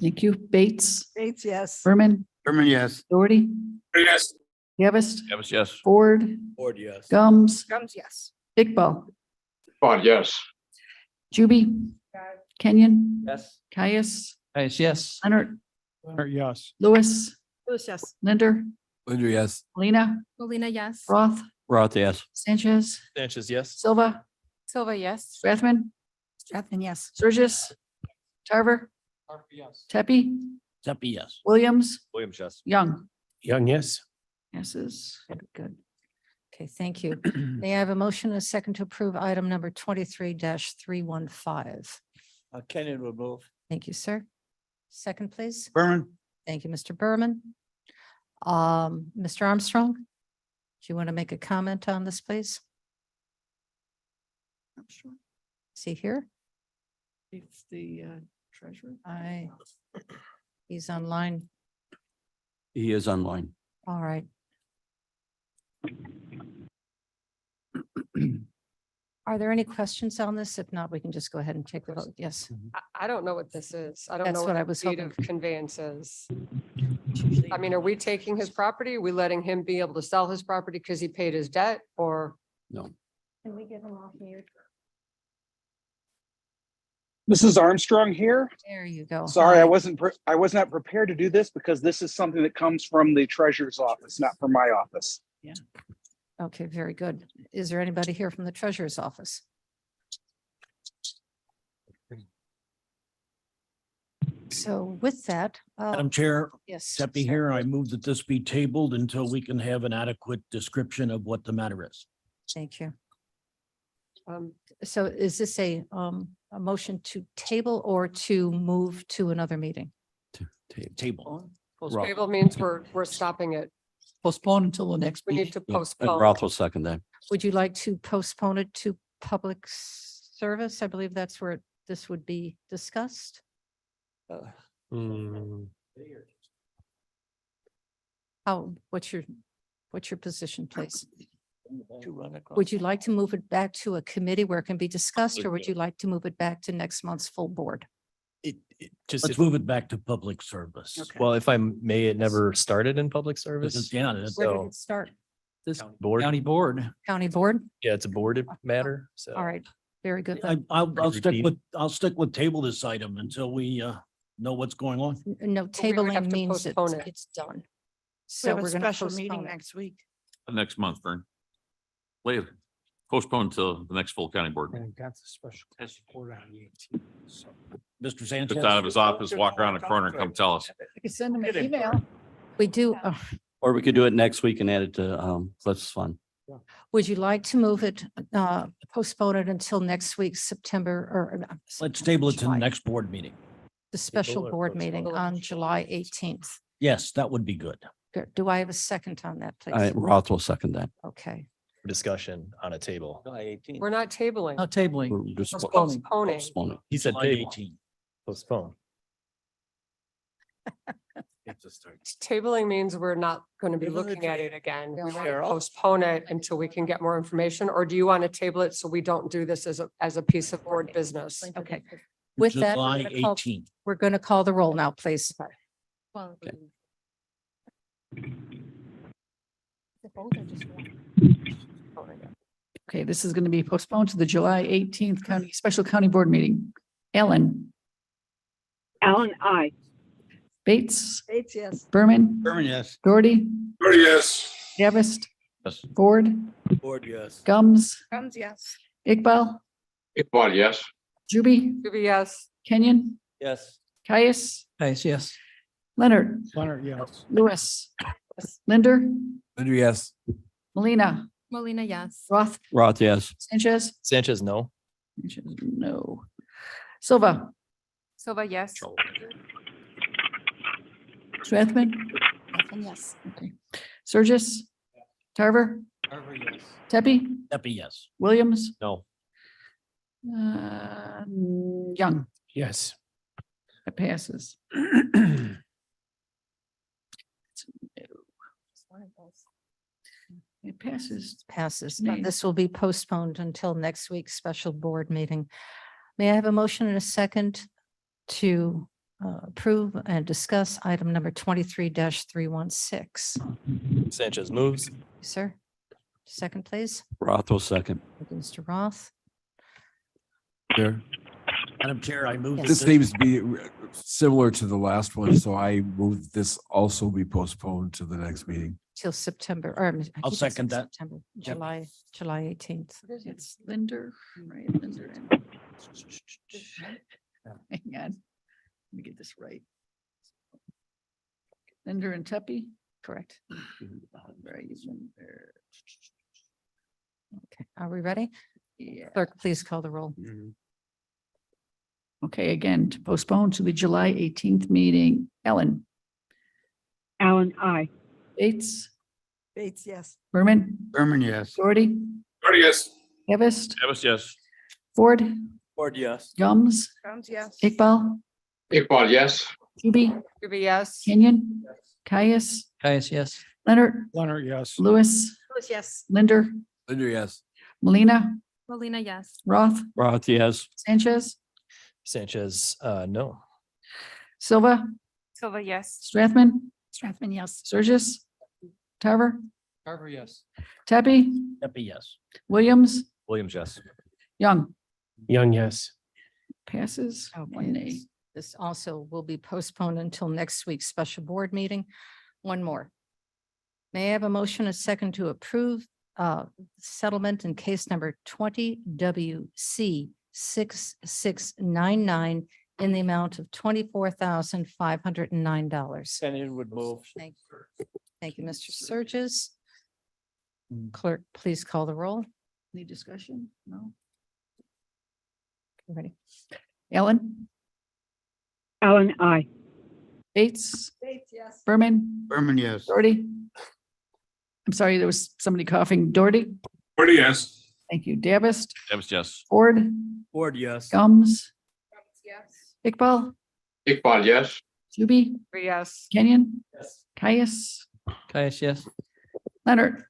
thank you. Bates, Bates, yes. Berman, Berman, yes. Doherty, Yes. Gavest, Yes. Ford, Board, yes. Gums, Gums, yes. Iqbal, Fine, yes. Juby, Kenyon, Yes. Caius, Yes. Leonard, Yes. Lewis, Lewis, yes. Linder, Linder, yes. Lena, Molina, yes. Roth, Roth, yes. Sanchez, Sanchez, yes. Silva, Silva, yes. Strathman, Strathman, yes. Sturgis, Tarver, Tepe, Duffy, yes. Williams, Williams, yes. Young. Young, yes. Passes. Good. Okay, thank you. May I have a motion and a second to approve item number 23-315? Kenyon will move. Thank you, sir. Second, please. Berman, Thank you, Mr. Berman. Mr. Armstrong, do you want to make a comment on this, please? Is he here? It's the treasurer. He's online. He is online. All right. Are there any questions on this? If not, we can just go ahead and take the vote. Yes. I don't know what this is. I don't That's know what I what was deed hoping. of conveyance is. I mean, are we taking his property? Are we letting him be able to sell his property because he paid his debt or? No. Can we get him off mute? This is Armstrong here. There you go. Sorry, Hi. I was not prepared to do this because this is something that comes from the treasurer's office, not from my office. Yeah. Okay, very good. Is there anybody here from the treasurer's office? So with that. Madam Chair, Yes. Tepe sir. here. I move that this be tabled until we can have an adequate description of what the matter is. Thank you. So is this a motion to table or to move to another meeting? Table. Table means we're stopping it. Postpone until the next We need meeting. to And postpone. Roth will second that. Would you like to postpone it to public service? I believe that's where this would be discussed. What's your position, please? Would you like to move it back to a committee where it can be discussed, or would you like to move it back to next month's full board? Just, Let's move it back to public service. well, if I may, it never started in public service. Yeah, that's- Where did So, it start? This board, county board. County board? yeah, it's a board matter, so. All right, very good. I'll stick Repeat. with table this item until we know what's going on? No, But we would have tabling to means it's, postpone it. it's done. We So have a we're gonna special meeting postpone it. next week. Next month, Vern. Later. Postpone till the next full county board meeting. And got the special report on the 18th. So Mr. Sanchez? Gets out of his office, walk around the corner and come tell us. I could send them an email. We do, Or we could do it next week and add it to Cliff's Fund. would you like to move it, postpone it until next week's September or? Let's table it to the July. next board meeting. The special or board postpone? meeting on July 18th. Yes, that would be good. Good. Do I have a second on that, I, please? Roth will second that. Okay. Discussion on a table. We're not tabling. Not tabling. We're just Postponing. Postponing. postponing. He said July table, 18. postpone. Tabling means we're not going to be looking at it again. We want to postpone it until we can get more information, or do you want to table it so we don't do this as a piece of board business? Okay. With that, July 18th. we're going to call the roll now, please. Okay, this is going to be postponed to the July 18th county, special county board meeting. Ellen, Alan, I. Bates, Bates, yes. Berman, Berman, yes. Doherty, Yes. Davist, Yes. Ford, Board, yes. Gums, Comes, yes. Iqbal, Iqbal, yes. Juby, Yes. Kenyon, Yes. Caius, Caius, yes. Leonard, Leonard, yes. Lewis, Linder, Linder, yes. Molina, Molina, yes. Roth, Roth, yes. Sanchez, Sanchez, no. Sanchez, no. Silva, Silva, yes. Strathman, Yes. okay. Surges, Tarver, Carver, yes. Tepe, Epi, yes. Williams, No. Young. Yes. It passes. It passes. Passes. Nay. This will be postponed until next week's special board meeting. May I have a motion and a second to approve and discuss item number 23-316? Sanchez moves. Sir, second, please. Roth will second. Thank you, Mr. Roth. There. Madam Chair, I move. Yes. This seems to be similar to the last one, so I move this also be postponed to the next meeting. Till September, or. I I'll keep second saying that. September, Yep. July 18th. It's Linder, right, Linder. and- Hang on. Let me get this right. Linder and Tepe. Correct. Right, Linder. Okay, are we ready? Yeah. Clerk, please call the roll. Okay, again, to postpone to the July 18th meeting. Ellen, Alan, I. Bates, Bates, yes. Berman, Berman, yes. Doherty, Yes. Havist, Davis, yes. Ford, Board, yes. Gums, Comes, yes. Iqbal, Iqbal, yes. Juby, Yes. Kenyon, Caius, Caius, yes. Leonard, Leonard, yes. Lewis, Yes. Linder, Linder, yes. Molina, Molina, yes. Roth, Roth, yes. Sanchez, Sanchez, no. Silva, Silva, yes. Strathman, Strathman, yes. Surges, Tarver, Carver, yes. Tepe, Epi, yes. Williams, Williams, yes. Young. Young, yes. Passes. One nay. This also will be postponed until next week's special board meeting. One more. May I have a motion, a second to approve settlement in case number 20 WC 6699 in the amount of $24,509. Kenyon would move. Thank you, Mr. Surges. Clerk, please call the roll. Any discussion? No. Ready? Ellen, Alan, I. Bates, Bates, yes. Berman, Berman, yes. Doherty. I'm sorry, there was somebody coughing. Doherty. Yes. Thank you. Davist, Davis, yes. Ford, Board, yes. Gums, Yes. Iqbal, Iqbal, yes. Juby, Yes. Kenyon, Yes. Caius, Caius, yes. Leonard,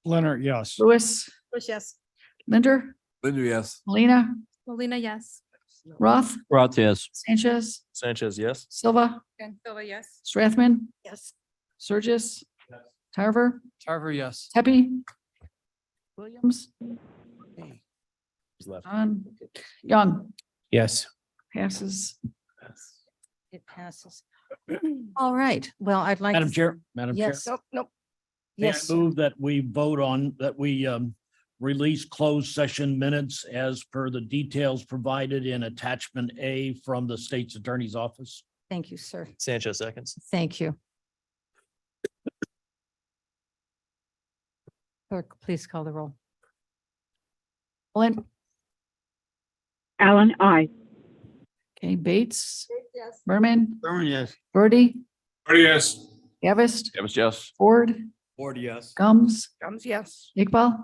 Leonard, yes. Lewis, Yes. Linder, Linder, yes. Molina, Molina, yes. Roth, Roth, yes. Sanchez, Sanchez, yes. Silva, Silva, yes. Strathman, Yes. Surges, Tarver, Tarver, yes. Tepe, Williams, Who's left? on, Young, Yes. passes. It passes. All right, well, I'd like. Madam to- Chair, Madam Chair. Yes, nope. May I Yes, move that we vote on, that we release closed session minutes as per the details provided in attachment A from the state's attorney's office. thank you, sir. Sanchez seconds. Thank you. Clerk, please call the roll. Allen, Allen, I. okay, Bates, Yes. Berman, Berman, yes. Birdie, Yes. Gavist, Yes. Ford, Ford, yes. Gums, Gums, yes. Iqbal,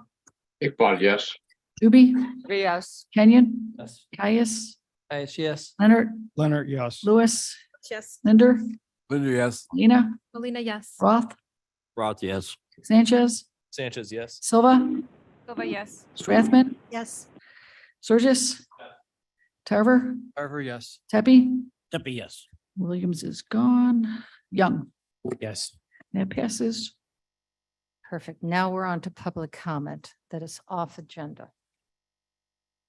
Iqbal, yes. Doobie, Yes. Kenyon, Yes. Caius, Yes. Leonard, Leonard, yes. Lewis, Yes. Linder, Linda, yes. Lena, Melina, yes. Roth, Roth, yes. Sanchez, Sanchez, yes. Silva, Silva, yes. Strathman, Yes. Surges, Tarver, Carver, yes. Tepe, Tippy, yes. Williams is gone, Young, Yes. that passes. Perfect. Now we're on to public comment that is off agenda.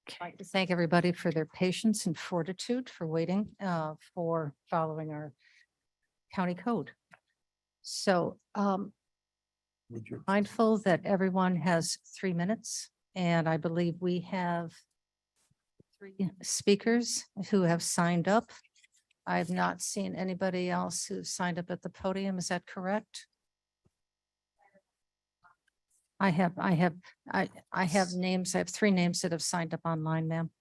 I'd like to thank everybody for their patience and fortitude for waiting for following our county code. So mindful that everyone has 3 minutes, and I believe we have 3 speakers who have signed up. I have not seen anybody else who signed up at the podium. Is that correct? I have names. I have 3 names that have signed up online, ma'am.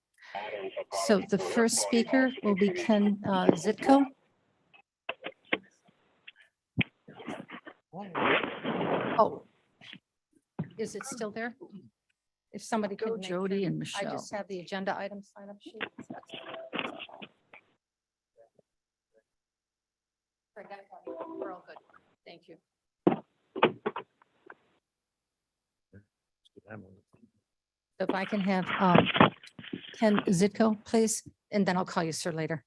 So the first speaker will be Ken Zitko. Oh, is it still there? If somebody Go could. make Jody sure- and I Michelle. just have the agenda item sign up sheet. We're all good. Thank you. So if I can have Ken Zitko, please, and then I'll call you sir later.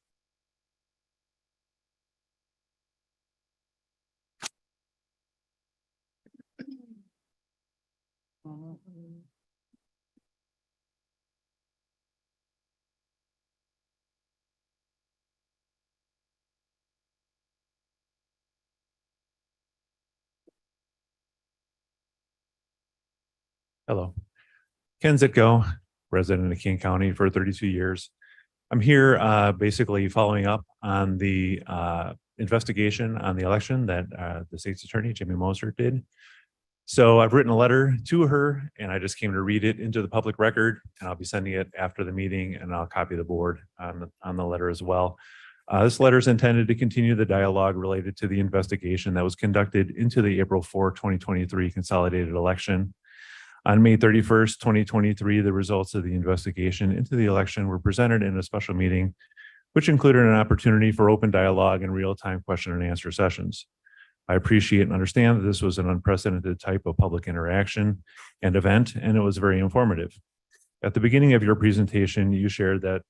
Hello. Ken Zitko, resident of Kane County for 32 years. I'm here basically following up on the investigation on the election that the state's attorney, Jamie Moser, did. So I've written a letter to her and I just came to read it into the public record, and I'll be sending it after the meeting, and I'll copy the board on the letter as well. This letter is intended to continue the dialogue related to the investigation that was conducted into the April 4, 2023 consolidated election. On May 31st, 2023, the results of the investigation into the election were presented in a special meeting, which included an opportunity for open dialogue and real-time question and answer sessions. I appreciate and understand that this was an unprecedented type of public interaction and event, and it was very informative. At the beginning of your presentation, you shared that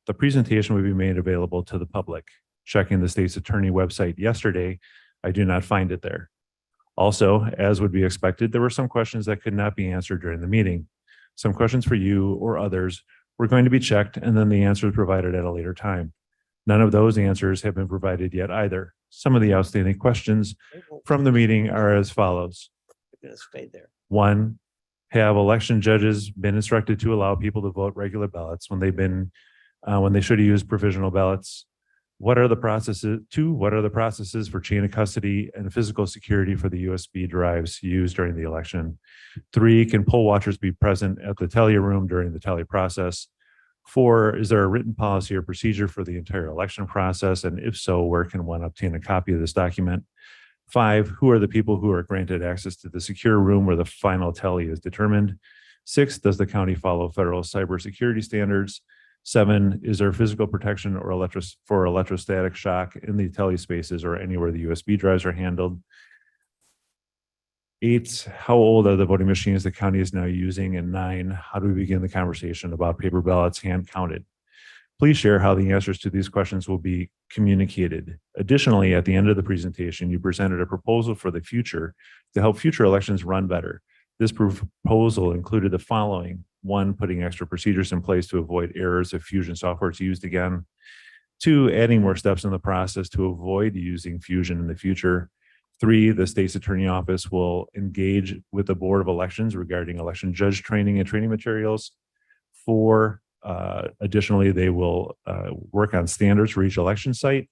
the presentation would be made available to the public. Checking the state's attorney website yesterday, I do not find it there. Also, as would be expected, there were some questions that could not be answered during the meeting. Some questions for you or others were going to be checked and then the answers provided at a later time. None of those answers have been provided yet either. Some of the outstanding questions from the meeting are as follows. Stay there. 1, have election judges been instructed to allow people to vote regular ballots when they should have used provisional ballots? What are the processes? 2, what are the processes for chain of custody and physical security for the USB drives used during the election? 3, can poll watchers be present at the tally room during the tally process? 4, is there a written policy or procedure for the entire election process? And if so, where can one obtain a copy of this document? 5, who are the people who are granted access to the secure room where the final tally is determined? 6, does the county follow federal cybersecurity standards? 7, is there physical protection or for electrostatic shock in the tally spaces or anywhere the USB drives are handled? 8, how old are the voting machines the county is now using? And 9, how do we begin the conversation about paper ballots hand counted? Please share how the answers to these questions will be communicated. Additionally, at the end of the presentation, you presented a proposal for the future to help future elections run better. This proposal included the following: 1, putting extra procedures in place to avoid errors if Fusion software is used again. 2, adding more steps in the process to avoid using fusion in the future. 3, the state's attorney office will engage with the Board of Elections regarding election judge training and training materials. 4, additionally, they will work on standards for each election site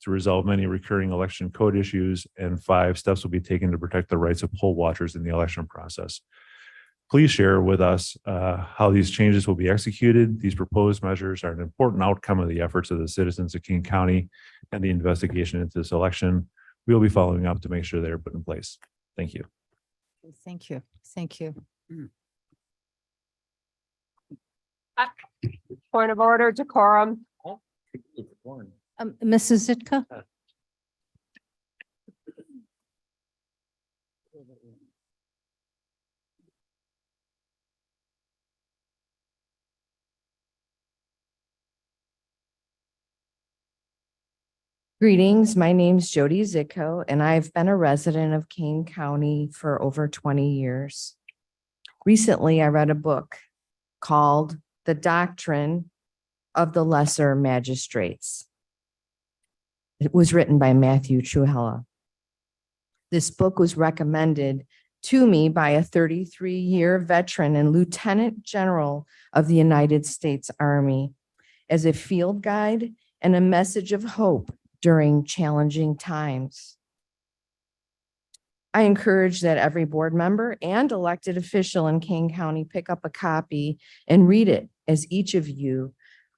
to resolve many recurring election code issues. And 5, steps will be taken to protect the rights of poll watchers in the election process. Please share with us how these changes will be executed. These proposed measures are an important outcome of the efforts of the citizens of Kane County and the investigation into this election. We will be following up to make sure they're put in place. Thank you. Thank you. Thank you. Point of order, decorum. Mrs. Zitka? Greetings, my name's Jody Zitko, and I've been a resident of Kane County for over 20 years. Recently, I read a book called The Doctrine of the Lesser Magistrates. It was written by Matthew Trewhella. This book was recommended to me by a 33-year veteran and Lieutenant General of the United States Army as a field guide and a message of hope during challenging times. I encourage that every board member and elected official in Kane County pick up a copy and read it, as each of you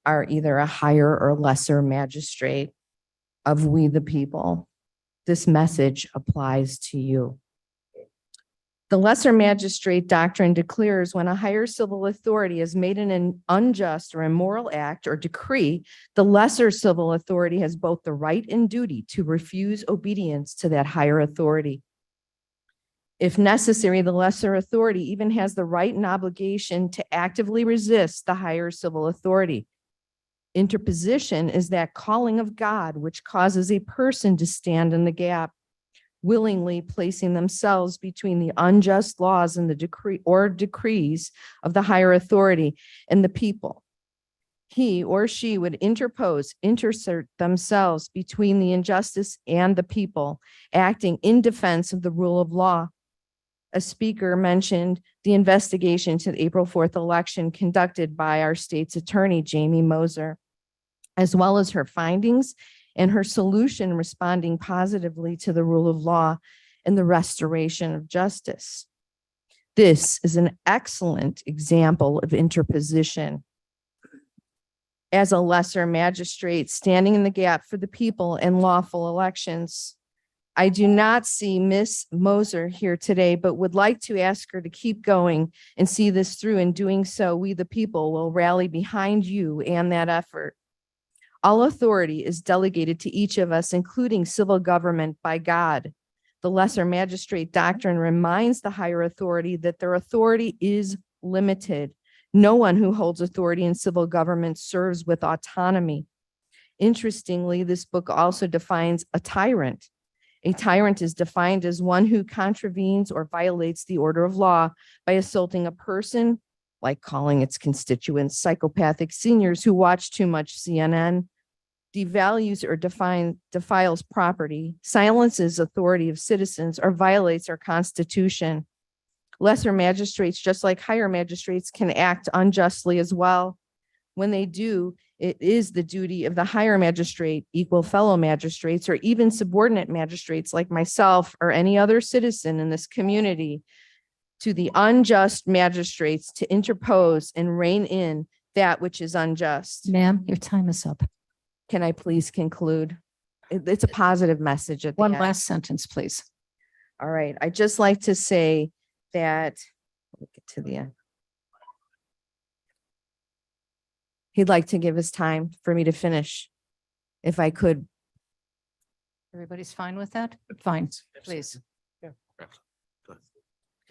are either a higher or lesser magistrate of we the people. This message applies to you. The lesser magistrate doctrine declares when a higher civil authority has made an unjust or immoral act or decree, the lesser civil authority has both the right and duty to refuse obedience to that higher authority. If necessary, the lesser authority even has the right and obligation to actively resist the higher civil authority. Interposition is that calling of God which causes a person to stand in the gap, willingly placing themselves between the unjust laws and the decrees of the higher authority and the people. He or she would insert themselves between the injustice and the people, acting in defense of the rule of law. A speaker mentioned the investigation to the April 4th election conducted by our state's attorney, Jamie Moser, as well as her findings and her solution responding positively to the rule of law and the restoration of justice. This is an excellent example of interposition. As a lesser magistrate standing in the gap for the people in lawful elections, I do not see Miss Moser here today, but would like to ask her to keep going and see this through. In doing so, we the people will rally behind you and that effort. All authority is delegated to each of us, including civil government, by God. The lesser magistrate doctrine reminds the higher authority that their authority is limited. No one who holds authority in civil government serves with autonomy. Interestingly, this book also defines a tyrant. A tyrant is defined as one who contravenes or violates the order of law by assaulting a person, like calling its constituents psychopathic seniors who watch too much CNN, devalues or defiles property, silences authority of citizens, or violates our Constitution. Lesser magistrates, just like higher magistrates, can act unjustly as well. When they do, it is the duty of the higher magistrate, equal fellow magistrates, or even subordinate magistrates like myself or any other citizen in this community, to the unjust magistrates to interpose and rein in that which is unjust. Ma'am, your time is up. Can I please conclude? It's a positive message at the One end. last sentence, please. All right. I'd just like to say that, let me get to the end. He'd like to give us time for me to finish, if I could. Everybody's fine with that? Fine, please. Yeah.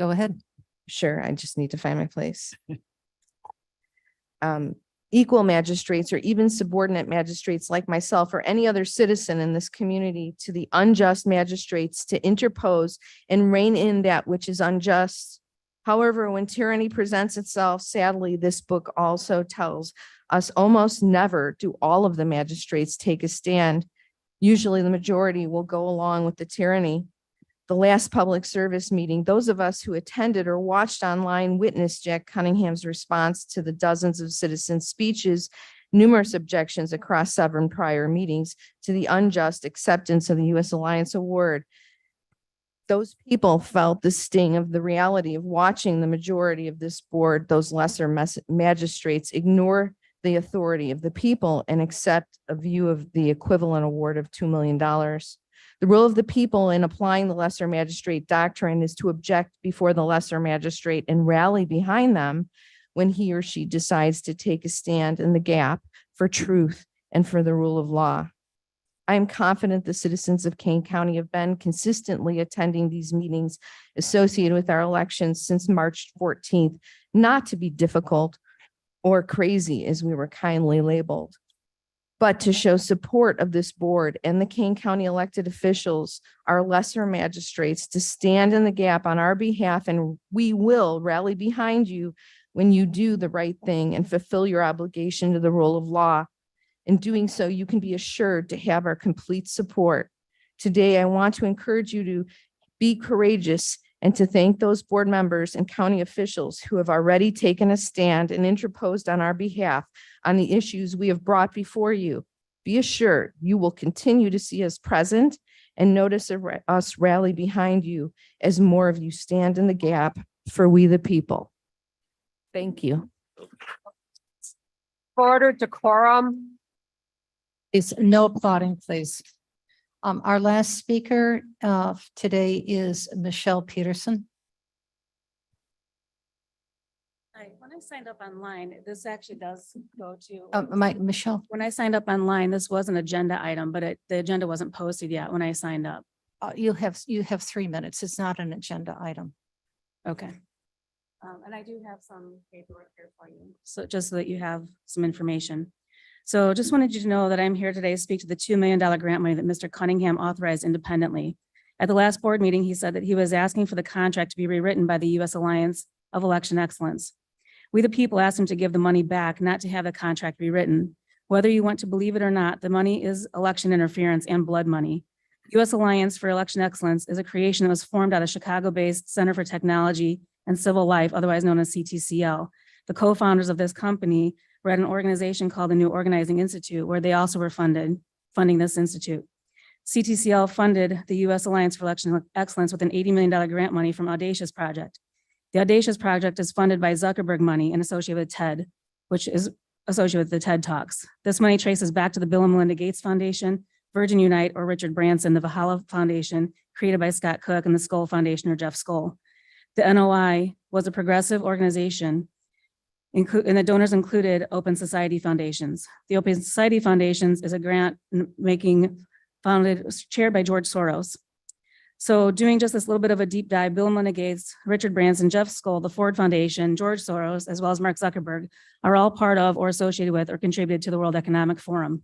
Go ahead. Sure, I just need to find my place. Equal magistrates or even subordinate magistrates like myself or any other citizen in this community, to the unjust magistrates to interpose and rein in that which is unjust. However, when tyranny presents itself, sadly, this book also tells us almost never do all of the magistrates take a stand. Usually the majority will go along with the tyranny. The last public service meeting, those of us who attended or watched online witnessed Jack Cunningham's response to the dozens of citizen speeches, numerous objections across 7 prior meetings to the unjust acceptance of the U.S. Alliance Award. Those people felt the sting of the reality of watching the majority of this board, those lesser magistrates, ignore the authority of the people and accept a view of the equivalent award of $2 million. The role of the people in applying the lesser magistrate doctrine is to object before the lesser magistrate and rally behind them when he or she decides to take a stand in the gap for truth and for the rule of law. I am confident the citizens of Kane County have been consistently attending these meetings associated with our elections since March 14th, not to be difficult or crazy as we were kindly labeled, but to show support of this board and the Kane County elected officials, our lesser magistrates, to stand in the gap on our behalf, and we will rally behind you when you do the right thing and fulfill your obligation to the rule of law. In doing so, you can be assured to have our complete support. Today, I want to encourage you to be courageous and to thank those board members and county officials who have already taken a stand and interposed on our behalf on the issues we have brought before you. Be assured you will continue to see us present and notice us rally behind you as more of you stand in the gap for we the people. Thank you. Order decorum. Is no applauding, please. Our last speaker today is Michelle Peterson. When I signed up online, this actually does go to. Michelle, When I signed up online, this was an agenda item, but the agenda wasn't posted yet when I signed up. you have 3 minutes. It's not an agenda item. Okay. And I do have some paperwork here for you. So just so that you have some information. So just wanted you to know that I'm here today to speak to the $2 million grant money that Mr. Cunningham authorized independently. At the last board meeting, he said that he was asking for the contract to be rewritten by the U.S. Alliance of Election Excellence. We, the people, asked him to give the money back, not to have the contract rewritten. Whether you want to believe it or not, the money is election interference and blood money. U.S. Alliance for Election Excellence is a creation that was formed out of Chicago-based Center for Technology and Civil Life, otherwise known as CTCL. The co-founders of this company were at an organization called the New Organizing Institute, where they also were funding this institute. CTCL funded the U.S. Alliance for Election Excellence with an $80 million grant money from Audacious Project. The Audacious Project is funded by Zuckerberg money and associated with TED, which is associated with the TED Talks. This money traces back to the Bill and Melinda Gates Foundation, Virgin Unite or Richard Branson, the Valhalla Foundation, created by Scott Cook, and the Skoll Foundation or Jeff Skoll. The NOI was a progressive organization, and the donors included Open Society Foundations. The Open Society Foundations is a grant chaired by George Soros. So doing just this little bit of a deep dive, Bill and Melinda Gates, Richard Branson, Jeff Skoll, the Ford Foundation, George Soros, as well as Mark Zuckerberg, are all part of or associated with or contributed to the World Economic Forum.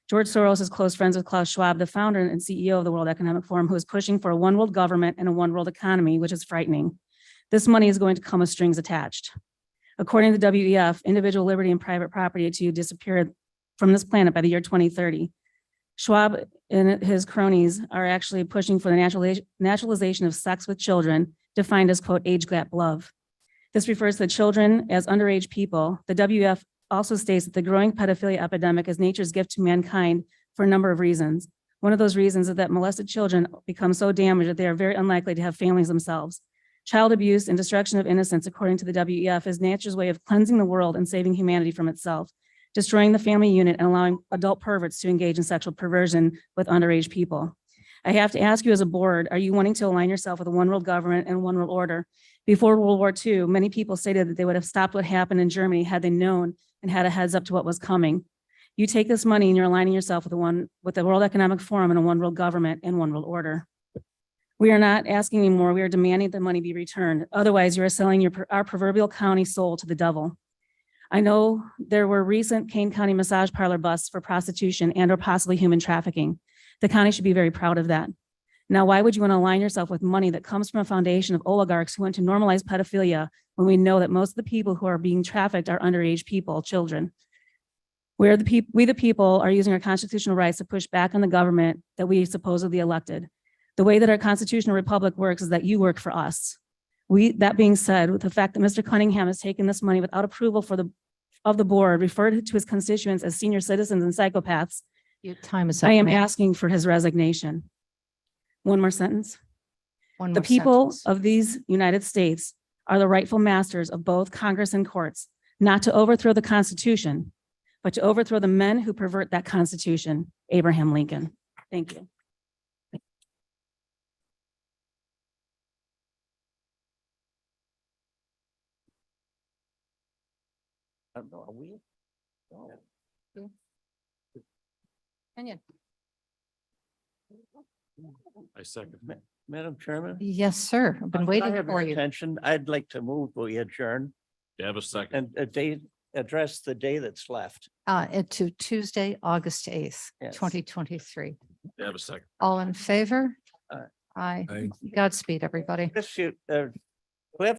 George Soros is close friends with Klaus Schwab, the founder and CEO of the World Economic Forum, who is pushing for a one world government and a one world economy, which is frightening. This money is going to come with strings attached. According to the WEF, individual liberty and private property to disappear from this planet by the year 2030. Schwab and his cronies are actually pushing for the naturalization of sex with children, defined as, quote, age gap love. This refers to children as underage people. The WEF also states that the growing pedophilia epidemic is nature's gift to mankind for a number of reasons. One of those reasons is that molested children become so damaged that they are very unlikely to have families themselves. Child abuse and destruction of innocence, according to the WEF, is nature's way of cleansing the world and saving humanity from itself, destroying the family unit and allowing adult perverts to engage in sexual perversion with underage people. I have to ask you as a board, are you wanting to align yourself with a one world government and one world order? Before World War II, many people stated that they would have stopped what happened in Germany had they known and had a heads up to what was coming. You take this money and you're aligning yourself with the World Economic Forum and a one world government and one world order. We are not asking anymore. We are demanding the money be returned. Otherwise, you are selling our proverbial county soul to the devil. I know there were recent Kane County massage parlor busts for prostitution and or possibly human trafficking. The county should be very proud of that. Now, why would you want to align yourself with money that comes from a foundation of oligarchs who want to normalize pedophilia when we know that most of the people who are being trafficked are underage people, children? We the people are using our constitutional rights to push back on the government that we supposedly elected. The way that our constitutional republic works is that you work for us. That being said, with the fact that Mr. Cunningham has taken this money without approval of the board, referred to his constituents as senior citizens and psychopaths, Your time is up. I am ma'am. asking for his resignation. One more sentence. One The more people sentence. of these United States are the rightful masters of both Congress and courts, not to overthrow the Constitution, but to overthrow the men who pervert that Constitution, Abraham Lincoln. Thank you. Kenyon. I second. Madam Chairman? Yes, sir. I've been Could I waiting have for your you. attention? I'd like to move we adjourn You have a second. and a day, address the day that's left. To Tuesday, August 8th, Yes. 2023. You have a second. All in favor? Aye. Aye. Aye. Godspeed, everybody. This you,